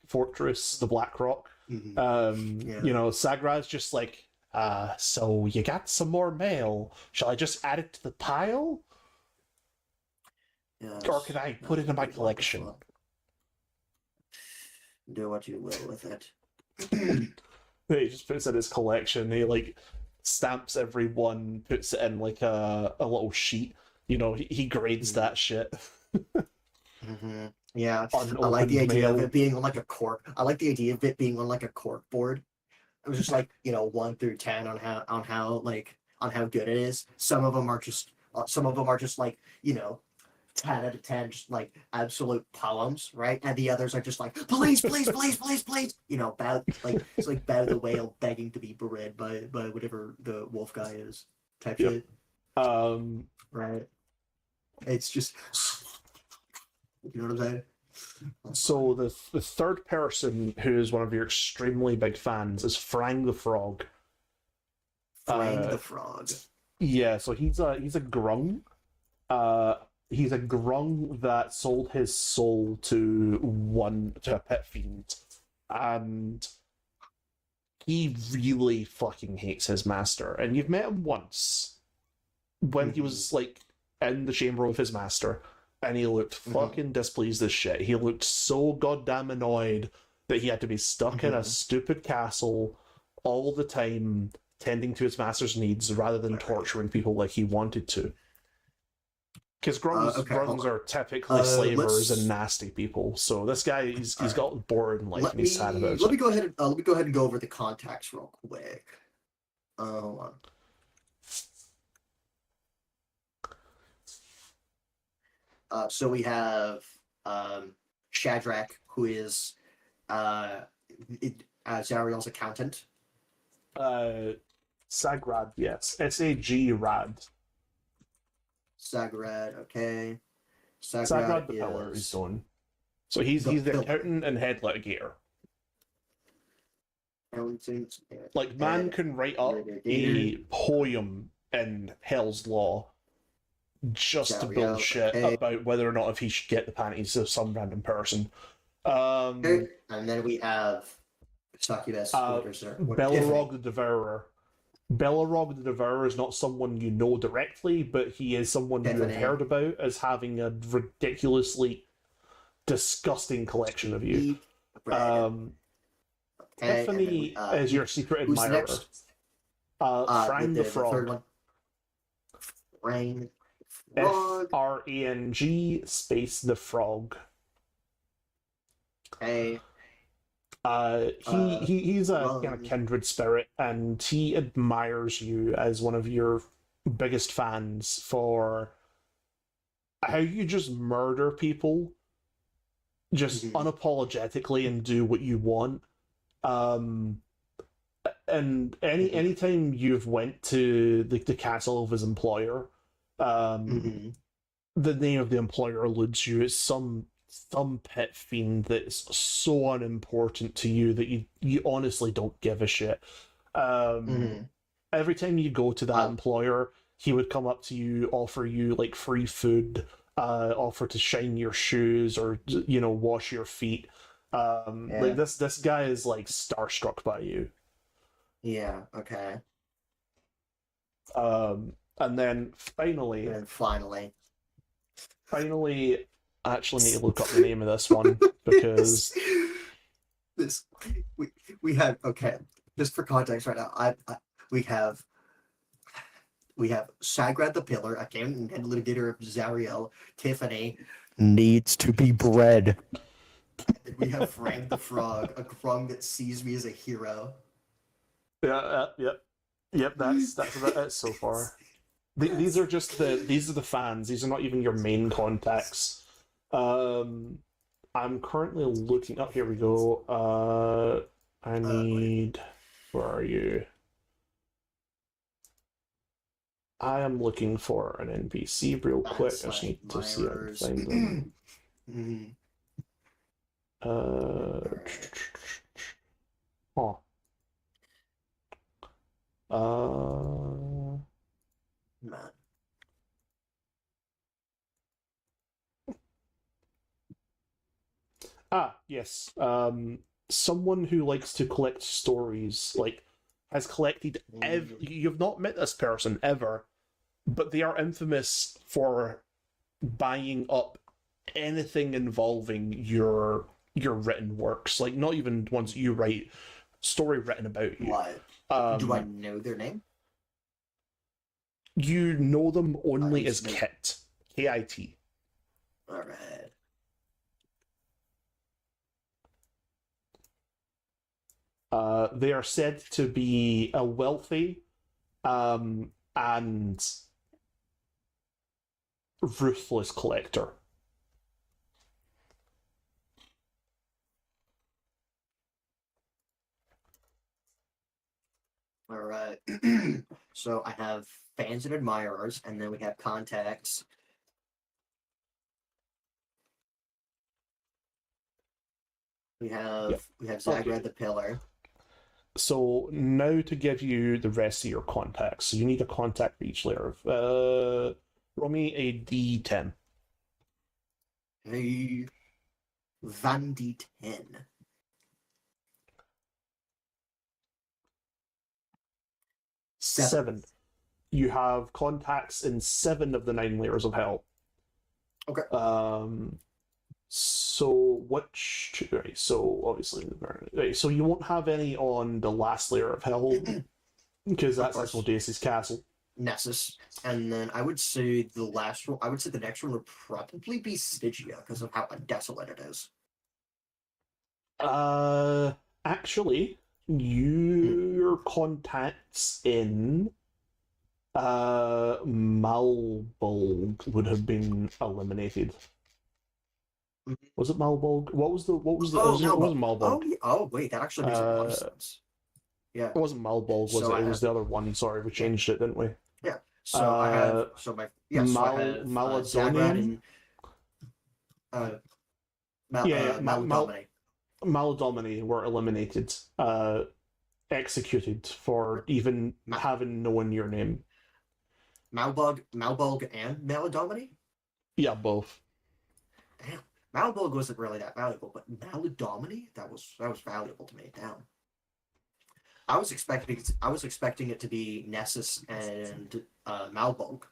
fortress, the Black Rock, you know Sagrad's just like, so you got some more mail? Shall I just add it to the pile, or can I put it in my collection? Do what you will with it. He just puts it in his collection. He stamps every one, puts it in a little sheet. You know, he grades that shit. Yeah, I like the idea of it being on a cork. I like the idea of it being on a cork board. It was just 1 through 10 on how good it is. Some of them are just 10 out of 10, just absolute poems, right? And the others are just please, please, please, please, please. You know, it's bow the whale begging to be beread by whatever the wolf guy is type shit. Right. It's just, you know what I'm saying? So the third person who is one of your extremely big fans is Frang the Frog. Frang the Frog. Yeah, so he's a grung. He's a grung that sold his soul to a pit fiend, and he really fucking hates his master. And you've met him once when he was in the chamber with his master, and he looked fucking displeased as shit. He looked so goddamn annoyed that he had to be stuck in a stupid castle all the time, tending to his master's needs rather than torturing people like he wanted to. Because grungs, okay, grungs hold on. are typically slavers let's- and nasty people. So this guy, he's Alright. got bored in life Let and he's sad me about let me it. go ahead and go over the contacts real quick. Hold on. So we have Shadrach, who is Zariel's accountant. Sagrad, yes. S-A-G-Rad. Sagrad, okay. Sagrad the Pillar is is done. So he's the the Pillar. accountant and head litigator. accountant. Like, man head can write up a litigator. poem in Hell's Law just to Zariel, bullshit okay. about whether or not if he should get the panties of some random person. Okay. And then we have Succubus. Bellerog the Devourer. Bellerog the Devourer is not someone you know directly, but he is someone you have Tiffany. heard about as having a ridiculously disgusting collection of you. Tiffany is your secret who's the admirer. next? Frang the third Frog. one. Frang the Frog. Frang space the Frog. Okay. He's a Frog. kind of kindred spirit, and he admires you as one of your biggest fans for how you just murder people just unapologetically and do what you want. And anytime you've went to the castle of his employer, the name of the employer eludes you. It's some pit fiend that's so unimportant to you that you honestly don't give a shit. Every time you go to that employer, he would come up to you, offer you like free food, offer to shine your shoes or wash your feet. Like this guy is like starstruck by you. Yeah. Okay. And then finally, I actually need to look up the name of this one because we have just for context right now. We have Sagrad the Pillar, accountant and litigator of Zariel. Tiffany needs to be bred. And we have Frank the Frog, a grung that sees me as a hero. Yep. That's about it so far. These are the fans. These are not even your main contacts. I'm currently looking up. Here we go. I need. Where are you? I am looking for an NPC real quick. I just need to see if I can find them. Man. Yes. Someone who likes to collect stories, like, has collected. You've not met this person ever, but they are infamous for buying up anything involving your written works, like not even ones you write, story written about you. What? Do I know their name? You know them only as Snake. Kit. K-I-T. All right. They are said to be a wealthy and ruthless collector. All right. So I have fans and admirers, and then we have contacts. We have Zagrad the Pillar. So now to give you the rest of your contacts. So you need a contact for each layer. Roll me a D10. A Van D10. Seven. You have contacts in 7 of the 9 layers of hell. Okay. So which? Right. So obviously, right. So you won't have any on the last layer of hell because that's Asmodeus' castle. Nessus, and then I would say the last one. I would say the next one would probably be Stygia because of how desolate it is. Actually, your contacts in Malbolg would have been eliminated. Mhm. Was it Malbolg? What was the Oh, it wasn't Oh, Malbolg. yeah. Oh, wait, that actually makes a lot of Uh, sense. Yeah. It wasn't Malbolg, was So it? I It was have the other one. Sorry, we changed it, didn't we? yeah. So I have so I have Zagrad Maladonian? and uh, Yeah, Maladomini. Maladomini were eliminated, executed for even Ma- having known your name. Malbolg and Maladomini? Yeah, both. Damn. Malbolg wasn't really that valuable, but Maladomini? That was valuable to me. Damn. I was expecting it to be Nessus and Malbolg.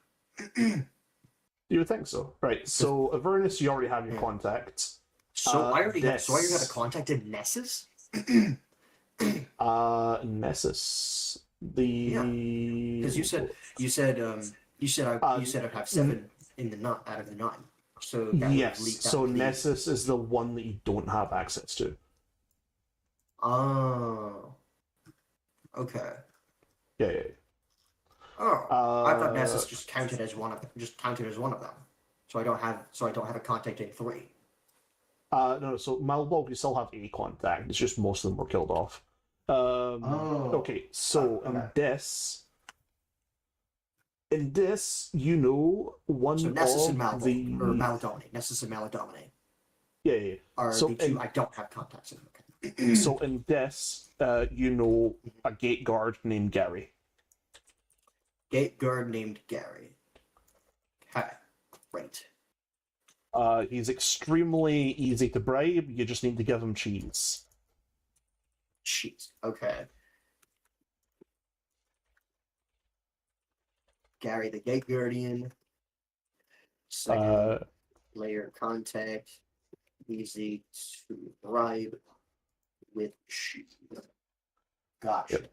You would think so, right? So Avernus, you already have your contacts. So I already had a This- contact in Nessus. Nessus. Because you said I'd have 7 in the nine out of the 9. So that would Yes. lead- that So would lead- Nessus is the one that you don't have access to. Oh. Okay. Yeah. Oh. I thought Nessus Uh, just counted as one of them. So I don't have a contact in 3. no. So Malbolg, you still have a contact. It's just most of them were killed off. Okay. So okay. in this, you know, one So Nessus and of the Maladomini. Nessus and Maladomini yeah. are So the 2 in- I don't have contacts in. Okay. So in this, you know a gate guard named Gary. Gate guard named Gary. Okay. Great. He's extremely easy to bribe. You just need to give him cheese. Jeez. Okay. Gary the Gate Guardian. Second Uh, layer contact. Easy to bribe with cheese. Gotcha.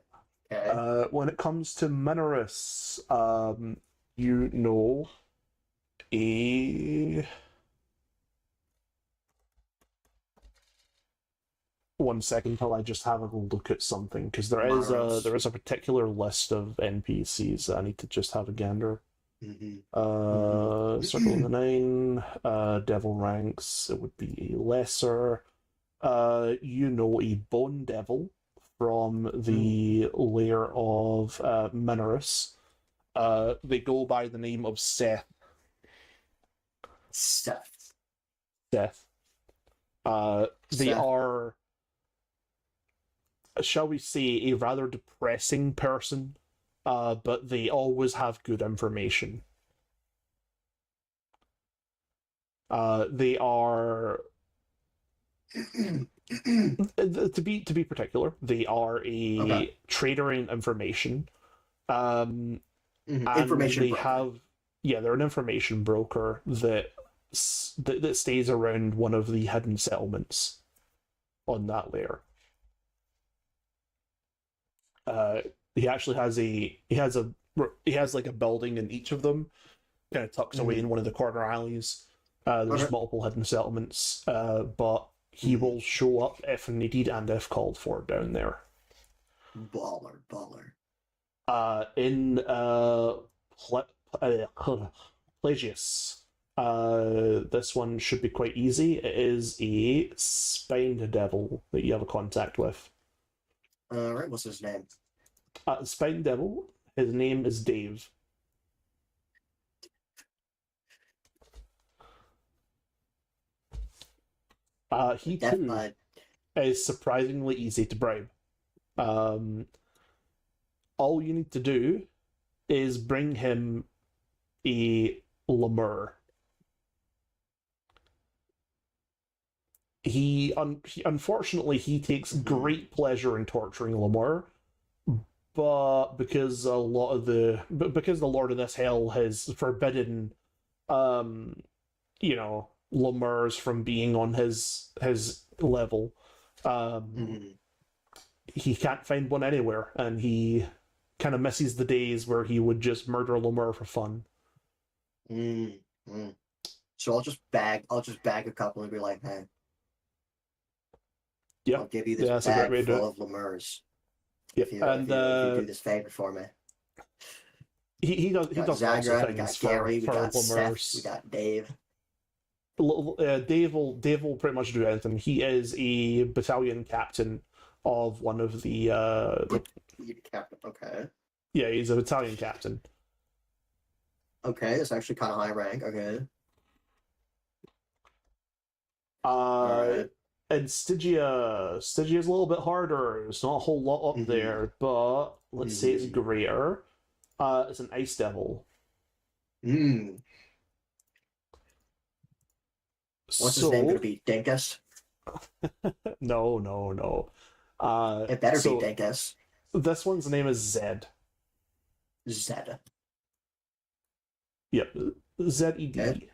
Okay. when it comes to Minorus, you know a. One second till I just have a look at something, because there is a particular list of NPCs that I need to just have a gander. Mm-hmm. Circle of the Nine, Devil ranks, it would be a lesser. You know a Bone Devil from the lair of Minorus. They go by the name of Seth. Seth. Seth. They Seth. are, shall we say, a rather depressing person, but they always have good information. They are, to be particular, they are a trader in information. And Information they broker. they're an information broker that stays around one of the hidden settlements on that layer. He actually has like a building in each of them, kind of tucked away in one of the corner alleys. There's multiple hidden settlements, but he will show up if needed and if called for down there. Baller. In Plagius, this one should be quite easy. It is a spined devil that you have a contact with. Alright, what's his name? Spined devil, his name is Dave. He too is surprisingly easy to bribe. All you need to do is bring him a lemur. Unfortunately he takes great pleasure in torturing lemur, but because the Lord of this hell has forbidden, lemurs from being on his level, he can't find one anywhere, and he kind of misses the days where he would just murder Lemur for fun. Mm, mm. So I'll just bag a couple and be like, hey, Yeah, I'll give you yeah, this that's a great bag way to do full it. of lemurs Yeah, if and you do this favor for me. he We got does lots of Zagrad, we things got Gary, we for got Seth, Lemurs. we got Dave. Dave will pretty much do anything. He is a battalion captain of one of the Lead captain. Okay. yeah, he's a battalion captain. Okay, that's actually kind of high rank. Okay. Alright. And Stygia's a little bit harder. It's not a whole lot up there, but let's say it's greater. It's an ice devil. Hmm. What's his name gonna be? Dinkus? No. It better so be Dinkus. this one's name is Zed. Zed. Yep, Zed. Okay.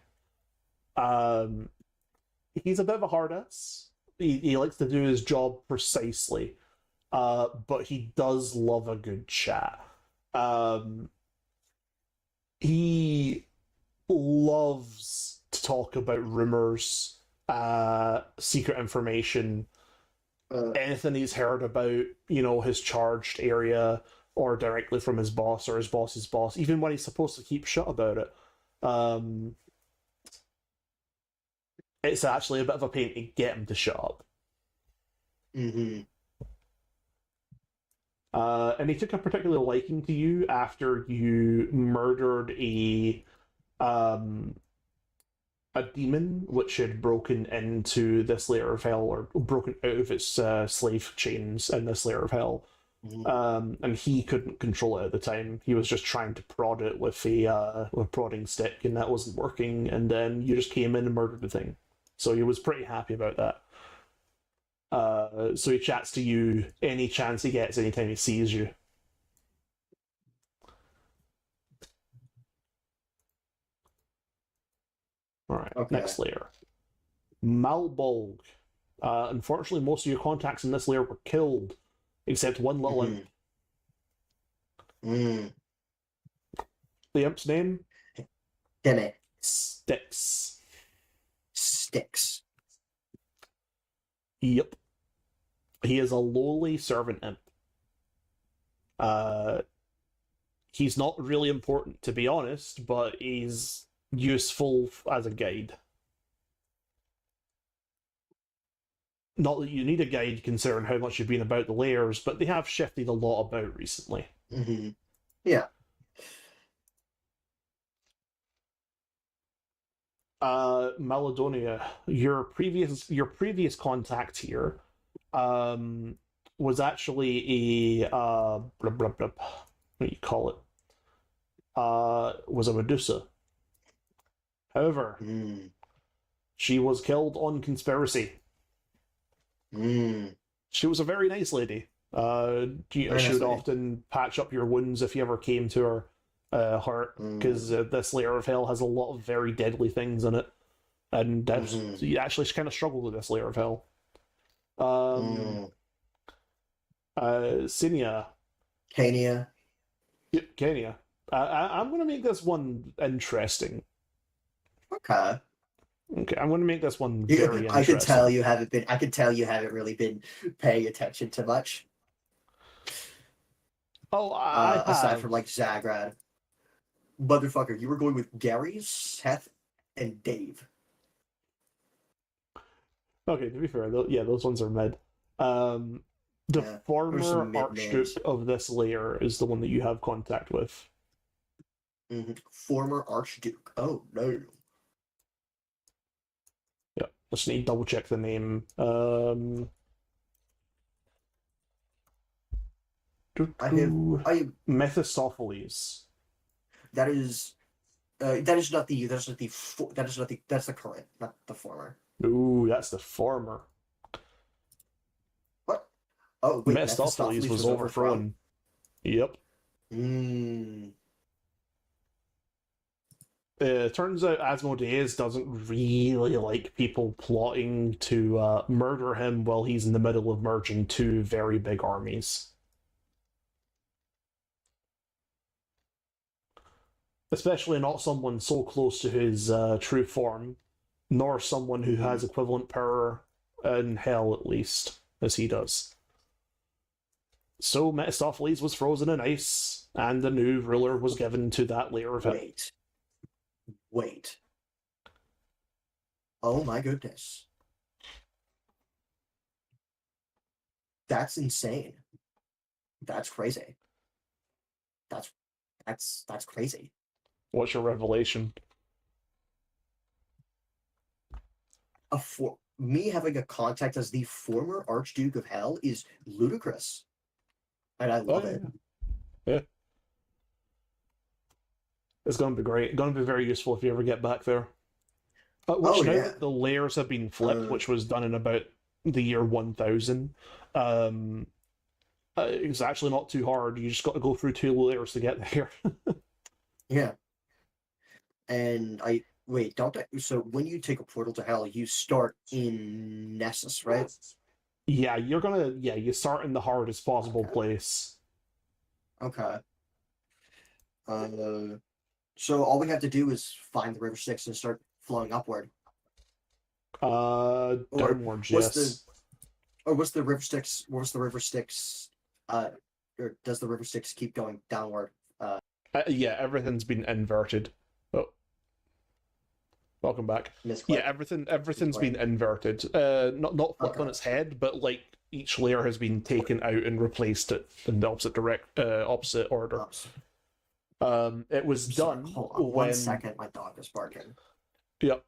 He's a bit of a hard ass. He likes to do his job precisely, but he does love a good chat. He loves to talk about rumors, secret information, anything he's heard about, his charged area, or directly from his boss or his boss's boss, even when he's supposed to keep shut about it. It's actually a bit of a pain to get him to shut up. Mm-hmm. And he took a particular liking to you after you murdered a demon which had broken into this layer of hell, or broken out of its slave chains in this layer of hell. And he couldn't control it at the time. He was just trying to prod it with a prodding stick, and that wasn't working. And then you just came in and murdered the thing. So he was pretty happy about that. So he chats to you any chance he gets, anytime he sees you. Alright, Okay. next layer. Malbolg. Unfortunately, most of your contacts in this layer were killed, except one little imp. Mm. The imp's name? Dimmy. Styx. Sticks. Yep. He is a lowly servant imp. He's not really important, to be honest, but he's useful as a guide. Not that you need a guide considering how much you've been about the layers, but they have shifted a lot about recently. Mm-hmm. Yeah. Maladonia, your previous contact here, was actually a what do you call it? Was a Medusa. However, she was killed on conspiracy. She was a very nice lady. She would often patch up your wounds if you ever came to her heart, because this layer of hell has a lot of very deadly things in it, and you actually kind of struggle with this layer of hell. Sinia. Kania. Yep, Kenya. I'm going to make this one interesting. Okay. Okay, I'm going to make this one very I interesting. can tell you haven't been. I can tell you haven't really been paying attention to much. Oh, I aside have. from like Zagrad. Motherfucker, you were going with Gary, Seth, and Dave. Okay, to be fair, those ones are mid. The Yeah, former some mid Archduke names. of this layer is the one that you have contact with. Former Archduke. Oh no. Yeah, just need to double check the name. Mephistopheles. That is that's the current, not the former. Ooh, that's the former. What? Oh wait, Mephistopheles was overthrown. Yep. Turns out Asmodeus doesn't really like people plotting to murder him while he's in the middle of merging two very big armies. especially not someone so close to his true form, nor someone who has equivalent power in hell, at least, as he does. So Mephistopheles was frozen in ice, and the new ruler was given to that layer of hell. Wait. Oh my goodness. That's insane. That's crazy. That's crazy. What's your revelation? Me having a contact as the former Archduke of Hell is ludicrous. And I love it. Yeah. It's going to be great. Going to be very useful if you ever get back there. Now that the layers have been flipped, which was done in about the year 1000, it's actually not too hard. You just got to go through 2 layers to get there. Yeah. And so when you take a portal to hell, you start in Nessus, right? Yeah, you start in the hardest possible place. Okay. So all we have to do is find the River Styx and start flowing upward. Downwards, yes. What's the River Styx? Or does the River Styx keep going downward? Yeah, everything's been inverted. Oh, welcome back. Yeah, everything's been inverted. Not flipped on its head, but like each layer has been taken out and replaced it in the opposite order. It was done. Hold on 1 second. My dog is barking. Yep.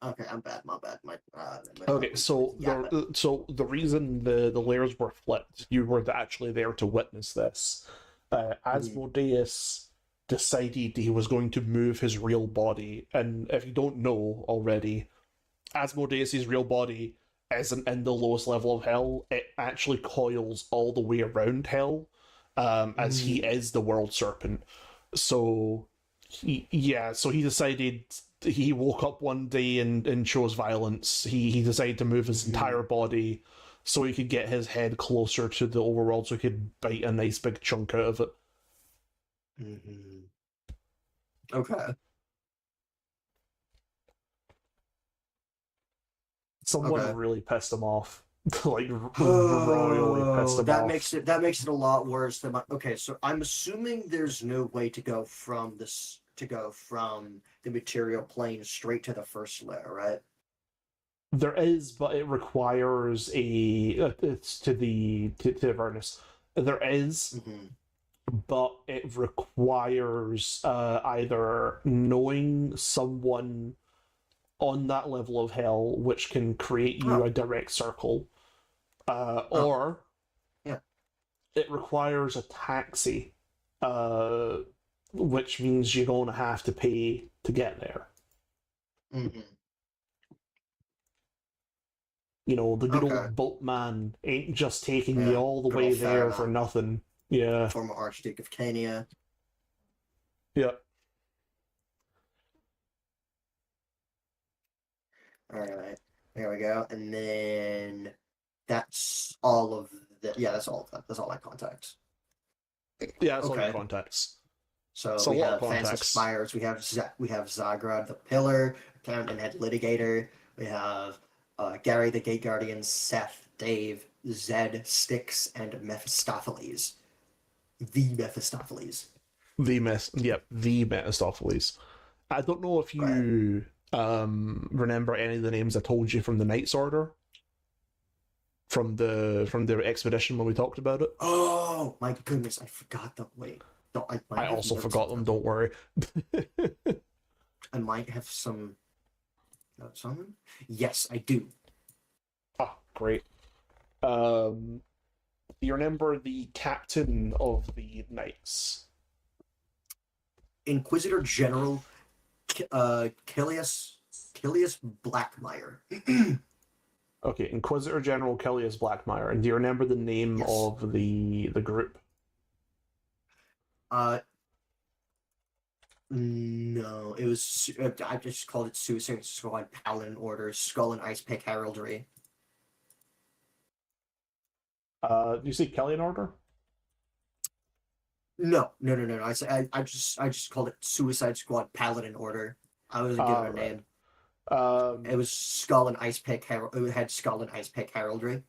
Okay, I'm bad. My bad. Okay, so the reason the layers were flipped, you were actually there to witness this. Asmodeus decided he was going to move his real body, and if you don't know already, Asmodeus's real body isn't in the lowest level of hell. It actually coils all the way around hell, as he is the world serpent. So he decided. He woke up one day and chose violence. He decided to move his entire body so he could get his head closer to the overworld, so he could bite a nice big chunk out of it. Okay. Someone really pissed him off. Like royally pissed him off. That makes it a lot worse than okay, so I'm assuming there's no way to go from the material plane straight to the first layer, right? There is, but it requires it's to Avernus. There is, but it requires either knowing someone on that level of hell, which can create you a direct circle, or it requires a taxi, which means you're going to have to pay to get there. You know, the good old boatman ain't just taking you all the way there for nothing. Yeah. Former Archduke of Cania. Yeah. Alright. There we go. And then that's all of that's all of that. That's all my contacts. Yeah, that's all your contacts. So we have Francis Spires, we have Zagrod the Pillar, Count and Head Litigator, we have Gary the Gate Guardian, Seth, Dave, Zed, Styx, and Mephistopheles. The Mephistopheles. The Mephistopheles. I don't know if you remember any of the names I told you from the Knight's Order? From the expedition when we talked about it? Oh my goodness, I forgot them. Wait. No, I also forgot them, don't worry. I might have some notes on them. Yes, I do. Ah, great. Do you remember the captain of the knights? Inquisitor General Killius Blackmire. Okay, Inquisitor General Killius Blackmire. And do you remember the name Yes. of the group? No, it was. I just called it Suicide Squad Paladin Order, Skull and Ice Pick Heraldry. Do you say Killian Order? No. I just called it Suicide Squad Paladin Order. I wasn't given a Right. name. Um, It was Skull and Ice Pick It had Skull and Ice Pick Heraldry.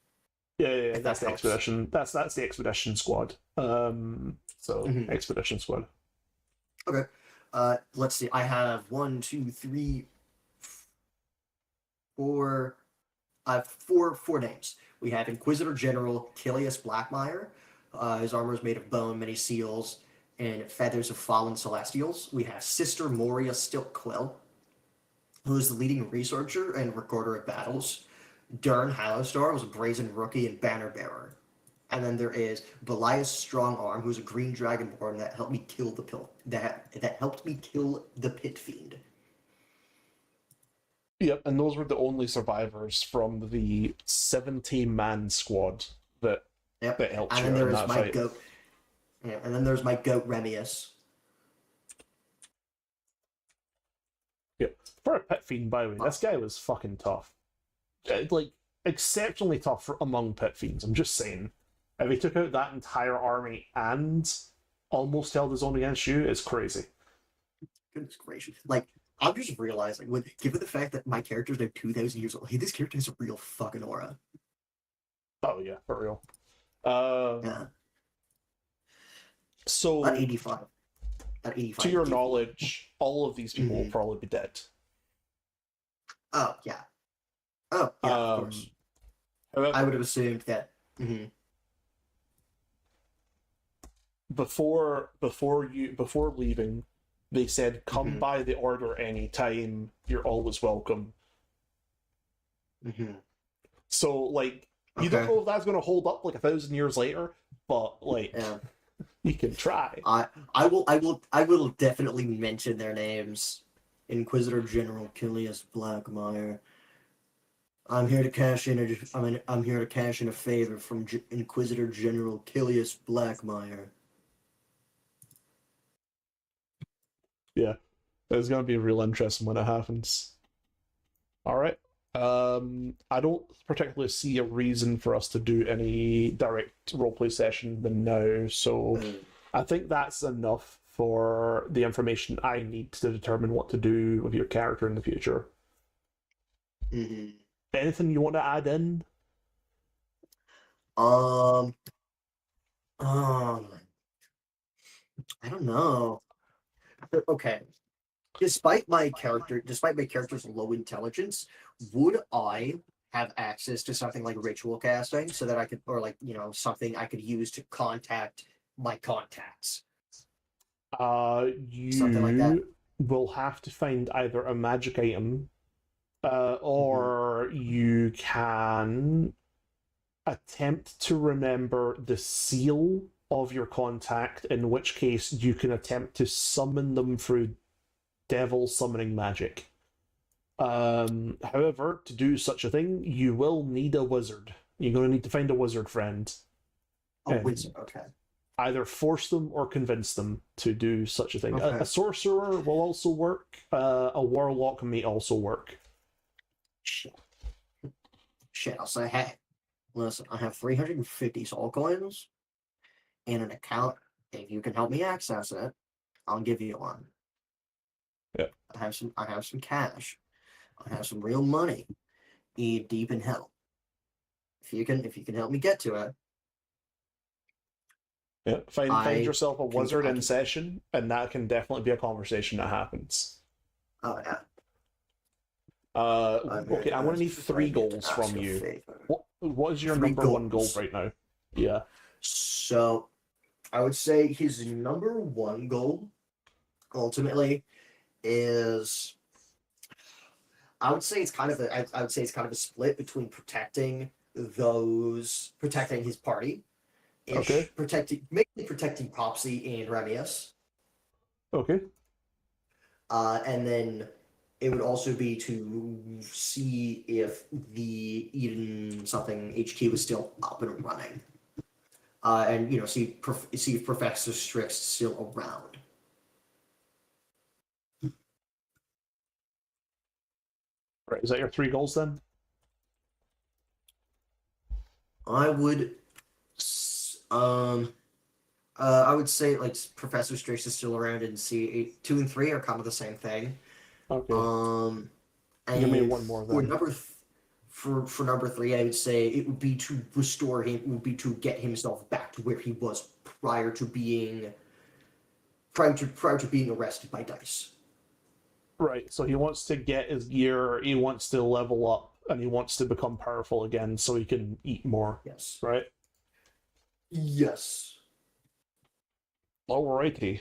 yeah, If that's that the helps. expedition. That's the expedition squad. So Mhm. expedition squad. Okay. Let's see. I have 1, 2, 3, 4. I have four names. We have Inquisitor General Killius Blackmire. His armor is made of bone, many seals, and feathers of fallen celestials. We have Sister Moria Stiltquill, who is the leading researcher and recorder of battles. Dern Hallowstar was a brazen rookie and banner bearer. And then there is Belias Strongarm, who's a green dragonborn that helped me kill that helped me kill the Pit Fiend. Yep, and those were the only survivors from the 70-man squad that Yep. helped And you then out there in is that my fight. goat. Yeah, and then there's my goat Remius. Yep. For a pit fiend, by the way, this guy was fucking tough. Like, exceptionally tough among pit fiends, I'm just saying. If he took out that entire army and almost held his own against you, it's crazy. Goodness gracious. Like, I'm just realizing, given the fact that my character's now 2,000 years old, hey, this character has a real fucking aura. Oh yeah, for real. Yeah. So, At 85. At 85. to your D4. knowledge, all of these people will Mhm. probably be dead. Oh, yeah. Oh, yeah, of course. However, I would have assumed that. Mhm. before leaving, they said, "Come Mhm. by the order any time. You're always welcome." Mhm. So, like, you don't Okay. know if that's going to hold up like 1,000 years later, but like, Yeah. you can try. I will definitely mention their names. Inquisitor General Killius Blackmire. I'm here to cash in I'm here to cash in a favor from Inquisitor General Killius Blackmire. Yeah, it's going to be real interesting when it happens. All right. I don't particularly see a reason for us to do any direct roleplay session than now, so Uh, I think that's enough for the information I need to determine what to do with your character in the future. mhm. Anything you want to add in? Um, um, I don't know. Okay. Despite my character's low intelligence, would I have access to something like ritual casting so that I could, or like, something I could use to contact my contacts? Something like that. You will have to find either a magic item, or you can attempt to remember the seal of your contact, in which case you can attempt to summon them through devil summoning magic. However, to do such a thing, you will need a wizard. You're going to need to find a wizard friend. Oh, And wizard. Okay. either force them or convince them to do such a thing. Okay. A sorcerer will also work. A warlock may also work. Shit. I'll say, hey, listen, I have 350 soul coins in an account. If you can help me access it, I'll give you one. Yeah. I have some cash. I have some real money. Deep in hell. If you can help me get to it, Yeah. Find yourself a wizard I in can- session, and that can definitely be a conversation that happens. oh yeah. Okay, I'm going to need 3 goals from you. What is your 3 number 1 goal goals. right now? Yeah. So, I would say his number 1 goal, ultimately, I would say it's kind of a split between protecting those protecting his party. Okay. Mainly protecting Popsy and Remius. Okay. And then it would also be to see if the Eden something HQ was still up and running. And see if Professor Strick's still around. Right. Is that your 3 goals then? I would I would say like Professor Strick's is still around, and see 2 and 3 are kind of the same thing. Okay. And Give me one more for then. for number 3, I would say it would be to restore him. It would be to get himself back to where he was prior to being arrested by D.I.C.E. Right. So he wants to get his gear, he wants to level up, and he wants to become powerful again so he can eat more. Yes. Right? Yes. Alrighty.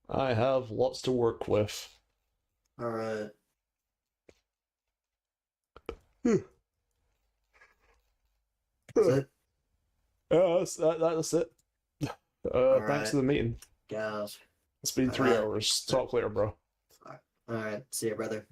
I have lots to work with. All right. That's it. That's it. All Thanks for right. the meeting. Guys. It's been 3 Alright. hours. Talk later, bro. All right. See you, brother.